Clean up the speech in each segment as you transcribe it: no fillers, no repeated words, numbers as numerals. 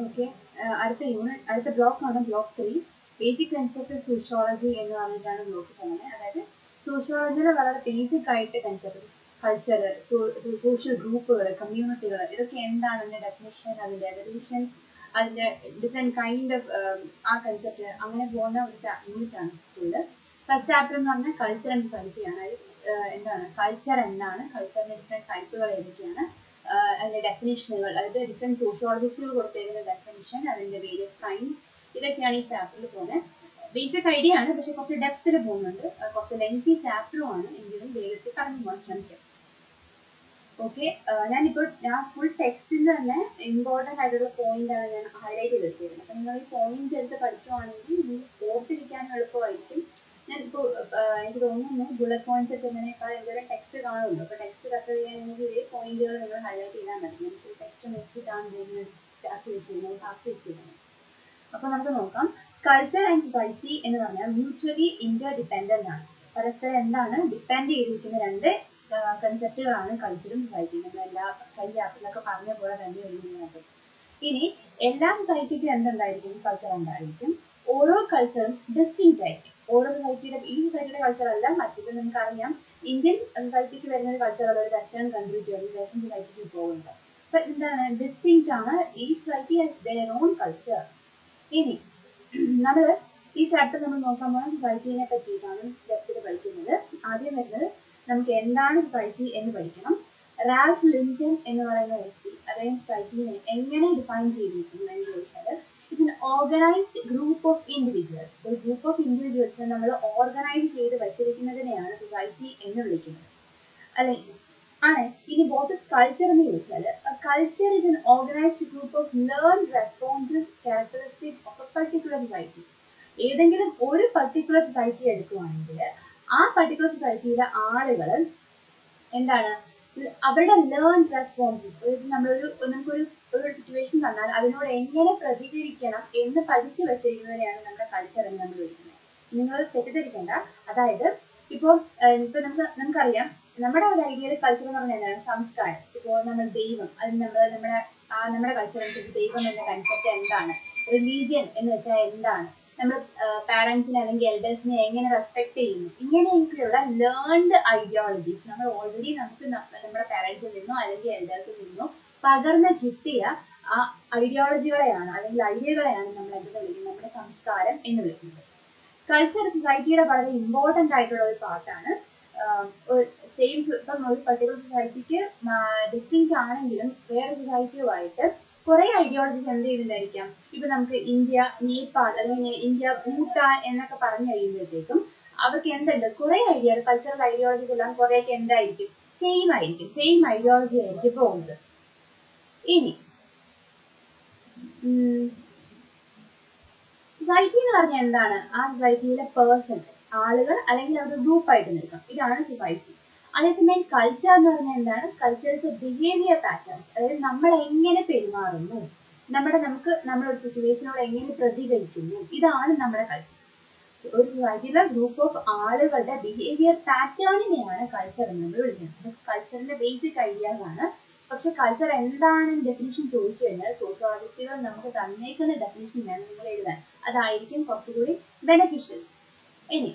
Okay, അടുത്ത ബ്ലോക്കാണ് block 3. Basic concept of sociology എന്ന് പറഞ്ഞിട്ടാണ് ബ്ലോക്ക് പോകുന്നത്. അതായത് സോഷ്യോളജിയുടെ വളരെ ബേസിക് ആയിട്ട് കൺസെപ്റ്റ് കൾച്ചർ, സോഷ്യൽ ഗ്രൂപ്പുകൾ, കമ്മ്യൂണിറ്റികൾ, ഇതൊക്കെ എന്താണ്, അതിന്റെ ഡെഫിനിഷൻ, അതിന്റെ എവല്യൂഷൻ, അതിന്റെ ഡിഫറെന്റ് കൈൻഡ് ഓഫ് ആ കൺസെപ്റ്റ്, അങ്ങനെ പോകുന്ന ഒരു യൂണിറ്റ് ആണ് സ്കൂളിൽ. ഫസ്റ്റ് ചാപ്റ്റർ എന്ന് പറഞ്ഞാൽ കൾച്ചർ ആൻഡ് സൊസൈറ്റി ആണ്. അതായത് എന്താണ് കൾച്ചർ, എന്താണ് കൾച്ചറിന്റെ ഡിഫറെന്റ് ടൈപ്പുകൾ ഏതൊക്കെയാണ്, അതിന്റെ ഡെഫിനിഷനുകൾ, അതായത് ഡിഫറെന്റ് സോഷ്യോളജിസ്റ്റുകൾ കൊടുത്തിരിക്കുന്ന ഡെഫിനിഷൻ, അതിന്റെ വേരിയസ് കൈൻഡ്സ്, ഇതൊക്കെയാണ് ഈ ചാപ്റ്ററിൽ പോകുന്നത്. ബേസിക് ഐഡിയ ആണ്, പക്ഷെ കുറച്ച് ഡെപ്തിൽ പോകുന്നുണ്ട്. കുറച്ച് ലെങ്തി ചാപ്റ്ററും ആണ്, എങ്കിലും വേഗത്തിൽ പറഞ്ഞു പോകാൻ ശ്രമിക്കാം. ഓക്കെ, ഞാൻ ഫുൾ ടെക്സ്റ്റിന്റെ തന്നെ ഇമ്പോർട്ടൻ്റ് ആയിട്ടുള്ള പോയിന്റ് ആണ് ഞാൻ ഹൈലൈറ്റ് ചെയ്ത് വെച്ചിരുന്നത്. അപ്പം നിങ്ങൾ ഈ പോയിന്റ്സ് എടുത്ത് പഠിക്കുവാണെങ്കിൽ നിങ്ങൾക്ക് ഓർത്തിരിക്കാനും എളുപ്പമായിരിക്കും. ഞാനിപ്പോൾ എനിക്ക് തോന്നുന്നു ബുള്ളറ്റ് പോയിന്റ്സ് ഒക്കെ ഇങ്ങനെയൊക്കെ എന്തെങ്കിലും ടെക്സ്റ്റ് കാണുമല്ലോ. അപ്പോൾ ടെക്സ്റ്റ് റെഫർ ചെയ്യാനെങ്കിൽ ഇതേ പോയിന്റുകൾ നിങ്ങൾ ഹൈലൈറ്റ് ചെയ്താൽ മതി. നമുക്ക് ടെക്സ്റ്റ് നോക്കിയിട്ടാണ് ആക്കി വെച്ചിരുന്നത്. അപ്പോൾ നമുക്ക് നോക്കാം. കൾച്ചർ ആൻഡ് സൊസൈറ്റി എന്ന് പറഞ്ഞാൽ മ്യൂച്വലി ഇന്റർ ഡിപ്പെൻഡന്റ് ആണ്. പരസ്പരം എന്താണ് ഡിപ്പെൻഡ് ചെയ്തിരിക്കുന്ന രണ്ട് കൺസെപ്റ്റുകളാണ് കൾച്ചറും സൊസൈറ്റിയും. നമ്മൾ എല്ലാ കഴിഞ്ഞ ചാപ്റ്ററിലൊക്കെ പറഞ്ഞ പോലെ തന്നെ എഴുതുന്നത്. ഇനി എല്ലാ സൊസൈറ്റിക്കും എന്തുണ്ടായിരിക്കും? കൾച്ചർ ഉണ്ടായിരിക്കും. ഓരോ കൾച്ചറും ഡിസ്റ്റിങ്ക്റ്റ് ആയിരിക്കും. ഓരോ സൊസൈറ്റിയുടെ ഈ സൊസൈറ്റിയുടെ കൾച്ചർ അല്ല മറ്റത്. നമുക്കറിയാം ഇന്ത്യൻ സൊസൈറ്റിക്ക് വരുന്ന ഒരു കൾച്ചർ ഒരു വെസ്റ്റേൺ കൺട്രിക്ക് വരും, വെസ്റ്റേൺ സൊസൈറ്റിക്ക് പോകുന്നുണ്ട്. അപ്പൊ എന്താണ് ഡിസ്റ്റിങ്ക്റ്റ് ആണ്. ഈ society has their own culture. ഇനി നമ്മൾ ഈ ചാപ്റ്റർ നമ്മൾ നോക്കാൻ പോകുന്ന സൊസൈറ്റിനെ പറ്റിയിട്ടാണ് ചാപ്റ്റർ പഠിക്കുന്നത്. ആദ്യം വരുന്നത് നമുക്ക് എന്താണ് സൊസൈറ്റി എന്ന് പഠിക്കണം. റാൽഫ് ലിൻറ്റൺ എന്ന് പറയുന്ന വ്യക്തി അദ്ദേഹം സൊസൈറ്റിനെ എങ്ങനെ ഡിഫൈൻ ചെയ്തിരിക്കുന്നു എന്ന് ചോദിച്ചാൽ, it's an organised group of individuals. ഒരു ഗ്രൂപ്പ് ഓഫ് ഇൻഡിവിജ്വൽസിനെ നമ്മൾ ഓർഗനൈസ് ചെയ്ത് വെച്ചിരിക്കുന്നതിനെയാണ് സൊസൈറ്റി എന്ന് വിളിക്കുന്നത്, അല്ലെ? ആണ്. ഇനി വാട്ട് ഇസ് കൾച്ചർ എന്ന് ചോദിച്ചാൽ, culture is an organised group of learn responses characteristic of A particular society. ഏതെങ്കിലും ഒരു പർട്ടിക്കുലർ സൊസൈറ്റി എടുക്കുകയാണെങ്കിൽ ആ പർട്ടിക്കുലർ സൊസൈറ്റിയിലെ ആളുകൾ എന്താണ് അവരുടെ ലേൺ റെസ്പോൺസസ്, നമുക്കൊരു സിറ്റുവേഷൻ തന്നാൽ അതിനോട് എങ്ങനെ പ്രതികരിക്കണം എന്ന് പഠിച്ചു വെച്ചിരിക്കുന്നതിനെയാണ് നമ്മുടെ കൾച്ചർ എന്ന് നമ്മൾ വിളിക്കുന്നത്. നിങ്ങൾ തെറ്റിദ്ധരിക്കേണ്ട. അതായത് ഇപ്പോൾ നമുക്കറിയാം നമ്മുടെ ഒരു ഐഡിയയിൽ കൾച്ചർ എന്ന് പറഞ്ഞാൽ എന്താണ്? സംസ്കാരം. ഇപ്പോൾ നമ്മൾ ദൈവം, അത് നമ്മുടെ കൾച്ചർ അനുസരിച്ച് ദൈവം എന്ന കൺസെപ്റ്റ് എന്താണ്? റിലീജിയൻ എന്ന് വെച്ചാൽ എന്താണ്? നമ്മൾ പാരൻസിനെ അല്ലെങ്കിൽ എൽഡേഴ്സിനെ എങ്ങനെ റെസ്പെക്ട് ചെയ്യുന്നു? ഇങ്ങനെയൊക്കെയുള്ള ലേൺഡ് ഐഡിയോളജീസ് നമ്മൾ ഓൾറെഡി നമ്മുടെ പാരൻസിൽ നിന്നോ അല്ലെങ്കിൽ എൽഡേഴ്സിൽ നിന്നോ പകർന്ന് കിട്ടിയ ആ ഐഡിയോളജികളെയാണ് അല്ലെങ്കിൽ ഐഡിയകളെയാണ് നമ്മൾ എന്ത് വിളിക്കുന്നത്? നമ്മുടെ സംസ്കാരം എന്ന് വിളിക്കുന്നത്. കൾച്ചർ സൊസൈറ്റിയുടെ വളരെ ഇമ്പോർട്ടൻ്റ് ആയിട്ടുള്ള ഒരു പാർട്ടാണ്. ഇപ്പം ഒരു പർട്ടിക്കുലർ സൊസൈറ്റിക്ക് ഡിസ്റ്റിങ്ക്റ്റ് ആണെങ്കിലും വേറെ സൊസൈറ്റിയുമായിട്ട് കുറെ ഐഡിയോളജീസ് എന്ത് ചെയ്തിട്ടുണ്ടായിരിക്കാം. ഇപ്പൊ നമുക്ക് ഇന്ത്യ, നേപ്പാൾ അല്ലെങ്കിൽ ഇന്ത്യ, ഭൂട്ടാൻ എന്നൊക്കെ പറഞ്ഞു കഴിയുമ്പോഴത്തേക്കും അവർക്ക് എന്തുണ്ട്? കുറെ കൾച്ചറൽ ഐഡിയോളജീസ് എല്ലാം കുറെയൊക്കെ എന്തായിരിക്കും? സെയിം ആയിരിക്കും. സെയിം ഐഡിയോളജി ആയിരിക്കും പോകുന്നത്. ഇനി സൊസൈറ്റി എന്ന് പറഞ്ഞാൽ എന്താണ്? ആ സൊസൈറ്റിയിലെ പേഴ്സൺ, ആളുകൾ അല്ലെങ്കിൽ അവർ ഗ്രൂപ്പായിട്ട് നിൽക്കാം. ഇതാണ് സൊസൈറ്റി. അതേസമയം കൾച്ചർ എന്ന് പറഞ്ഞാൽ എന്താണ്? Culture is behaviour patterns. അതായത് നമ്മൾ എങ്ങനെ പെരുമാറുന്നു, നമ്മളൊരു സിറ്റുവേഷനോട് എങ്ങനെ പ്രതികരിക്കുന്നു, ഇതാണ് നമ്മുടെ കൾച്ചർ. ഒരു സൊസൈറ്റിയിലെ ഗ്രൂപ്പ് ഓഫ് ആളുകളുടെ ബിഹേവിയർ പാറ്റേണിനെയാണ് കൾച്ചർ എന്ന് നമ്മൾ വിളിക്കുന്നത്. കൾച്ചറിന്റെ ബേസിക് ഐഡിയാസ് ആണ്. പക്ഷെ കൾച്ചർ എന്താണെന്ന് ഡെഫിനിഷൻ ചോദിച്ചു കഴിഞ്ഞാൽ സോഷ്യോളജിസ്റ്റുകൾ നമുക്ക് തന്നേക്കുന്ന ഡെഫിനിഷൻ വേണം നിങ്ങൾ എഴുതാൻ. അതായിരിക്കും കുറച്ചുകൂടി ബെനഫിഷ്യൽ. ഇനി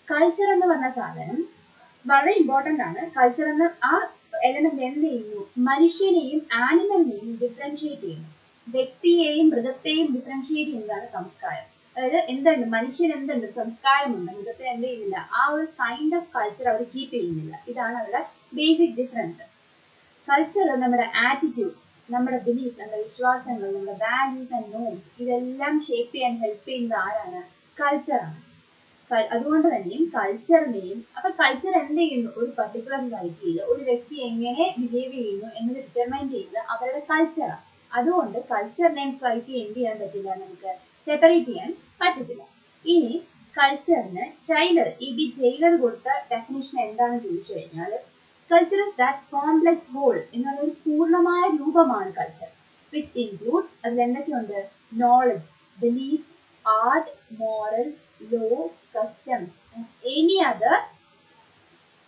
കൾച്ചർ എന്ന് പറഞ്ഞ സാധനം വളരെ ഇമ്പോർട്ടൻ്റ് ആണ്. കൾച്ചർ എന്ന ആ എലമെന്റ് എന്ത് ചെയ്യുന്നു? മനുഷ്യനെയും ആനിമലിനെയും ഡിഫറൻഷിയേറ്റ് ചെയ്യുന്നു. വ്യക്തിയെയും മൃഗത്തെയും ഡിഫറൻഷിയേറ്റ് ചെയ്യുന്നതാണ് സംസ്കാരം. അതായത് എന്തുണ്ട്? മനുഷ്യൻ എന്തുണ്ട്? സംസ്കാരമുണ്ട്. മൃഗത്തെ എന്ത് ചെയ്യുന്നില്ല? ആ ഒരു കൈൻഡ് ഓഫ് കൾച്ചർ അവർ കീപ്പ് ചെയ്യുന്നില്ല. ഇതാണ് അവരുടെ ബേസിക് ഡിഫറൻസ്. കൾച്ചർ നമ്മുടെ ആറ്റിറ്റ്യൂഡ്, നമ്മുടെ ബിലീഫ്, നമ്മുടെ വിശ്വാസങ്ങൾ, നമ്മുടെ വാല്യൂസ് ആൻഡ് നോംസ്, ഇതെല്ലാം ഷേപ്പ് ചെയ്യാൻ ഹെൽപ്പ് ചെയ്യുന്നത് ആരാണ്? കൾച്ചറാണ്. അതുകൊണ്ട് തന്നെയും കൾച്ചറിനെയും കൾച്ചർ എന്ത് ചെയ്യുന്നു? ഒരു പർട്ടിക്കുലർ സൊസൈറ്റിയിൽ ഒരു വ്യക്തി എങ്ങനെ ബിഹേവ് ചെയ്യുന്നു എന്നത് ഡിറ്റർമൈൻ ചെയ്യുന്നത് അവരുടെ കൾച്ചറാണ്. അതുകൊണ്ട് കൾച്ചറിനെയും സൊസൈറ്റി എന്ത് ചെയ്യാൻ പറ്റില്ല? നമുക്ക് സെപ്പറേറ്റ് ചെയ്യാൻ പറ്റത്തില്ല. ഇനി കൾച്ചറിന് ടൈലർ കൊടുത്ത ഡെഫിനിഷൻ എന്താണെന്ന് ചോദിച്ചു കഴിഞ്ഞാൽ, culture is that complex whole എന്നുള്ള ഒരു പൂർണ്ണമായ രൂപമാണ് കൾച്ചർ. വിച്ച് ഇൻക്ലൂഡ്സ്, അതിൽ എന്തൊക്കെയുണ്ട്? Knowledge, belief, art, morals, law, customs and any other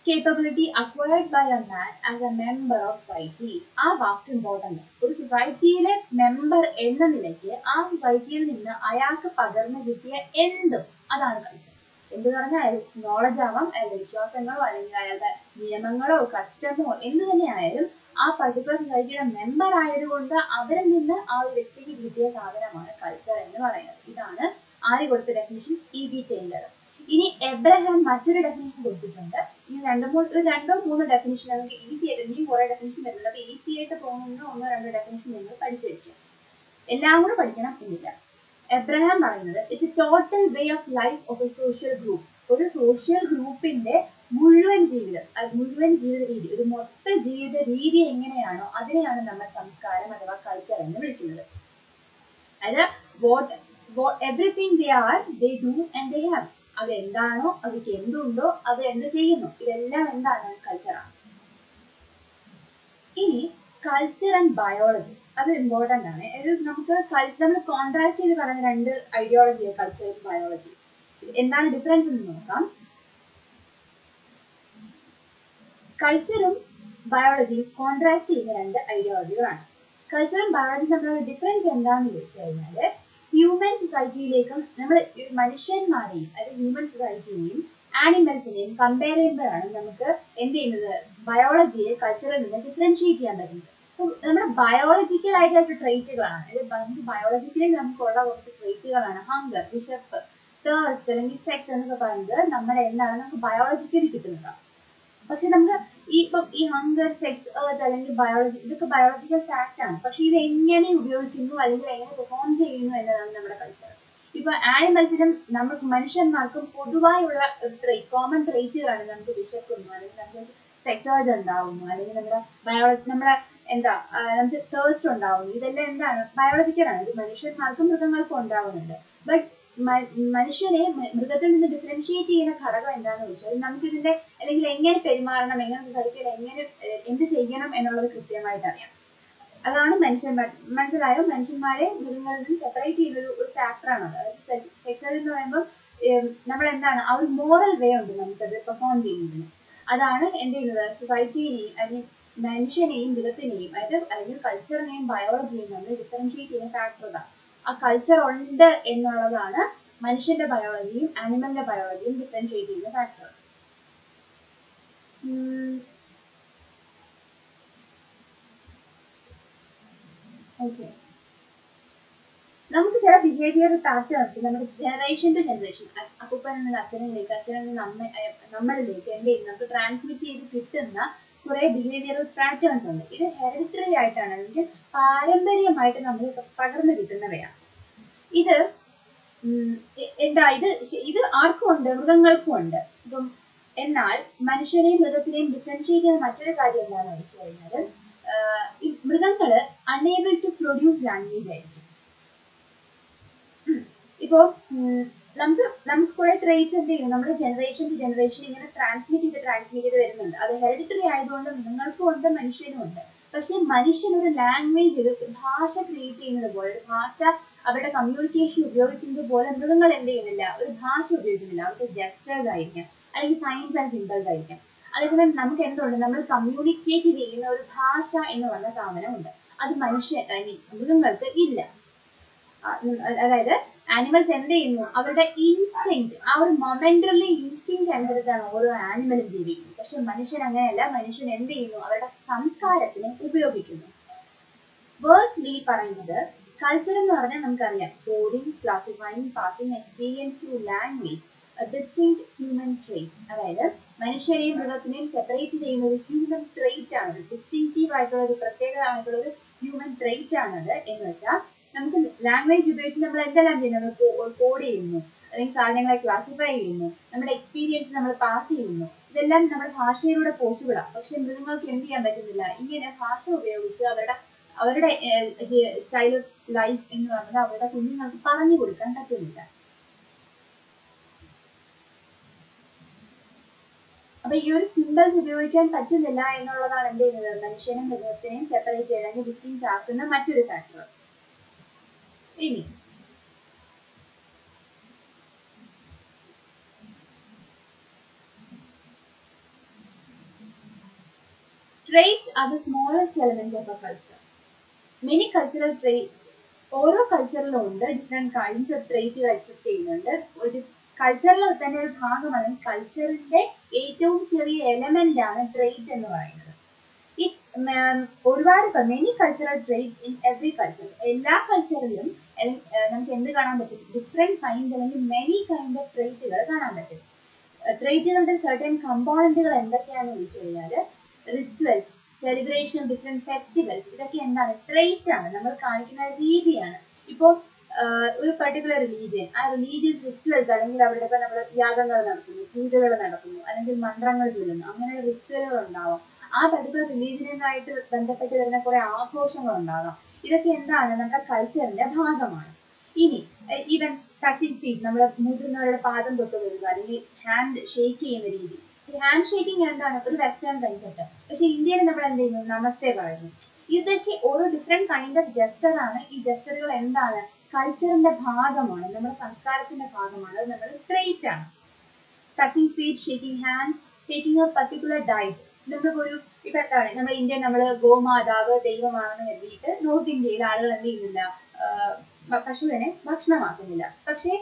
capability acquired by a man as a member of society. ആ വാക്ക് ഇമ്പോർട്ടൻ്റ്. ഒരു സൊസൈറ്റിയിലെ മെമ്പർ എന്ന നിലയ്ക്ക് ആ സൊസൈറ്റിയിൽ നിന്ന് അയാൾക്ക് പകർന്നു കിട്ടിയ എന്തും അതാണ് കൾച്ചർ. എന്ത് പറഞ്ഞാൽ നോളജ് ആവാം, അയാളുടെ വിശ്വാസങ്ങളോ അല്ലെങ്കിൽ അയാളുടെ നിയമങ്ങളോ കസ്റ്റമോ എന്ത് തന്നെയായാലും ആ പർട്ടിക്കുലർ സൊസൈറ്റിയുടെ മെമ്പർ ആയതുകൊണ്ട് അവരിൽ നിന്ന് ആ ഒരു വ്യക്തിക്ക് കിട്ടിയ സാധനമാണ് കൾച്ചർ എന്ന് പറയുന്നത്. ഇതാണ് ആര് കൊടുത്ത ഡെഫിനിഷൻ? E.B. ടൈലർ. ഇനി എബ്രഹാം മറ്റൊരു ഡെഫിനിഷൻ കൊടുത്തിട്ടുണ്ട്. ഇനി രണ്ടോ മൂന്നോ ഡെഫിനിഷൻ നമുക്ക് ഈസി ആയിട്ട്, ഇനിയും കുറെ ഡെഫിനിഷൻ വരുന്നുണ്ട്. അപ്പൊ ഈസി ആയിട്ട് പോകുന്ന ഒന്നോ രണ്ടോ ഡെഫിനിഷൻ നിങ്ങൾ പഠിച്ചിരിക്കും. എല്ലാം കൂടെ പഠിക്കണം എന്നില്ല. എബ്രഹാം പറയുന്നത് it's A total way of life of A social group. ഒരു സോഷ്യൽ ഗ്രൂപ്പിന്റെ മുഴുവൻ ജീവിത രീതി, ഒരു മൊത്ത ജീവിത രീതി എങ്ങനെയാണോ അതിനെയാണ് നമ്മൾ സംസ്കാരം അഥവാ കൾച്ചർ എന്ന് വിളിക്കുന്നത്. അതായത് everything they are, they do and they have. അത് എന്താണോ, അവർക്ക് എന്തുണ്ടോ, അത് എന്ത് ചെയ്യുന്നു, ഇതെല്ലാം എന്താണ്? കൾച്ചറാണ്. ഇനി കൾച്ചർ ആൻഡ് ബയോളജി, അത് ഇമ്പോർട്ടൻ്റ് ആണ്. നമുക്ക് നമ്മൾ കോൺട്രാസ്റ്റ് ചെയ്ത് പറയുന്ന രണ്ട് ഐഡിയോളജിയാണ് കൾച്ചർ ആൻഡ് ബയോളജി. എന്താണ് ഡിഫറൻസ് എന്ന് നോക്കാം. കൾച്ചറും ബയോളജിയും കോൺട്രാസ്റ്റ് ചെയ്യുന്ന രണ്ട് ഐഡിയോളജികളാണ്. കൾച്ചറും ബയോളജിയും തമ്മിലുള്ള ഡിഫറൻസ് എന്താണെന്ന് ചോദിച്ചു കഴിഞ്ഞാൽ, ഹ്യൂമൻ സൊസൈറ്റിയിലേക്കും നമ്മൾ മനുഷ്യന്മാരെയും അതായത് ഹ്യൂമൻ സൊസൈറ്റിയെയും ആനിമൽസിനെയും കമ്പയർ ചെയ്യുമ്പോഴാണ് നമുക്ക് എന്ത് ചെയ്യുന്നത്, ബയോളജിയെ കൾച്ചറിൽ നിന്ന് ഡിഫറൻഷിയേറ്റ് ചെയ്യാൻ പറ്റുന്നത്. നമ്മുടെ ബയോളജിക്കൽ ആയിട്ടുള്ള ട്രേറ്റുകളാണ്, അതായത് ബയോളജിക്കലി നമുക്കുള്ള കുറച്ച് ട്രേറ്റുകളാണ് ഹങ്കർ, വിശപ്പ്, തേഴ്സ്റ്റ് അല്ലെങ്കിൽ സെക്സ് എന്നൊക്കെ പറയുന്നത് നമ്മുടെ എന്താണ് നമുക്ക് ബയോളജിക്കലി കിട്ടുന്നതാണ്. പക്ഷെ നമുക്ക് ഈ ഹങ്കർ, സെക്സ്, ഏർത്ത് അല്ലെങ്കിൽ ബയോളജി, ഇതൊക്കെ ബയോളജിക്കൽ ഫാക്റ്റ് ആണ്. പക്ഷെ ഇത് എങ്ങനെ ഉപയോഗിക്കുന്നു അല്ലെങ്കിൽ എങ്ങനെ പെർഫോം ചെയ്യുന്നു എന്നതാണ് നമ്മുടെ കൾച്ചർ. ഇപ്പൊ ആനിമൽസിനും നമുക്ക് മനുഷ്യന്മാർക്കും പൊതുവായുള്ള കോമൺ ട്രേറ്റുകളാണ്. നമുക്ക് വിശക്കുന്നു, അല്ലെങ്കിൽ നമുക്ക് സെക്സ് ഏർജ് ഉണ്ടാവുന്നു, അല്ലെങ്കിൽ നമ്മുടെ നമുക്ക് തേഴ്സ്റ്റ് ഉണ്ടാവുന്നു. ഇതെല്ലാം എന്താണ്? ബയോളജിക്കലാണ്. ഇത് മനുഷ്യന്മാർക്കും മൃഗങ്ങൾക്കും ഉണ്ടാവുന്നുണ്ട്. ബട്ട് മനുഷ്യനെ മൃഗത്തിൽ നിന്ന് ഡിഫറൻഷിയേറ്റ് ചെയ്യുന്ന ഘടകം എന്താണെന്ന് ചോദിച്ചാൽ നമുക്കിതിന്റെ അല്ലെങ്കിൽ എങ്ങനെ പെരുമാറണം, എങ്ങനെ സൊസൈറ്റിയിൽ എങ്ങനെ എന്ത് ചെയ്യണം എന്നുള്ളത് കൃത്യമായിട്ട് അറിയാം. അതാണ് മനസ്സിലായോ? മനുഷ്യന്മാരെ മൃഗങ്ങളിൽ നിന്ന് സെപ്പറേറ്റ് ചെയ്യുന്ന ഒരു ഫാക്ടറാണ് അത്. അതായത് സെക്സ് എന്ന് പറയുമ്പോൾ നമ്മൾ എന്താണ് ആ ഒരു മോറൽ വേ ഉണ്ട് നമുക്കത് പെർഫോം ചെയ്യുന്നതിന്. അതാണ് എന്ത് ചെയ്യുന്നത്, സൊസൈറ്റിയെയും അല്ലെങ്കിൽ മനുഷ്യനെയും മൃഗത്തിനെയും അല്ലെങ്കിൽ കൾച്ചറിനെയും ബയോളജിയെയും നമ്മൾ ഡിഫറൻഷിയേറ്റ് ചെയ്യുന്ന ഫാക്ടർ അതാണ്. ആ കൾച്ചർ ഉണ്ട് എന്നുള്ളതാണ് മനുഷ്യന്റെ ബയോളജിയും ആനിമലിന്റെ ബയോളജിയും ഡിഫറൻഷിയേറ്റ് ചെയ്യുന്ന ഫാക്ടർ. ഓക്കെ, നമുക്ക് ചില ബിഹേവിയർ പാറ്റേൺസ് നമ്മുടെ ജനറേഷൻ ടു ജനറേഷൻ, അപ്പൂപ്പനിൽ നിന്ന് അച്ഛനിലേക്ക്, അച്ഛനിൽ നിന്ന് നമ്മളിലേക്ക് എന്ത് ചെയ്യും, നമുക്ക് ട്രാൻസ്മിറ്റ് ചെയ്ത് കിട്ടുന്ന കുറെ ബിഹേവിയറൽ പാറ്റേൺസ് ഉണ്ട്. ഇത് ഹെറിഡിറ്ററി ആയിട്ടാണ്, അല്ലെങ്കിൽ പാരമ്പര്യമായിട്ട് നമ്മൾ പകർന്നു കിട്ടുന്നവയാണ്. ഇത് ഇത് ആർക്കും ഉണ്ട്, മൃഗങ്ങൾക്കും ഉണ്ട്. ഇപ്പം എന്നാൽ മനുഷ്യനെയും മൃഗത്തിനെയും ഡിഫറൻഷിയേറ്റ് ചെയ്യുന്ന മറ്റൊരു കാര്യം എന്താണെന്ന് വെച്ച് കഴിഞ്ഞാൽ, ഈ മൃഗങ്ങള് അൺഏബിൾ ടു പ്രൊഡ്യൂസ് ലാംഗ്വേജ് ആയിരിക്കും. ഇപ്പോ നമുക്ക് കുറെ ട്രേറ്റ്സ് എന്ത് ചെയ്യും, നമ്മുടെ ജനറേഷൻ ടു ജനറേഷൻ ഇങ്ങനെ ട്രാൻസ്മിറ്റ് ചെയ്ത് വരുന്നുണ്ട്. അത് ഹെറിഡിറ്ററി ആയതുകൊണ്ട് മൃഗങ്ങൾക്കും ഉണ്ട് മനുഷ്യനും ഉണ്ട്. പക്ഷെ മനുഷ്യൻ ഒരു ലാംഗ്വേജ്, ഒരു ഭാഷ ക്രിയേറ്റ് ചെയ്യുന്നത് പോലെ, ഒരു ഭാഷ അവരുടെ കമ്മ്യൂണിക്കേഷൻ ഉപയോഗിക്കുന്നത് പോലെ മൃഗങ്ങൾ എന്ത് ചെയ്യുന്നില്ല, ഒരു ഭാഷ ഉപയോഗിക്കുന്നില്ല. അവർക്ക് ജസ്റ്റേഴ്സ് ആയിരിക്കാം, അല്ലെങ്കിൽ സൈൻസ് ആൻഡ് സിംബൽസ് ആയിരിക്കാം. അതേസമയം നമുക്ക് എന്തുണ്ട്, നമ്മൾ കമ്മ്യൂണിക്കേറ്റ് ചെയ്യുന്ന ഒരു ഭാഷ എന്ന് പറഞ്ഞ സാധനമുണ്ട്. അത് മൃഗങ്ങൾക്ക് ഇല്ല. അതായത് ആനിമൽസ് എന്ത് ചെയ്യുന്നു, അവരുടെ ഇൻസ്റ്റിങ്ക്ട്, ആ ഒരു മൊമെന്ററി ഇൻസ്റ്റിങ്ക്ട് അനുസരിച്ചാണ് ഓരോ ആനിമലും ജീവിക്കുന്നത്. പക്ഷെ മനുഷ്യൻ അങ്ങനെയല്ല. മനുഷ്യൻ എന്ത് ചെയ്യുന്നു, അവരുടെ സംസ്കാരത്തിനെ ഉപയോഗിക്കുന്നു. വേഴ്സ്ലി പറയുന്നത് കൾച്ചർ എന്ന് പറഞ്ഞാൽ നമുക്കറിയാം, coding, classifying, passing experience through language, distinct human trait. അതായത് മനുഷ്യരെയും മൃഗത്തിനെയും സെപ്പറേറ്റ് ചെയ്യുന്ന ഒരു ഹ്യൂമൻ ട്രേറ്റ് ആണ്, ഡിസ്റ്റിങ്റ്റീവ് ആയിട്ടുള്ള ഒരു പ്രത്യേകമായിട്ടുള്ള ഒരു ഹ്യൂമൻ ട്രേറ്റ് ആണത്. എന്ന് വെച്ചാൽ നമുക്ക് ലാംഗ്വേജ് ഉപയോഗിച്ച് നമ്മൾ എന്തെല്ലാം ചെയ്യുന്നു, നമ്മൾ കോഡ് ചെയ്യുന്നു, അല്ലെങ്കിൽ സാധനങ്ങളെ ക്ലാസിഫൈ ചെയ്യുന്നു, നമ്മുടെ എക്സ്പീരിയൻസ് നമ്മൾ പാസ് ചെയ്യുന്നു. ഇതെല്ലാം നമ്മുടെ ഭാഷയിലൂടെ പോസിബിളാണ്. പക്ഷെ മൃഗങ്ങൾക്ക് എന്ത് ചെയ്യാൻ പറ്റുന്നില്ല. ഇങ്ങനെ ഭാഷ ഉപയോഗിച്ച് അവരുടെ സ്റ്റൈൽ ഓഫ് ലൈഫ് എന്ന് പറഞ്ഞാൽ അവരുടെ കുഞ്ഞുങ്ങൾക്ക് പറഞ്ഞു കൊടുക്കാൻ പറ്റുന്നില്ല. അപ്പൊ ഈ ഒരു സിംബൽസ് ഉപയോഗിക്കാൻ പറ്റുന്നില്ല എന്നുള്ളതാണ് എന്ത് ചെയ്യുന്നത്, മനുഷ്യനും മൃഗത്തിനെയും സെപ്പറേറ്റ് ചെയ്ത് ഡിസ്റ്റിങ്ക്ട് ആക്കുന്ന മറ്റൊരു ഫാക്ടർ. ഇനി Traits are the smallest elements of a culture. Many cultural traits, ഓരോ കൾച്ചറിലും ഉണ്ട് ഡിഫറെന്റ് കൈൻഡ്സ് ഓഫ് ട്രേറ്റുകൾ എക്സിസ്റ്റ് ചെയ്യുന്നുണ്ട്. ഒരു കൾച്ചറിൽ തന്നെ ഒരു ഭാഗമാണ് കൾച്ചറിന്റെ ഏറ്റവും ചെറിയ എലമെന്റ് ആണ് ട്രേറ്റ് എന്ന് പറയുന്നത്. ഈ ഒരുപാട് many cultural traits in every culture, എല്ലാ കൾച്ചറിലും നമുക്ക് എന്ത് കാണാൻ പറ്റും? ഡിഫറെന്റ് കൈൻഡ് അല്ലെങ്കിൽ മെനി കൈൻഡ് ഓഫ് ട്രേറ്റുകൾ കാണാൻ പറ്റും. ട്രേറ്റുകളുടെ സർട്ടൻ കമ്പോണന്റുകൾ എന്തൊക്കെയാണെന്ന് ചോദിച്ചു കഴിഞ്ഞാൽ rituals, celebration of different festivals, ഇതൊക്കെ എന്താണ്? ട്രേറ്റ് ആണ്, നമ്മൾ കാണിക്കുന്ന രീതിയാണ്. ഇപ്പോൾ ഒരു പർട്ടിക്കുലർ റിലീജിയൻ, ആ റിലീജിയസ് റിച്വൽസ് അല്ലെങ്കിൽ അവരുടെ ഇപ്പം നമ്മൾ യാഗങ്ങൾ നടത്തുന്നു, പൂജകൾ നടത്തുന്നു, അല്ലെങ്കിൽ മന്ത്രങ്ങൾ ചൊല്ലുന്നു, അങ്ങനെ റിച്വലുകൾ ഉണ്ടാവാം. ആ പർട്ടിക്കുലർ റിലീജിയനുമായിട്ട് ബന്ധപ്പെട്ട് വരുന്ന കുറെ ആഘോഷങ്ങൾ ഉണ്ടാകാം. ഇതൊക്കെ എന്താണ്? നമ്മുടെ കൾച്ചറിന്റെ ഭാഗമാണ്. ഇനി ഈവൻ ടച്ചിങ് ഫീറ്റ്, നമ്മൾ മുതിർന്നവരുടെ പാദം തൊട്ട് വരിക, അല്ലെങ്കിൽ ഹാൻഡ് ഷേക്ക് ചെയ്യുന്ന രീതി. ഹാൻഡ് ഷേക്കിംഗ് എന്താണ്? ഒരു വെസ്റ്റേൺ കൺസെപ്റ്റ്. പക്ഷെ ഇന്ത്യയിൽ നമ്മൾ എന്ത് ചെയ്യുന്നു? നമസ്തേ പറയുന്നു. ഇതൊക്കെ ഓരോ ഡിഫറെന്റ് കൈൻഡ് ഓഫ് ജസ്റ്റർ ആണ്. ഈ ജസ്റ്ററുകൾ എന്താണ്? കൾച്ചറിന്റെ ഭാഗമാണ്, നമ്മുടെ സംസ്കാരത്തിന്റെ ഭാഗമാണ്. അത് നമ്മുടെ ട്രേറ്റ് ആണ്. Touching feet, shaking hands, taking A particular diet. നമ്മളിപ്പോ ഒരു ഇപ്പൊ എന്താണ്, നമ്മുടെ ഇന്ത്യൻ നമ്മൾ ഗോമാതാവ് ദൈവമാണെന്ന് കരുതിയിട്ട് നോർത്ത് ഇന്ത്യയിൽ ആളുകൾ എന്ത് ചെയ്യുന്നില്ല? പശുവിനെ ഭക്ഷണമാക്കുന്നില്ല. പക്ഷേ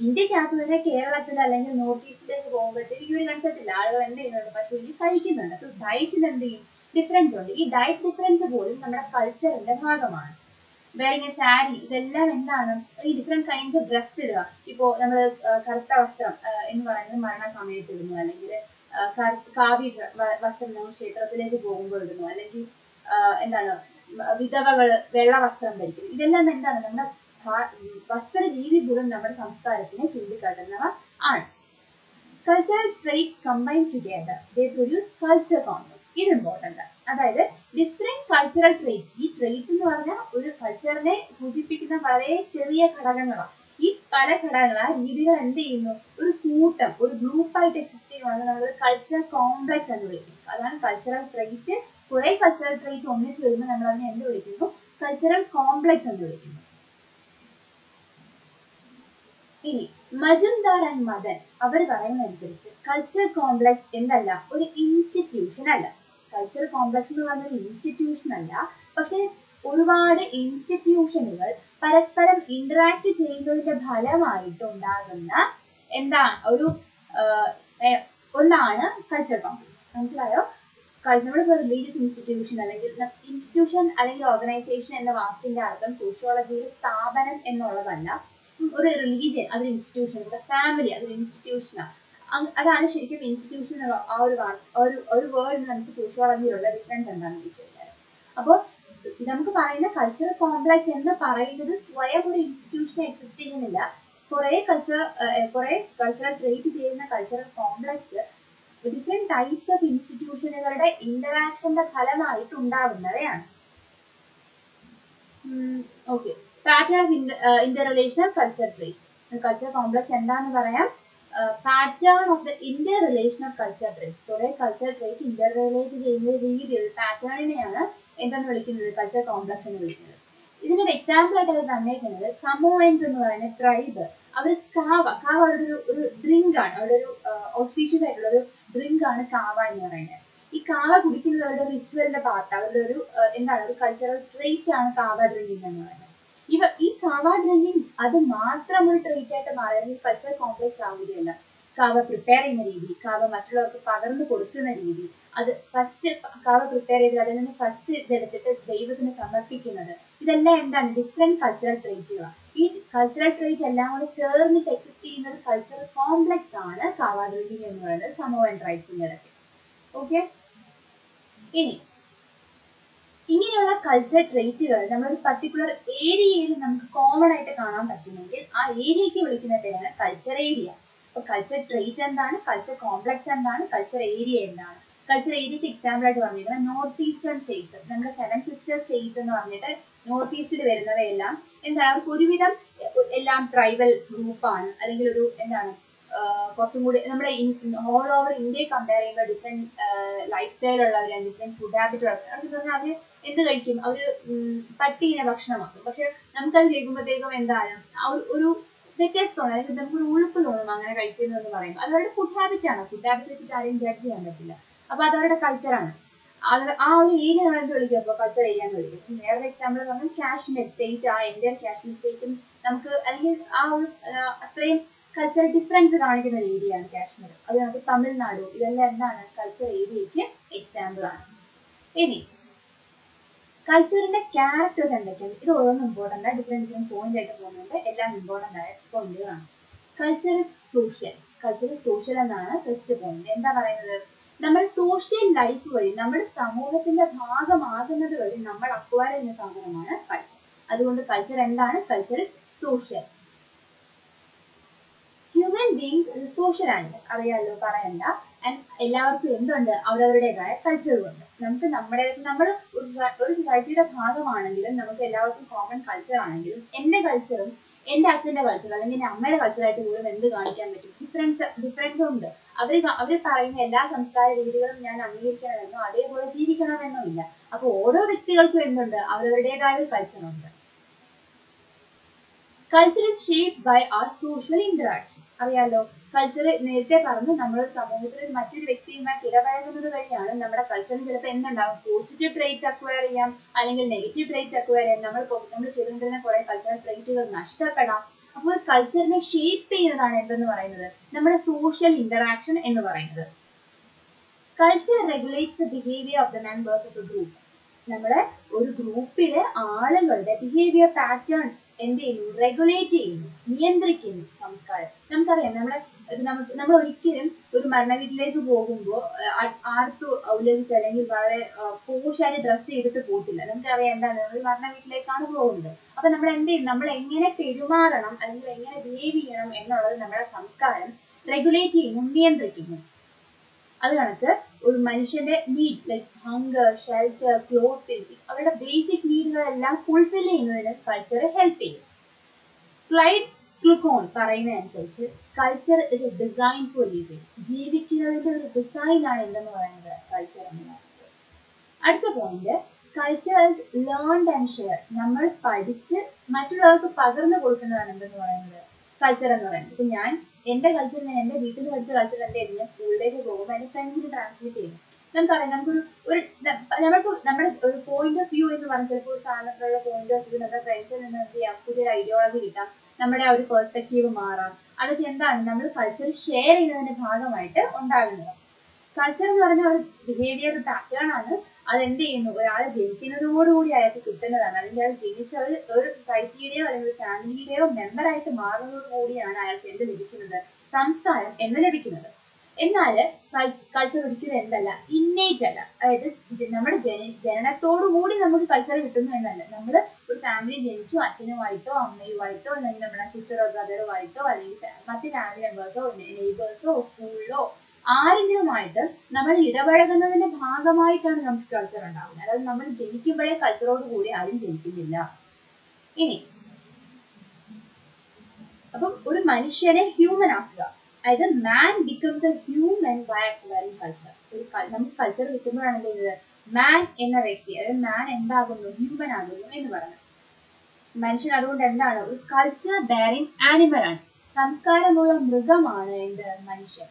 ഇന്ത്യക്കകത്ത് തന്നെ കേരളത്തിൽ അല്ലെങ്കിൽ നോർത്ത് ഈസ്റ്റിലേക്ക് പോകുമ്പോഴത്തേക്ക് ഈ ഒരു കൺസെപ്റ്റ് ഇല്ല. ആളുകൾ എന്ത് ചെയ്യുന്നുണ്ട്? പശുവിനെ കഴിക്കുന്നുണ്ട്. അപ്പൊ ഡയറ്റിൽ എന്ത് ചെയ്യും? ഡിഫറൻസ് ഉണ്ട്. ഈ ഡയറ്റ് ഡിഫറൻസ് പോലും നമ്മുടെ കൾച്ചറിന്റെ ഭാഗമാണ്. വെയറിങ് എ സാരി, ഇതെല്ലാം എന്താണ്? ഈ ഡിഫറെന്റ് കൈൻഡ്സ് ഓഫ് ഡ്രസ് ഇടുക. ഇപ്പോ നമ്മൾ കറുത്ത വസ്ത്രം എന്ന് പറയുന്നത് മരണസമയത്ത് ഇടുന്നു, അല്ലെങ്കിൽ കാവ്യ വസ്ത്രം നമ്മൾ ക്ഷേത്രത്തിലേക്ക് പോകുമ്പോൾ ഇടുന്നു, അല്ലെങ്കിൽ എന്താണ് വിധവകൾ വെള്ള വസ്ത്രം ധരിക്കുന്നു. ഇതെല്ലാം എന്താണ്? നമ്മുടെ വസ്ത്ര രീതി പോലും നമ്മുടെ സംസ്കാരത്തിനെ ചൂണ്ടിക്കാട്ടുന്നവ ആണ്. കൾച്ചറൽ ട്രേറ്റ്സ് കമ്പൈൻ ടുഗെദർ ദേ പ്രൊഡ്യൂസ് കൾച്ചർ കോൺടെക്സ്റ്റ്. ഇത് ഇമ്പോർട്ടന്റ്. അതായത് ഡിഫറെന്റ് കൾച്ചറൽ ട്രേറ്റ്സ്, ഈ ട്രേറ്റ്സ് എന്ന് പറഞ്ഞാൽ ഒരു കൾച്ചറിനെ സൂചിപ്പിക്കുന്ന വളരെ ചെറിയ ഘടകങ്ങളാണ്. ഈ പല ഘടകങ്ങൾ, ആ രീതികൾ എന്ത് ചെയ്യുന്നു? ഒരു കൂട്ടം, ഒരു ഗ്രൂപ്പായിട്ട് എക്സിസ്റ്റ് ചെയ്യുന്നത് നമ്മൾ കൾച്ചർ കോംപ്ലക്സ് എന്ന് വിളിക്കുന്നു. അതാണ് കൾച്ചറൽ ട്രേറ്റ്. കുറെ കൾച്ചറൽ ട്രേറ്റ് ഒന്നിച്ച് വരുമ്പോൾ നമ്മൾ അതിനെ എന്ത് വിളിക്കുന്നു? കൾച്ചറൽ കോംപ്ലക്സ് എന്ന് വിളിക്കുന്നു. ഇനി മജുംദാർ ആൻഡ് മദൻ അവർ പറയുന്നതനുസരിച്ച് കൾച്ചർ കോംപ്ലക്സ് എന്തല്ല? ഒരു ഇൻസ്റ്റിറ്റ്യൂഷൻ അല്ല. കൾച്ചർ കോംപ്ലക്സ് എന്ന് പറഞ്ഞൊരു ഇൻസ്റ്റിറ്റ്യൂഷൻ അല്ല. പക്ഷെ ഒരുപാട് ഇൻസ്റ്റിറ്റ്യൂഷനുകൾ പരസ്പരം ഇന്ററാക്ട് ചെയ്യുന്നതിന്റെ ഫലമായിട്ടുണ്ടാകുന്ന ഒരു ഒന്നാണ് കൾച്ചർ കോംപ്ലക്സ്. മനസ്സിലായോ? നമ്മളിപ്പോൾ റിലീജിയസ് ഇൻസ്റ്റിറ്റ്യൂഷൻ അല്ലെങ്കിൽ ഇൻസ്റ്റിറ്റ്യൂഷൻ അല്ലെങ്കിൽ ഓർഗനൈസേഷൻ എന്ന വാക്കിന്റെ അർത്ഥം സോഷ്യോളജിയിൽ സ്ഥാപനം എന്നുള്ളതല്ല. ഒരു റിലീജിയൻ അതൊരു ഇൻസ്റ്റിറ്റ്യൂഷൻ, ഒരു ഫാമിലി അതൊരു ഇൻസ്റ്റിറ്റ്യൂഷനാണ്. അതാണ് ശരിക്കും ഇൻസ്റ്റിറ്റ്യൂഷൻ എന്നുള്ള ഒരു വേർഡ് നമുക്ക് സോഷ്യോളജിയിലുള്ള ഡിഫറൻസ് എന്താണെന്ന് ചോദിച്ചു കഴിഞ്ഞാൽ. അപ്പോൾ നമുക്ക് പറയുന്ന കൾച്ചറൽ കോംപ്ലക്സ് എന്ന് പറയുന്നത് സ്വയം ഒരു ഇൻസ്റ്റിറ്റ്യൂഷൻ എക്സിസ്റ്റ് ചെയ്യുന്നില്ല. കുറെ കൾച്ചറൽ ട്രേറ്റ് ചെയ്യുന്ന cultural complex different types of ഇൻസ്റ്റിറ്റ്യൂഷനുകളുടെ ഇന്ററാക്ഷന്റെ ഫലമായിട്ട് ഉണ്ടാകുന്നവയാണ്. Okay, pattern of interrelation of culture traits. Culture complex എന്താന്ന് പറയാം? Pattern of the interrelation of culture traits. കുറെ കൾച്ചർ ട്രേറ്റ് ഇന്റർറിലേറ്റ് ചെയ്യുന്ന രീതിയിൽ പാറ്റേണിനെയാണ് എന്തെന്ന് വിളിക്കുന്നത്? കൾച്ചർ കോംപ്ലക്സ് എന്ന് വിളിക്കുന്നത്. ഇതിനൊരു എക്സാമ്പിൾ ആയിട്ട് അവർ തന്നേക്കുന്നത് സമോവൻസ് എന്ന് പറയുന്ന ട്രൈബ്. അവർ കാവ അവരുടെ ഒരു ഡ്രിങ്ക് ആണ്, അവരുടെ ഒരു ഓസ്പീഷ്യസ് ആയിട്ടുള്ള ഒരു ഡ്രിങ്ക് ആണ് കാവ എന്ന് പറയുന്നത്. ഈ കാവ കുടിക്കുന്നത് അവരുടെ റിച്വലിന്റെ പാർട്ട്, അവരുടെ ഒരു ഒരു കൾച്ചറൽ ട്രേറ്റ് ആണ് കാവ ഡ്രിങ്കിങ് എന്ന് പറയുന്നത്. ഈ കാവ ഡ്രിങ്കിങ് അത് മാത്രം ഒരു ട്രേറ്റ് ആയിട്ട് മാറിയ കൾച്ചറൽ കോംപ്ലക്സ് ആവുകയല്ല. കാവ പ്രിപ്പയർ ചെയ്യുന്ന രീതി, കാവ മറ്റുള്ളവർക്ക് പകർന്നു കൊടുക്കുന്ന രീതി, അത് ഫസ്റ്റ് കാവ പ്രിപ്പയർ ചെയ്ത് അതിൽ നിന്ന് ഫസ്റ്റ് ഇതെടുത്തിട്ട് ദൈവത്തിന് സമർപ്പിക്കുന്നത്, ഇതെല്ലാം എന്താണ്? ഡിഫറെന്റ് കൾച്ചറൽ ട്രേറ്റുകളാണ്. ഈ കൾച്ചറൽ ട്രേറ്റ് എല്ലാം കൂടെ ചേർന്നിട്ട് എക്സിസ്റ്റ് ചെയ്യുന്ന ഒരു കൾച്ചറൽ കോംപ്ലക്സ് ആണ് കാവ ഡ്രിങ്കിങ് എന്ന് പറയുന്നത് സമോവൻ ട്രൈബ്സിന്റെ ഇടയ്ക്ക്. ഓക്കെ, ഇനി ഇങ്ങനെയുള്ള കൾച്ചർ ട്രേറ്റുകൾ നമ്മളൊരു പർട്ടിക്കുലർ ഏരിയയിൽ നമുക്ക് കോമൺ ആയിട്ട് കാണാൻ പറ്റുമെങ്കിൽ ആ ഏരിയക്ക് വിളിക്കുന്ന പേരാണ് കൾച്ചർ ഏരിയ. അപ്പൊ കൾച്ചർ ട്രേറ്റ് എന്താണ്? കൾച്ചർ കോംപ്ലക്സ് എന്താണ്? കൾച്ചർ ഏരിയ എന്താണ്? കൾച്ചർ ഏരിയക്ക് എക്സാമ്പിൾ ആയിട്ട് പറഞ്ഞിരിക്കുന്നത് നോർത്ത് ഈസ്റ്റേൺ സ്റ്റേറ്റ്സ്. നമ്മുടെ 7 സിസ്റ്റർ സ്റ്റേറ്റ്സ് എന്ന് പറഞ്ഞിട്ട് നോർത്ത് ഈസ്റ്റിൽ വരുന്നവയെല്ലാം എന്താണ്? അവർക്ക് ഒരുവിധം എല്ലാം ട്രൈബൽ ഗ്രൂപ്പാണ്, അല്ലെങ്കിൽ ഒരു കുറച്ചും കൂടി നമ്മുടെ ഓൾ ഓവർ ഇന്ത്യയെ കമ്പയർ ചെയ്യുമ്പോൾ ഡിഫറെന്റ് ലൈഫ് സ്റ്റൈൽ ഉള്ളവരാണ്, ഡിഫറെന്റ് ഫുഡ് ഹാബിറ്റ് ഉള്ളവരാണ്. അവർക്ക് പറഞ്ഞാൽ അവർ എന്ത് കഴിക്കും? അവര് പട്ടീനെ ഭക്ഷണമാക്കും. പക്ഷെ നമുക്കത് കേൾക്കുമ്പോഴത്തേക്കും എന്താണ് ഒരു വ്യത്യസ്തം തോന്നും, അല്ലെങ്കിൽ നമുക്കൊരു ഉളുപ്പ് തോന്നും അങ്ങനെ കഴിക്കുന്നു എന്ന് പറയുമ്പോൾ. അത് അവരുടെ ഫുഡ് ഹാബിറ്റ് ആണ്. ഫുഡ് ഹാബിറ്റ് വെച്ചിട്ട് ആരെയും ജഡ്ജ് ചെയ്യാൻ പറ്റില്ല. അപ്പൊ അതവരുടെ കൾച്ചറാണ്. ആ ഒരു ഏരിയ നമ്മൾ എന്ത് വിളിക്കും? അപ്പോൾ കൾച്ചർ ഏരിയ എന്ന് വിളിക്കും. വേറൊരു എക്സാമ്പിൾ പറഞ്ഞാൽ കാശ്മീർ സ്റ്റേറ്റ്, ആ ഇന്ത്യൻ കാശ്മീർ സ്റ്റേറ്റും നമുക്ക് അല്ലെങ്കിൽ ആ ഒരു അത്രയും കൾച്ചറൽ ഡിഫറൻസ് കാണിക്കുന്ന ഒരു ഏരിയ ആണ് കാശ്മീർ. അത് നമുക്ക് തമിഴ്നാടു, ഇതെല്ലാം എന്താണ്? കൾച്ചർ ഏരിയയ്ക്ക് എക്സാമ്പിൾ ആണ്. ഇനി കൾച്ചറിന്റെ ക്യാരക്ടേഴ്സ് എന്തൊക്കെയാണ്? ഇത് ഓരോന്നും ഇമ്പോർട്ടൻ്റ് ആണ്, ഡിഫറെന്റ് പോയിന്റ് ആയിട്ട് പോകുന്നുണ്ട്, എല്ലാം ഇമ്പോർട്ടൻ്റ് ആയ പോയിന്റുകളാണ്. Culture is social. Culture is social എന്നാണ് ഫസ്റ്റ് പോയിന്റ്. എന്താ പറയുന്നത്? നമ്മുടെ സോഷ്യൽ ലൈഫ് വഴി, നമ്മുടെ സമൂഹത്തിന്റെ ഭാഗമാകുന്നത് വഴി നമ്മൾ അക്വയർ ചെയ്യുന്ന സാധനമാണ് കൾച്ചർ. അതുകൊണ്ട് കൾച്ചർ എന്താണ്? Culture is social. Human beings social animal, അറിയാലോ, പറയണ്ട. ആൻഡ് എല്ലാവർക്കും എന്തുണ്ട്? അവരവരുടേതായ കൾച്ചറുണ്ട്. നമ്മൾ ഒരു സൊസൈറ്റിയുടെ ഭാഗമാണെങ്കിലും നമുക്ക് എല്ലാവർക്കും കോമൺ കൾച്ചർ ആണെങ്കിലും എന്റെ കൾച്ചറും എന്റെ അച്ഛന്റെ കൾച്ചർ അല്ലെങ്കിൽ എന്റെ അമ്മയുടെ കൾച്ചറായിട്ട് പോലും എന്ത് കാണിക്കാൻ പറ്റും? ഡിഫറൻസ് ഉണ്ട്. അവർ പറയുന്ന എല്ലാ സംസ്കാര രീതികളും ഞാൻ അംഗീകരിക്കണമെന്നോ അതേപോലെ ജീവിക്കണമെന്നോ ഇല്ല. അപ്പൊ ഓരോ വ്യക്തികൾക്കും എന്തുണ്ട്? അവരവരുടേതായ ഒരു കൾച്ചറുണ്ട്. Culture is shaped by our social interaction. അറിയാലോ, കൾച്ചർ നേരത്തെ പറഞ്ഞു, നമ്മൾ സമൂഹത്തിൽ മറ്റൊരു വ്യക്തിയുമായിട്ട് ഇടപഴകുന്നത് വഴിയാണ് നമ്മുടെ കൾച്ചറിന് ചിലപ്പോൾ എന്തുണ്ടാവും? പോസിറ്റീവ് ട്രേറ്റ്സ് അക്വയർ ചെയ്യാം, അല്ലെങ്കിൽ നെഗറ്റീവ് ട്രേറ്റ്സ് അക്വയർ ചെയ്യാം. നമ്മൾ ചെയ്തുകൊണ്ടിരുന്ന കുറെ കൾച്ചറൽ ട്രേറ്റുകൾ നഷ്ടപ്പെടാം. അപ്പോൾ കൾച്ചറിനെ ഷേപ്പ് ചെയ്യുന്നതാണ് എന്തെന്ന് പറയുന്നത്? നമ്മുടെ സോഷ്യൽ ഇന്ററാക്ഷൻ എന്ന് പറയുന്നത്. Culture regulates the behaviour of the members of the group. നമ്മുടെ ഒരു ഗ്രൂപ്പിലെ ആളുകളുടെ ബിഹേവിയർ പാറ്റേൺ എന്ത് ചെയ്യുന്നു? റെഗുലേറ്റ് ചെയ്യുന്നു, നിയന്ത്രിക്കുന്നു സംസ്കാരം. നമുക്കറിയാം, നമ്മൾ ഒരിക്കലും ഒരു മരണ വീട്ടിലേക്ക് പോകുമ്പോൾ ആർക്കും ഔലപിച്ച് അല്ലെങ്കിൽ വളരെ പോഷായിട്ട് ഡ്രസ്സ് ചെയ്തിട്ട് പോകത്തില്ല. നമുക്കറിയാം എന്താണ്? ഒരു മരണ വീട്ടിലേക്കാണ് പോകുന്നത്. അപ്പൊ നമ്മൾ എന്ത് ചെയ്യും? നമ്മൾ എങ്ങനെ പെരുമാറണം അല്ലെങ്കിൽ എങ്ങനെ ബിഹേവ് ചെയ്യണം എന്നുള്ളത് നമ്മുടെ സംസ്കാരം റെഗുലേറ്റ് ചെയ്യുന്നു, നിയന്ത്രിക്കുന്നു. അത് കണക്ക് ഒരു മനുഷ്യന്റെ needs like hunger, shelter, clothing, അവരുടെ ബേസിക് നീഡുകളെല്ലാം ഫുൾഫിൽ ചെയ്യുന്നതിന് കൾച്ചർ ഹെൽപ്പ് ചെയ്യും. ക്ലൈഡ് ക്ലുക്കോൺ പറയുന്ന അനുസരിച്ച് culture is a design for living. ജീവിക്കുന്നതിന്റെ ഒരു ഡിസൈൻ ആണ് എന്തെന്ന് പറയുന്നത്? കൾച്ചർ എന്ന് പറയുന്നത്. അടുത്ത point, culture is learned and share. നമ്മൾ പഠിച്ച് മറ്റുള്ളവർക്ക് പകർന്നു കൊടുക്കുന്നതാണ് എന്തെന്ന് പറയുന്നത്? കൾച്ചർ എന്ന് പറയുന്നത്. ഇപ്പൊ ഞാൻ എന്റെ കൾച്ചർ, ഞാൻ എന്റെ വീട്ടിൽ നിന്ന് പഠിച്ച കൾച്ചർ എന്തായിരുന്നു? ഞാൻ സ്കൂളിലേക്ക് പോകുമ്പോൾ എന്റെ ഫ്രണ്ട്സിന് ട്രാൻസ്മിറ്റ് ചെയ്യുന്നു. നമുക്കറിയാം, നമ്മൾക്ക് നമ്മുടെ ഒരു പോയിന്റ് ഓഫ് വ്യൂ എന്ന് പറഞ്ഞാൽ ചിലപ്പോൾ ഒരു സാധനത്തിലുള്ള പോയിന്റ് ഓഫ് വ്യൂ നമ്മുടെ ഫ്രണ്ട്സിൽ നിന്ന് എന്ത് ചെയ്യാം? പുതിയൊരു ഐഡിയോളജി കിട്ടാം, നമ്മുടെ ആ ഒരു പെർസ്പെക്റ്റീവ് മാറാം. അതൊക്കെ എന്താണ്? നമ്മൾ കൾച്ചർ ഷെയർ ചെയ്യുന്നതിന്റെ ഭാഗമായിട്ട് ഉണ്ടാകുന്നത്. കൾച്ചർ എന്ന് പറഞ്ഞ ഒരു ബിഹേവിയർ പാറ്റേൺ ആണ്. അതെന്ത് ചെയ്യുന്നു? ഒരാൾ ജനിക്കുന്നതോടുകൂടി അയാൾക്ക് കിട്ടുന്നതാണ്. അല്ലെങ്കിൽ അയാൾ ജനിച്ച ഒരു സൊസൈറ്റിയുടെയോ അല്ലെങ്കിൽ ഒരു ഫാമിലിയുടെയോ മെമ്പറായിട്ട് മാറുന്നതോടുകൂടിയാണ് അയാൾക്ക് എന്ത് ലഭിക്കുന്നത്? സംസ്കാരം എന്ന് ലഭിക്കുന്നത്. എന്നാൽ കൾച്ചർ ഒരിക്കലും എന്തല്ല? ഇന്നേറ്റ് അല്ല. അതായത് നമ്മുടെ ജനനത്തോടുകൂടി നമുക്ക് കൾച്ചർ കിട്ടുന്നു എന്നല്ല. നമ്മൾ ഒരു ഫാമിലി ജനിച്ചു, അച്ഛനുമായിട്ടോ അമ്മയുമായിട്ടോ അല്ലെങ്കിൽ നമ്മുടെ സിസ്റ്ററോ ബ്രദറുമായിട്ടോ അല്ലെങ്കിൽ മറ്റു ഫാമിലി മെമ്പേഴ്സോ നെയ്ബേഴ്സോ സ്കൂളിലോ ആരെങ്കിലുമായിട്ട് നമ്മൾ ഇടപഴകുന്നതിന്റെ ഭാഗമായിട്ടാണ് നമുക്ക് കൾച്ചർ ഉണ്ടാകുന്നത്. അതായത് നമ്മൾ ജനിക്കുമ്പോഴേ കൾച്ചറോട് കൂടി ആരും ജനിക്കുന്നില്ല. ഇനി അപ്പം ഒരു മനുഷ്യനെ ഹ്യൂമൻ ആക്കുക, അതായത് man becomes a human by acquiring culture. നമുക്ക് കൾച്ചർ കിട്ടുമ്പോഴാണ് എന്ത് ചെയ്യുന്നത്? മാൻ എന്ന വ്യക്തി, അതായത് മാൻ എന്താകുന്നു? ഹ്യൂമൻ ആകുന്നു എന്ന് പറയുന്നത്. മനുഷ്യൻ അതുകൊണ്ട് എന്താണ്? ഒരു കൾച്ചർ ബെയറിംഗ് ആനിമൽ ആണ്. സംസ്കാരമുള്ള മൃഗമാണ് എന്ത്? മനുഷ്യൻ.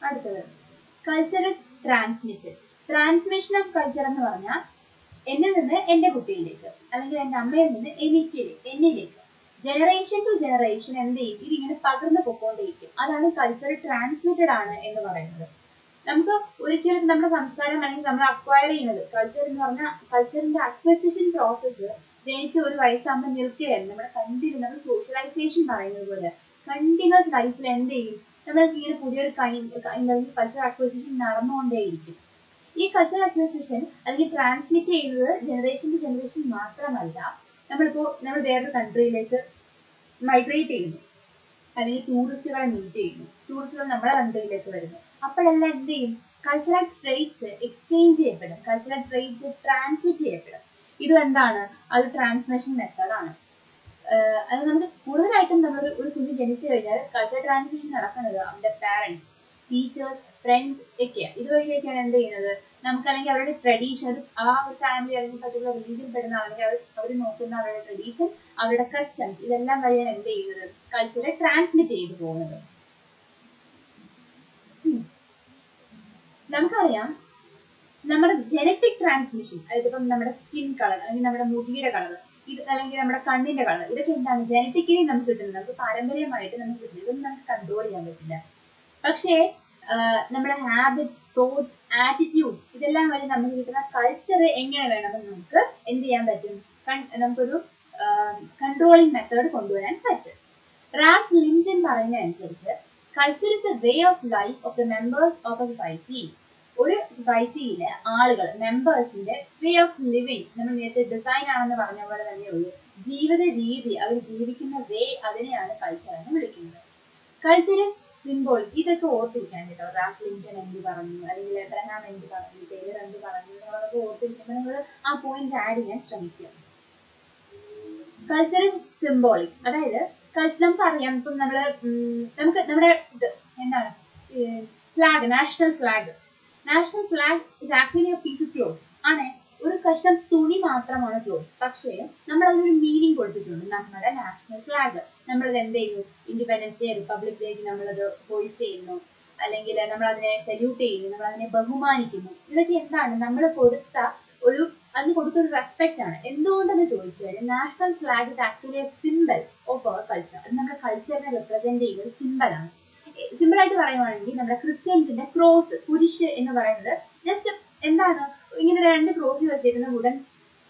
അടുത്തത്, culture is transmitted. Transmission of culture എന്ന് പറഞ്ഞാൽ എന്നിൽ നിന്ന് എന്റെ കുട്ടിയിലേക്ക് അല്ലെങ്കിൽ എന്റെ അമ്മയിൽ നിന്ന് എന്നിലേക്ക് ജനറേഷൻ ടു ജനറേഷൻ എന്ത് ചെയ്യും? ഇതിങ്ങനെ പകർന്നു പൊക്കോണ്ടിരിക്കും. അതാണ് കൾച്ചർ ട്രാൻസ്മിറ്റഡ് ആണ് എന്ന് പറയുന്നത്. നമുക്ക് ഒരിക്കലും നമ്മുടെ സംസ്കാരം അല്ലെങ്കിൽ നമ്മൾ അക്വയർ ചെയ്യുന്നത് കൾച്ചർ എന്ന് പറഞ്ഞാൽ കൾച്ചറിന്റെ അക്വസിഷൻ പ്രോസസ്സ് ജനിച്ച് ഒരു വയസ്സാകുമ്പോൾ നിൽക്കുകയായിരുന്നു. നമ്മുടെ കണ്ടിന്യൂ നമ്മൾ സോഷ്യലൈസേഷൻ പറയുന്നത് പോലെ കണ്ടിന്യൂസ് ലൈഫിൽ എന്ത് ചെയ്യും? നമ്മൾക്ക് ഇങ്ങനെ പുതിയൊരു കൾച്ചർ അക്വസിഷൻ നടന്നുകൊണ്ടേയിരിക്കും. ഈ കൾച്ചർ അക്വസിഷൻ അല്ലെങ്കിൽ ട്രാൻസ്മിറ്റ് ചെയ്യുന്നത് ജനറേഷൻ ടു ജനറേഷൻ മാത്രമല്ല. നമ്മൾ വേറൊരു കൺട്രിയിലേക്ക് മൈഗ്രേറ്റ് ചെയ്യുന്നു അല്ലെങ്കിൽ ടൂറിസ്റ്റുകളെ മീറ്റ് ചെയ്യുന്നു, ടൂറിസ്റ്റുകൾ നമ്മുടെ കൺട്രിയിലേക്ക് വരുന്നു. അപ്പോഴെല്ലാം എന്ത് ചെയ്യും? കൾച്ചറൽ ട്രേറ്റ്സ് എക്സ്ചേഞ്ച് ചെയ്യപ്പെടും, കൾച്ചറൽ ട്രേറ്റ്സ് ട്രാൻസ്മിറ്റ് ചെയ്യപ്പെടും. ഇത് എന്താണ്? അത് ട്രാൻസ്മിഷൻ മെത്തേഡാണ്. അത് നമുക്ക് കൂടുതലായിട്ടും നമ്മൾ ഒരു കുഞ്ഞ് ജനിച്ചു കഴിഞ്ഞാൽ കൾച്ചർ ട്രാൻസ്മിഷൻ നടക്കുന്നത് അവരുടെ പാരൻസ്, ടീച്ചേഴ്സ്, ഫ്രണ്ട്സ് ഒക്കെയാണ്. ഇതുവഴിയൊക്കെയാണ് എന്ത് ചെയ്യുന്നത്, നമുക്ക് അല്ലെങ്കിൽ അവരുടെ ട്രഡീഷൻ, ആ ഒരു ഫാമിലി അല്ലെങ്കിൽ പർട്ടിക്കുലർ റിലീജിയൻ പെടുന്ന അല്ലെങ്കിൽ അവർ നോക്കുന്ന അവരുടെ ട്രഡീഷൻ, അവരുടെ കസ്റ്റംസ്, ഇതെല്ലാം വഴിയാണ് എന്ത് ചെയ്യുന്നത്, കൾച്ചറെ ട്രാൻസ്മിറ്റ് ചെയ്തു പോകുന്നത്. നമുക്കറിയാം നമ്മുടെ ജനറ്റിക് ട്രാൻസ്മിഷൻ, അതായത് ഇപ്പം നമ്മുടെ സ്കിൻ കളർ അല്ലെങ്കിൽ നമ്മുടെ മുടിയുടെ കളർ, ഇത് അല്ലെങ്കിൽ നമ്മുടെ കണ്ണിന്റെ കളർ, ഇതൊക്കെ എന്താണ് ജനറ്റിക്കലി നമുക്ക് കിട്ടുന്നത്, നമുക്ക് പാരമ്പര്യമായിട്ട് നമുക്ക് കിട്ടുന്നത്. ഇതൊന്നും നമുക്ക് കൺട്രോൾ ചെയ്യാൻ പറ്റില്ല. പക്ഷേ നമ്മുടെ ഹാബിറ്റ്സ്, തോട്ട്സ്, ആറ്റിറ്റ്യൂഡ്സ്, ഇതെല്ലാം വഴി നമുക്ക് കിട്ടുന്ന കൾച്ചർ എങ്ങനെ വേണമെന്ന് നമുക്ക് എന്ത് ചെയ്യാൻ പറ്റും, നമുക്കൊരു കൺട്രോളിങ് മെത്തേഡ് കൊണ്ടുവരാൻ പറ്റും. റാൽഫ് ലിൻഡൻ പറയുന്നതനുസരിച്ച് culture is A way of life of the members of A society. ഒരു സൊസൈറ്റിയിലെ ആളുകൾ, മെമ്പേഴ്സിന്റെ വേ ഓഫ് ലിവിങ്, നമ്മൾ നേരത്തെ ഡിസൈൻ ആണെന്ന് പറഞ്ഞ പോലെ തന്നെയുള്ളൂ ജീവിത രീതി, അവർ ജീവിക്കുന്ന വേ, അതിനെയാണ് കൾച്ചർ എന്ന് വിളിക്കുന്നത്. കൾച്ചർ സിംബോൾ, ഇതൊക്കെ ഓർത്തിരിക്കാൻ കേട്ടോ. റാൽഫ് ലിൻഡൻ എന്ത് പറഞ്ഞു, അല്ലെങ്കിൽ എബ്രഹാം എന്ത് പറഞ്ഞു, ടൈലർ എന്ത് പറഞ്ഞു, നിങ്ങളതൊക്കെ ഓർത്തിരിക്കുമ്പോൾ നിങ്ങൾ ആ പോയിന്റ് ആഡ് ചെയ്യാൻ ശ്രമിക്കുക. കൾച്ചർ സിംബോളിക്, അതായത് നമുക്കറിയാം, ഇപ്പം നമുക്ക് നമ്മുടെ ഇത് എന്താണ്, flag, national flag is actually a piece of cloth ആണ്. ഒരു കഷ്ണം തുണി മാത്രമാണ് ക്ലോത്ത്. പക്ഷേ നമ്മൾ അതിനൊരു മീനിങ് കൊടുത്തിട്ടുണ്ട്. നമ്മുടെ നാഷണൽ ഫ്ലാഗ് നമ്മളത് എന്ത് ചെയ്യുന്നു, ഇൻഡിപെൻഡൻസ് ഡേ, റിപ്പബ്ലിക് ഡേക്ക് നമ്മളത് ഹോയിസ്റ്റ് ചെയ്യുന്നു, അല്ലെങ്കിൽ നമ്മൾ അതിനെ സല്യൂട്ട് ചെയ്യുന്നു, നമ്മൾ അതിനെ ബഹുമാനിക്കുന്നു. ഇതൊക്കെ എന്താണ്, നമ്മൾ അതിന് കൊടുത്തൊരു റെസ്പെക്ട് ആണ്. എന്തുകൊണ്ടെന്ന് ചോദിച്ചാൽ national flag is actually a symbol of our culture. അത് നമ്മുടെ കൾച്ചറിനെ റെപ്രസെന്റ് ചെയ്യുന്ന ഒരു സിംബലാണ്. സിമ്പിൾ ആയിട്ട് പറയുവാണെങ്കിൽ നമ്മുടെ ക്രിസ്ത്യൻസിന്റെ ക്രോസ്, കുരിശ് എന്ന് പറയുന്നത് ജസ്റ്റ് എന്താണ്, ഇങ്ങനെ 2 ക്രോസ് വെച്ചിരിക്കുന്ന വുഡൻ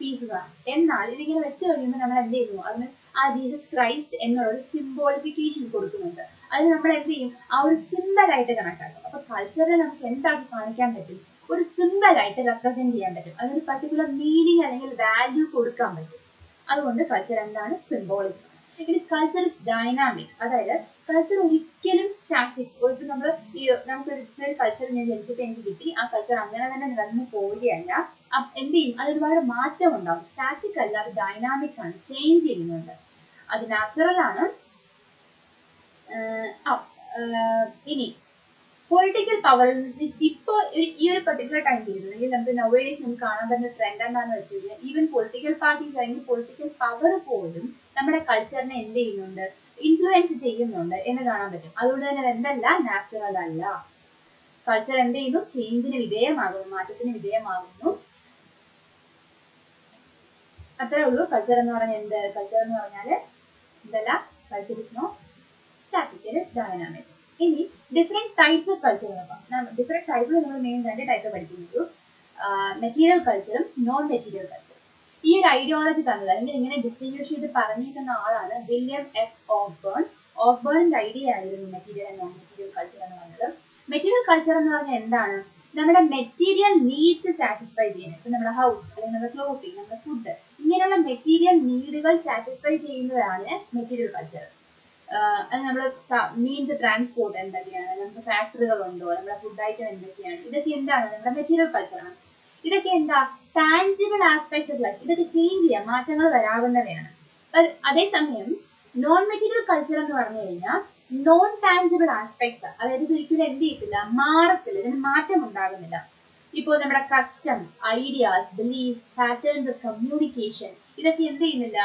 പീസസ് ആണ്. എന്നാൽ ഇതിങ്ങനെ വെച്ച് കഴിയുമ്പോൾ നമ്മൾ എന്ത് ചെയ്യുന്നു, അതിന് ആ ജീസസ് ക്രൈസ്റ്റ് എന്നുള്ളൊരു സിംബോളിഫിക്കേഷൻ കൊടുക്കുന്നുണ്ട്. അത് നമ്മൾ എന്ത് ചെയ്യും, ആ ഒരു സിംബൽ ആയിട്ട് കണക്കാക്കും. അപ്പൊ കൾച്ചറിനെ നമുക്ക് എന്താക്കി കാണിക്കാൻ പറ്റും, ഒരു സിംബൽ ആയിട്ട് റെപ്രസെന്റ് ചെയ്യാൻ പറ്റും. അതിന് പർട്ടിക്കുലർ മീനിങ് അല്ലെങ്കിൽ വാല്യൂ കൊടുക്കാൻ പറ്റും. അതുകൊണ്ട് കൾച്ചർ എന്താണ്, സിംബോളിക്. ഇനി കൾച്ചർ ഇസ് ഡൈനാമിക്, അതായത് കൾച്ചർ ഒരിക്കലും സ്റ്റാറ്റിക്. ഇപ്പം നമുക്കൊരു കൾച്ചർ ഞാൻ ജനിച്ചപ്പോൾ എനിക്ക് കിട്ടി, ആ കൾച്ചർ അങ്ങനെ തന്നെ നിലനിന്ന് പോവുകയല്ല. എന്ത് ചെയ്യും, അത് ഒരുപാട് മാറ്റം ഉണ്ടാവും. സ്റ്റാറ്റിക് അല്ല, അത് ഡൈനാമിക് ആണ്, ചേഞ്ച് ചെയ്യുന്നുണ്ട്. അത് നാച്ചുറൽ ആണ്. ഇനി പൊളിറ്റിക്കൽ പവർ, ഇപ്പോൾ ഈ ഒരു പെർട്ടിക്കുലർ ടൈം പീരീഡ് അല്ലെങ്കിൽ നമുക്ക് നൗവേഡേയ്സ് നമുക്ക് കാണാൻ പറ്റുന്ന ട്രെൻഡ് എന്താണെന്ന് വെച്ച് കഴിഞ്ഞാൽ, ഈവൻ പൊളിറ്റിക്കൽ പാർട്ടീസ് അല്ലെങ്കിൽ പൊളിറ്റിക്കൽ പവർ പോലും നമ്മുടെ കൾച്ചറിനെ എന്ത് ചെയ്യുന്നുണ്ട്, ഇൻഫ്ലുവൻസ് ചെയ്യുന്നുണ്ട് എന്ന് കാണാൻ പറ്റും. അതുകൊണ്ട് തന്നെ എന്തല്ല, നാച്ചുറൽ അല്ല. കൾച്ചർ എന്ത് ചെയ്യുന്നു, ചേഞ്ചിന് വിധേയമാകുന്നു, മാറ്റത്തിന് വിധേയമാകുന്നു. അത്രേ ഉള്ളൂ. കൾച്ചർ എന്ന് പറഞ്ഞാൽ എന്ത്, കൾച്ചർ എന്ന് പറഞ്ഞാൽ എന്തല്ല, culture is not static, it is dynamic. ഇനി ഡിഫറെന്റ് ടൈപ്സ് ഓഫ് കൾച്ചർ നോക്കാം. ഡിഫറെന്റ് ടൈപ്പിൽ നമ്മൾ മെയിൻ 2 ടൈപ്പ് പഠിക്കുന്നത്, മെറ്റീരിയൽ കൾച്ചറും നോൺ മെറ്റീരിയൽ കൾച്ചറും. ഈ ഒരു ഐഡിയോളജി തന്നത് അല്ലെങ്കിൽ ഇങ്ങനെ ഡിസ്റ്റിങ്വിഷ് ചെയ്ത് പറഞ്ഞിരിക്കുന്ന ആളാണ് വില്യം എഫ് ഓഫ്ബേൺ. ഓഫ്ബേണിന്റെ ഐഡിയ ആയിരുന്നു material and non material culture എന്ന് പറഞ്ഞത്. മെറ്റീരിയൽ കൾച്ചർ എന്ന് പറഞ്ഞാൽ എന്താണ്, നമ്മുടെ മെറ്റീരിയൽ നീഡ്സ് സാറ്റിസ്ഫൈ ചെയ്യുന്നത്. ഇപ്പൊ നമ്മുടെ ഹൗസ് അല്ലെങ്കിൽ നമ്മുടെ ക്ലോത്തിങ്, നമ്മുടെ ഫുഡ്, ഇങ്ങനെയുള്ള മെറ്റീരിയൽ നീഡുകൾ സാറ്റിസ്ഫൈ ചെയ്യുന്നതാണ് മെറ്റീരിയൽ കൾച്ചർ. അത് നമ്മൾ മീൻസ് ട്രാൻസ്പോർട്ട് എന്തൊക്കെയാണ്, നമുക്ക് ഫാക്ടറികളുണ്ടോ, നമ്മുടെ ഫുഡ് ഐറ്റം എന്തൊക്കെയാണ്, ഇതൊക്കെ എന്താണ്, നമ്മുടെ മെറ്റീരിയൽ കൾച്ചറാണ്. ഇതൊക്കെ എന്താ, ടാൻജിബിൾ ആസ്പെക്ട്സ് ഓഫ് ലൈഫ്. ഇതൊക്കെ ചേഞ്ച് ചെയ്യാം, മാറ്റങ്ങൾ വരാവുന്നവയാണ്. അതേസമയം നോൺ മെറ്റീരിയൽ കൾച്ചർ എന്ന് പറഞ്ഞു കഴിഞ്ഞാൽ നോൺ ടാൻജിബിൾ ആസ്പെക്ട്സ്, അതായത് ഇത് ഒരിക്കലും എന്ത് ചെയ്യത്തില്ല, മാറത്തില്ല, ഇതിന് മാറ്റം ഉണ്ടാകുന്നില്ല. ഇപ്പോൾ നമ്മുടെ custom, ideas, beliefs, patterns of communication, ഇതൊക്കെ എന്ത് ചെയ്യുന്നില്ല,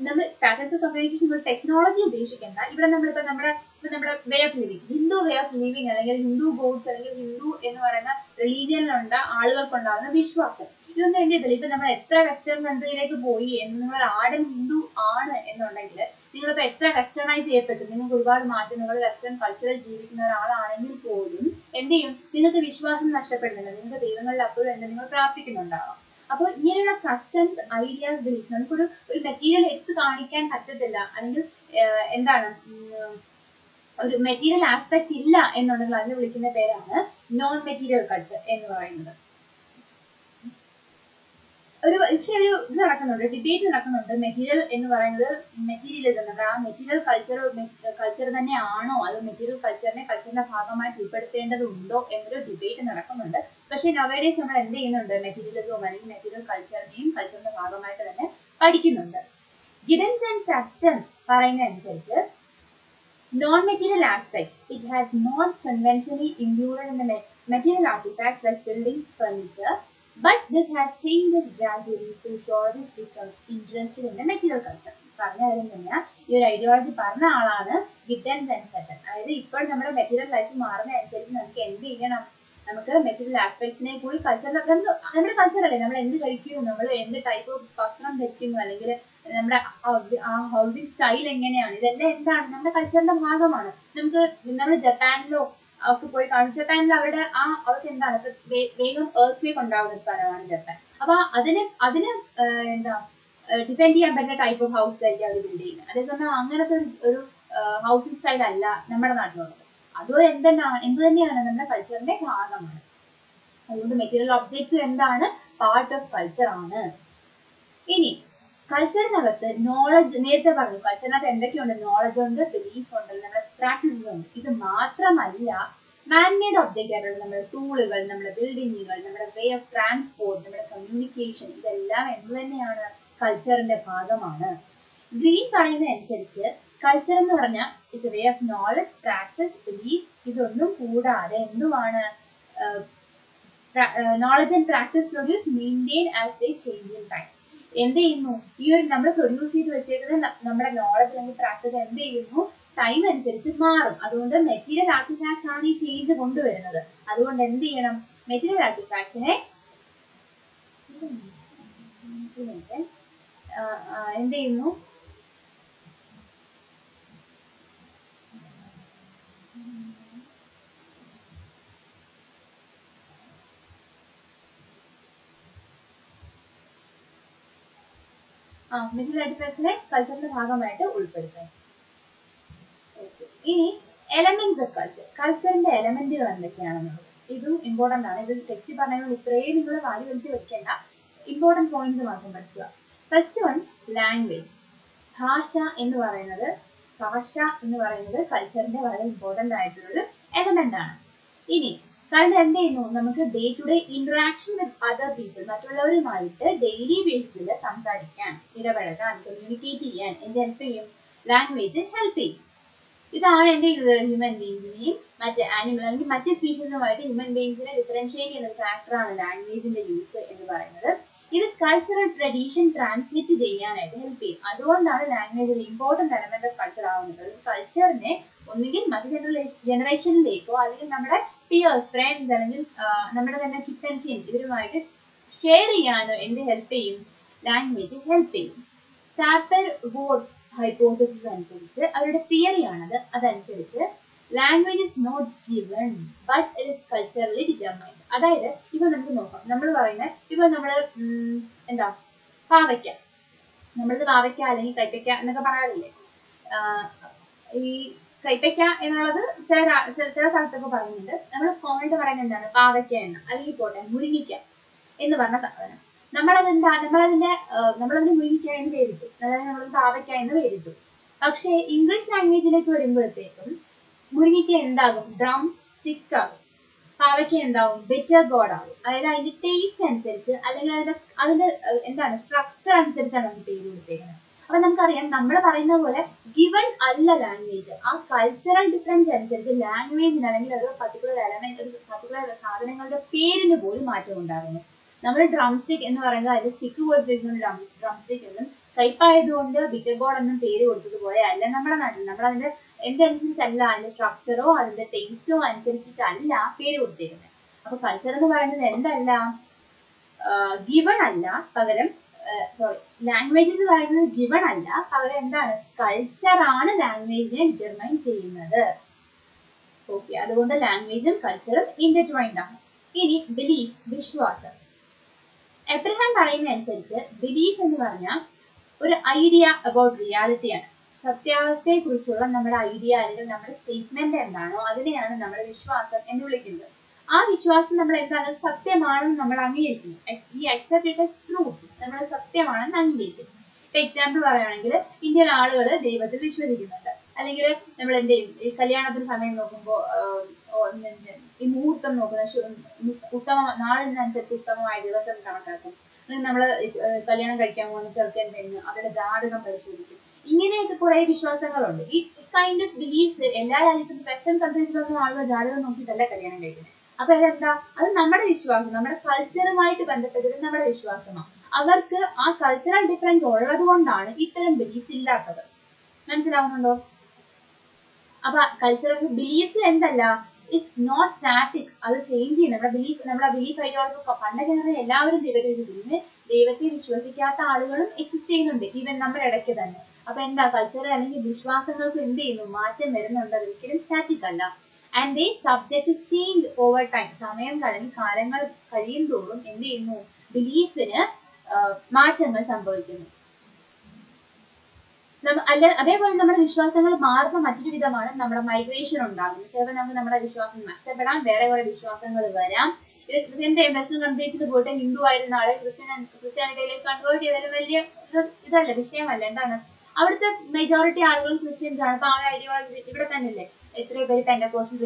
നമ്മൾ പാറ്റേൺസ് ഓഫ് കമ്മ്യൂണിക്കേഷൻ ടെക്നോളജി ഉദ്ദേശിക്കേണ്ട. ഇവിടെ നമ്മളിപ്പോൾ നമ്മുടെ വേ of living, Hindu way of living അല്ലെങ്കിൽ ഹിന്ദു ഗോഡ്സ് അല്ലെങ്കിൽ ഹിന്ദു എന്ന് പറയുന്ന റിലീജിയനിലുള്ള ആളുകൾക്കുണ്ടാകുന്ന വിശ്വാസം, ഇതൊന്നും എന്ത് ചെയ്തില്ല. ഇപ്പൊ നമ്മൾ എത്ര വെസ്റ്റേൺ കൺട്രിയിലേക്ക് പോയി എന്ന് നിങ്ങൾ ആടൻ ഹിന്ദു ആണ് എന്നുണ്ടെങ്കിൽ, നിങ്ങളിപ്പോൾ എത്ര വെസ്റ്റേണൈസ് ചെയ്യപ്പെട്ടു, നിങ്ങൾക്ക് ഒരുപാട് മാറ്റം, നിങ്ങൾ വെസ്റ്റേൺ കൾച്ചറിൽ ജീവിക്കുന്ന ഒരാളാണെങ്കിൽ പോലും എന്ത് ചെയ്യും, നിങ്ങൾക്ക് വിശ്വാസം നഷ്ടപ്പെടുന്നില്ല. നിങ്ങൾക്ക് ദൈവങ്ങളിൽ അപ്പോഴും എന്ത് നിങ്ങൾ പ്രാർത്ഥിക്കുന്നുണ്ടാവാം. അപ്പോൾ ഇങ്ങനെയുള്ള കസ്റ്റംസ്, ഐഡിയാസ്, ബിലീഫ്സ് നമുക്കൊരു മെറ്റീരിയൽ എടുത്ത് കാണിക്കാൻ പറ്റത്തില്ല, അല്ലെങ്കിൽ എന്താണ്, ഒരു മെറ്റീരിയൽ ആസ്പെക്ട് ഇല്ല എന്നുണ്ടെങ്കിൽ അതിനെ വിളിക്കുന്ന പേരാണ് നോൺ മെറ്റീരിയൽ കൾച്ചർ എന്ന് പറയുന്നത്. പക്ഷെ ഒരു ഇത് നടക്കുന്നുണ്ട്, ഡിബേറ്റ് നടക്കുന്നുണ്ട്. മെറ്റീരിയൽ എന്ന് പറയുന്നത് മെറ്റീരിയലിസം, നമ്മുടെ ആ മെറ്റീരിയൽ കൾച്ചർ തന്നെ ആണോ, അത് മെറ്റീരിയൽ കൾച്ചറിന്റെ ഭാഗമായിട്ട് ഉൾപ്പെടുത്തേണ്ടതുണ്ടോ എന്നൊരു ഡിബേറ്റ് നടക്കുന്നുണ്ട്. പക്ഷെ നവഡേയ്സ് നമ്മൾ എന്ത് ചെയ്യുന്നുണ്ട്, മെറ്റീരിയലിസവും അല്ലെങ്കിൽ മെറ്റീരിയൽ കൾച്ചറിനെയും കൾച്ചറിന്റെ ഭാഗമായിട്ട് തന്നെ പഠിക്കുന്നുണ്ട്. ഗിഡൻസ് ആൻഡ് സറ്റൺ പറയുന്ന അനുസരിച്ച് Non-material aspects. It has not conventionally included in the material artifacts like buildings, furniture, but this has changed gradually. Sociologists become interested in the material culture. പറഞ്ഞ കാര്യം തന്നെയാ ഈ ഒരു ഐഡിയോളജി പറഞ്ഞ ആളാണ് ഗിഡൻസ് ആൻഡ് സെറ്റൻ. അതായത് ഇപ്പോൾ നമ്മുടെ മെറ്റീരിയൽ ലൈഫ് മാറുന്ന അനുസരിച്ച് നമുക്ക് എന്ത് ചെയ്യണം, നമുക്ക് മെറ്റീരിയൽ ആസ്പെക്ട്സിനെ കൂടി കൾച്ചറിൽ നമ്മുടെ കൾച്ചർ അല്ലേ, നമ്മൾ എന്ത് കഴിക്കുന്നു, നമ്മൾ എന്ത് ടൈപ്പ് വസ്ത്രം ധരിക്കുന്നു, അല്ലെങ്കിൽ നമ്മുടെ ആ ഹൗസിംഗ് സ്റ്റൈൽ എങ്ങനെയാണ്, ഇതെല്ലാം എന്താണ് നമ്മുടെ കൾച്ചറിന്റെ ഭാഗമാണ്. നമുക്ക് നമ്മൾ ജപ്പാനിലോ ഒക്കെ പോയി കാണും. ജപ്പാനിൽ അവർക്ക് എന്താണ് വേഗം എർത്ത് വേക്ക് ഉണ്ടാകുന്ന ഒരു സ്ഥലമാണ് ജപ്പാൻ. അപ്പൊ അതിന് എന്താ ഡിപെൻഡ് ചെയ്യാൻ പറ്റുന്ന ടൈപ്പ് ഓഫ് ഹൗസ് ആയിരിക്കും അവർ ബിൽഡ് ചെയ്യുന്നത്. അതേസമയം അങ്ങനത്തെ ഒരു ഹൗസിംഗ് സ്റ്റൈൽ അല്ല നമ്മുടെ നാട്ടിലുള്ളത്. അതും എന്ത് തന്നെയാണ് നമ്മുടെ കൾച്ചറിന്റെ ഭാഗമാണ്. അതുകൊണ്ട് മെറ്റീരിയൽ ഒബ്ജക്ട്സ് എന്താണ്, പാർട്ട് ഓഫ് കൾച്ചർ ആണ്. ഇനി കൾച്ചറിനകത്ത് നോളജ്, നേരത്തെ പറഞ്ഞു കൾച്ചറിനകത്ത് എന്തൊക്കെയുണ്ട്, നോളജ് ഉണ്ട്, ബിലീഫ് ഉണ്ട്, നമ്മുടെ പ്രാക്ടീസസ് ഉണ്ട്. ഇത് മാത്രമല്ല മാൻമെയ്ഡ് ഒബ്ജക്റ്റ് ആയിട്ടുള്ള നമ്മുടെ ടൂളുകൾ, നമ്മുടെ ബിൽഡിങ്ങുകൾ, നമ്മുടെ വേ ഓഫ് ട്രാൻസ്പോർട്ട്, നമ്മുടെ കമ്മ്യൂണിക്കേഷൻ, ഇതെല്ലാം എന്ത് തന്നെയാണ്, കൾച്ചറിന്റെ ഭാഗമാണ്. ഗ്രീൻ പറയുന്ന അനുസരിച്ച് കൾച്ചർ എന്ന് പറഞ്ഞാൽ it's a way of knowledge, practice, belief. ഇതൊന്നും കൂടാതെ എന്തുമാണ്, knowledge and practice produce maintain as they change in time. എന്ത് ചെയ്യുന്നു, ഈ ഒരു നമ്മൾ പ്രൊഡ്യൂസ് ചെയ്ത് വെച്ചേക്കുന്ന നമ്മുടെ നോളജ് അല്ലെങ്കിൽ പ്രാക്ടീസ് എന്ത് ചെയ്യുന്നു, ടൈം അനുസരിച്ച് മാറും. അതുകൊണ്ട് മെറ്റീരിയൽ ആർട്ടിഫാക്ട്സ് ആണ് ഈ ചേഞ്ച് കൊണ്ടുവരുന്നത്. അതുകൊണ്ട് എന്ത് ചെയ്യണം, മെറ്റീരിയൽ ആർട്ടിഫാക്ട്സിനെ എന്ത് ചെയ്യുന്നു, മെറ്റീരിയൽ ആർട്ടിഫാക്ട്സിനെ കൾച്ചറിന്റെ ഭാഗമായിട്ട് ഉൾപ്പെടുത്താൻ. ഇനി എലമെന്റ്സ് ഓഫ് കൾച്ചർ, കൾച്ചറിന്റെ എലമെന്റുകൾ എന്തൊക്കെയാണെന്നുള്ളത് ഇതും ഇമ്പോർട്ടന്റ് ആണ്. ഇത് ടെക്സ്റ്റ് പറഞ്ഞാൽ ഇത്രയും നിങ്ങൾ വാരി വലിച്ച് വെക്കേണ്ട, ഇമ്പോർട്ടന്റ് പോയിന്റ്സ് മാത്രം പഠിക്കുക. First one, language. ഭാഷ എന്ന് പറയുന്നത് കൾച്ചറിന്റെ വളരെ ഇമ്പോർട്ടന്റ് ആയിട്ടുള്ളൊരു എലമെന്റ് ആണ്. ഇനി കാരണം എന്ത് ചെയ്യുന്നു, നമുക്ക് day to day interaction with other people, മറ്റുള്ളവരുമായിട്ട് ഡെയിലി ബേസിസിൽ സംസാരിക്കാൻ, ഇടപഴകാൻ, കമ്മ്യൂണിക്കേറ്റ് ചെയ്യാൻ എന്ത് ഹെൽപ്പ് ചെയ്യും, ലാംഗ്വേജ് ഹെൽപ്പ് ചെയ്യും. ഇതാണ് എന്ത് ചെയ്യുന്നത്, ഹ്യൂമൻ ബീങ്സിനെയും മറ്റ് ആനിമൽ അല്ലെങ്കിൽ മറ്റ് സ്പീഷീസുമായിട്ട് ഹ്യൂമൻ ബീങ്സിനെ ഡിഫറൻഷിയേറ്റ് ചെയ്യുന്ന ഫാക്ടറാണ് ലാംഗ്വേജിന്റെ യൂസ് എന്ന് പറയുന്നത്. ഇത് കൾച്ചറൽ ട്രഡീഷൻ ട്രാൻസ്മിറ്റ് ചെയ്യാനായിട്ട് ഹെൽപ്പ് ചെയ്യും. അതുകൊണ്ടാണ് ലാംഗ്വേജ് ഒരു ഇമ്പോർട്ടന്റ് എലമെന്റ് ഓഫ് കൾച്ചർ ആവുന്നത്. കൾച്ചറിനെ ഒന്നുകിൽ മറ്റ് ജനറേഷനിലേക്കോ അല്ലെങ്കിൽ നമ്മുടെ പിയേഴ്സ്, ഫ്രണ്ട്സ് അല്ലെങ്കിൽ നമ്മുടെ തന്നെ കിഡ് ആൻഡ് കിൻ ഇവരുമായിട്ട് ഷെയർ ചെയ്യാനോ എന്ത് ഹെൽപ്പ് ചെയ്യും, ലാംഗ്വേജ് ഹെൽപ്പ് ചെയ്യും. ചാർട്ടർ വോർഡ് ഹൈപ്പോത്തസിസ് അനുസരിച്ച് അവരുടെ തിയറിയാണത്. അതനുസരിച്ച് language is not given but it is culturally determined. അതായത് ഇപ്പൊ നമുക്ക് നോക്കാം, നമ്മൾ പറയുന്നത് ഇപ്പൊ നമ്മള് എന്താ പാവയ്ക്ക, നമ്മളത് പാവയ്ക്ക അല്ലെങ്കിൽ കൈപ്പയ്ക്ക എന്നൊക്കെ പറയാറില്ലേ. ഈ കൈപ്പയ്ക്ക എന്നുള്ളത് ചില സ്ഥലത്തൊക്കെ പറയുന്നുണ്ട്. നമ്മൾ കോമൺ പറയുന്നത് എന്താണ്, പാവയ്ക്ക എണ്ണ അല്ലെങ്കിൽ പോട്ടെ മുരിങ്ങിക്ക എന്ന് പറഞ്ഞ സാധനം. നമ്മളതിന് മുരിങ്ങിക്ക എന്ന് പേരിട്ടു, അതായത് നമ്മൾ പാവയ്ക്ക എന്ന് പേരിട്ടു. പക്ഷേ ഇംഗ്ലീഷ് ലാംഗ്വേജിലേക്ക് വരുമ്പോഴത്തേക്കും മുരിങ്ങിക്ക എന്താകും, ഡ്രം സ്റ്റിക്ക് ആകും. പാവയ്ക്ക എന്താവും, ബെറ്റർ ഗോഡ് ആകും. അതായത് അതിന്റെ ടേസ്റ്റ് അനുസരിച്ച് അല്ലെങ്കിൽ അതിന്റെ എന്താണ് സ്ട്രക്ചർ അനുസരിച്ചാണ് നമുക്ക് പേര് കൊടുത്തേക്കുന്നത്. അപ്പൊ നമുക്കറിയാം, നമ്മൾ പറയുന്ന പോലെ ഗിവൺ അല്ല ലാംഗ്വേജ്. ആ കൾച്ചറൽ ഡിഫറൻസ് അനുസരിച്ച് ലാംഗ്വേജിന് അല്ലെങ്കിൽ ഒരു പർട്ടിക്കുലർ എലമെന്റ്, ഒരു പർട്ടിക്കുലർ സാധനങ്ങളുടെ പേരിന് പോലും മാറ്റം ഉണ്ടാകുന്നു. നമ്മൾ ഡ്രം സ്റ്റിക്ക് എന്ന് പറയുന്നത് അതിന്റെ സ്റ്റിക്ക് പോലത്തെ ഡ്രം സ്റ്റിക്ക് എന്നും കയ്പായതുകൊണ്ട് ബിറ്റർ ഗോഡ് എന്നും പേര് കൊടുത്തതുപോലെ അല്ല നമ്മുടെ നാട്ടിൽ. നമ്മൾ അതിന്റെ എന്തനുസരിച്ചല്ല, അതിന്റെ സ്ട്രക്ചറോ അതിന്റെ ടേസ്റ്റോ അനുസരിച്ചിട്ടല്ല പേര് കൊടുത്തിരുന്നത്. അപ്പൊ കൾച്ചർ എന്ന് പറയുന്നത് എന്തല്ല, ഗിവൺ അല്ല, പകരം ലാംഗ്വേജ് എന്ന് പറയുന്നത് ഗിവൺ അല്ല, പകരം എന്താണ്, കൾച്ചറാണ് ലാംഗ്വേജിനെ ഡിറ്റർമൈൻ ചെയ്യുന്നത്. ഓക്കെ, അതുകൊണ്ട് ലാംഗ്വേജും കൾച്ചറും ഇന്റർട്വൈൻഡ് ആണ്. ഇനി ബിലീഫ്, വിശ്വാസം. എബ്രഹാം പറയുന്ന അനുസരിച്ച് ബിലീഫ് എന്ന് പറഞ്ഞാൽ ഒരു ഐഡിയ അബൌട്ട് റിയാലിറ്റിയാണ്. സത്യാവസ്ഥയെ കുറിച്ചുള്ള നമ്മുടെ ഐഡിയ അല്ലെങ്കിൽ നമ്മുടെ സ്റ്റേറ്റ്മെന്റ് എന്താണോ അതിനെയാണ് നമ്മൾ വിശ്വാസം എന്ന് വിളിക്കുന്നത്. ആ വിശ്വാസം നമ്മൾ എന്താണ്, സത്യമാണെന്ന് നമ്മൾ അംഗീകരിക്കുന്നു. V accept it as truth, നമ്മൾ സത്യമാണെന്ന് അംഗീകരിക്കുന്നു. ഇപ്പൊ എക്സാമ്പിൾ പറയുകയാണെങ്കിൽ ഇന്ത്യയിലെ ആളുകൾ ദൈവത്തിൽ വിശ്വസിക്കുന്നുണ്ട്. അല്ലെങ്കിൽ നമ്മൾ എന്ത് ചെയ്യും, ഈ കല്യാണത്തിന് സമയം നോക്കുമ്പോൾ ഈ മുഹൂർത്തം നോക്കുന്ന നാളിനനുസരിച്ച് ഉത്തമമായ ദിവസം കണക്കാക്കും. അല്ലെങ്കിൽ നമ്മൾ കല്യാണം കഴിക്കാൻ പോകുന്ന ചെറുക്കൻ പെണ്ണ് അവരുടെ ജാതകം പരിശോധിക്കും. ഇങ്ങനെയൊക്കെ കുറെ വിശ്വാസങ്ങളുണ്ട്. ഈ കൈൻഡ് ഓഫ് ബിലീഫ്സ് എല്ലാ രാജ്യത്തും വെസ്റ്റേൺ കൺട്രീസിലൊന്നും ആളുകൾ ജാതകം നോക്കിയിട്ടല്ല കല്യാണം കഴിക്കുന്നത്. അപ്പൊ അതെന്താ, അത് നമ്മുടെ വിശ്വാസം, നമ്മുടെ കൾച്ചറുമായിട്ട് ബന്ധപ്പെട്ടത് നമ്മുടെ വിശ്വാസമാണ്. അവർക്ക് ആ കൾച്ചറൽ ഡിഫറൻസ് ഉള്ളത് കൊണ്ടാണ് ഇത്തരം ബിലീഫ്സ് ഇല്ലാത്തത്. മനസ്സിലാവുന്നുണ്ടോ? അപ്പൊ കൾച്ചറൽ ബിലീഫ്സ് എന്തല്ല, ഇസ് നോട്ട് സ്റ്റാറ്റിക്, അത് ചേഞ്ച് ചെയ്യുന്നത്. നമ്മുടെ ബിലീഫ് ഐഡിയോളജി പണ്ടൊക്കെ എല്ലാവരും ദൈവത്തെ വിശ്വസിക്കുന്നു, ദൈവത്തെ വിശ്വസിക്കാത്ത ആളുകളും എക്സിസ്റ്റ് ചെയ്യുന്നുണ്ട് ഈവൻ നമ്മുടെ ഇടയ്ക്ക് തന്നെ. അപ്പൊ എന്താ, കൾച്ചറൽ അല്ലെങ്കിൽ വിശ്വാസങ്ങൾക്ക് എന്ത് ചെയ്യുന്നു, മാറ്റം വരുന്നുണ്ട്, ഒരിക്കലും സ്റ്റാറ്റിക് അല്ല. And they subject change over time, സമയം കഴിഞ്ഞ് കാലങ്ങൾ കഴിയും തോറും എന്ത് ചെയ്യുന്നു, ബിലീഫിന് മാറ്റങ്ങൾ സംഭവിക്കുന്നു. അതേപോലെ നമ്മുടെ വിശ്വാസങ്ങൾ മാറുന്ന മറ്റൊരു വിധമാണ് നമ്മുടെ മൈഗ്രേഷൻ ഉണ്ടാകുന്നത്. ചിലപ്പോൾ നമുക്ക് നമ്മുടെ വിശ്വാസം നഷ്ടപ്പെടാം, വേറെ കുറെ വിശ്വാസങ്ങൾ വരാം. ഇതിന്റെ വെസ്റ്റേൺ കൺട്രീസിൽ പോയിട്ട് ഹിന്ദു ആയിരുന്ന ആളെ ക്രിസ്ത്യാനിറ്റിയിലേക്ക് കൺവേർട്ട് ചെയ്താലും വലിയ ഇതല്ല, വിഷയമല്ല. എന്താണ്, അവിടുത്തെ മെജോറിറ്റി ആളുകളും ക്രിസ്ത്യൻസ് ആണ്. അപ്പൊ ആ ഐഡിയോളജി ഇവിടെ തന്നെ ഇല്ലേ, എത്രയോ പേര് പെന്റക്കോസ്റ്റൽ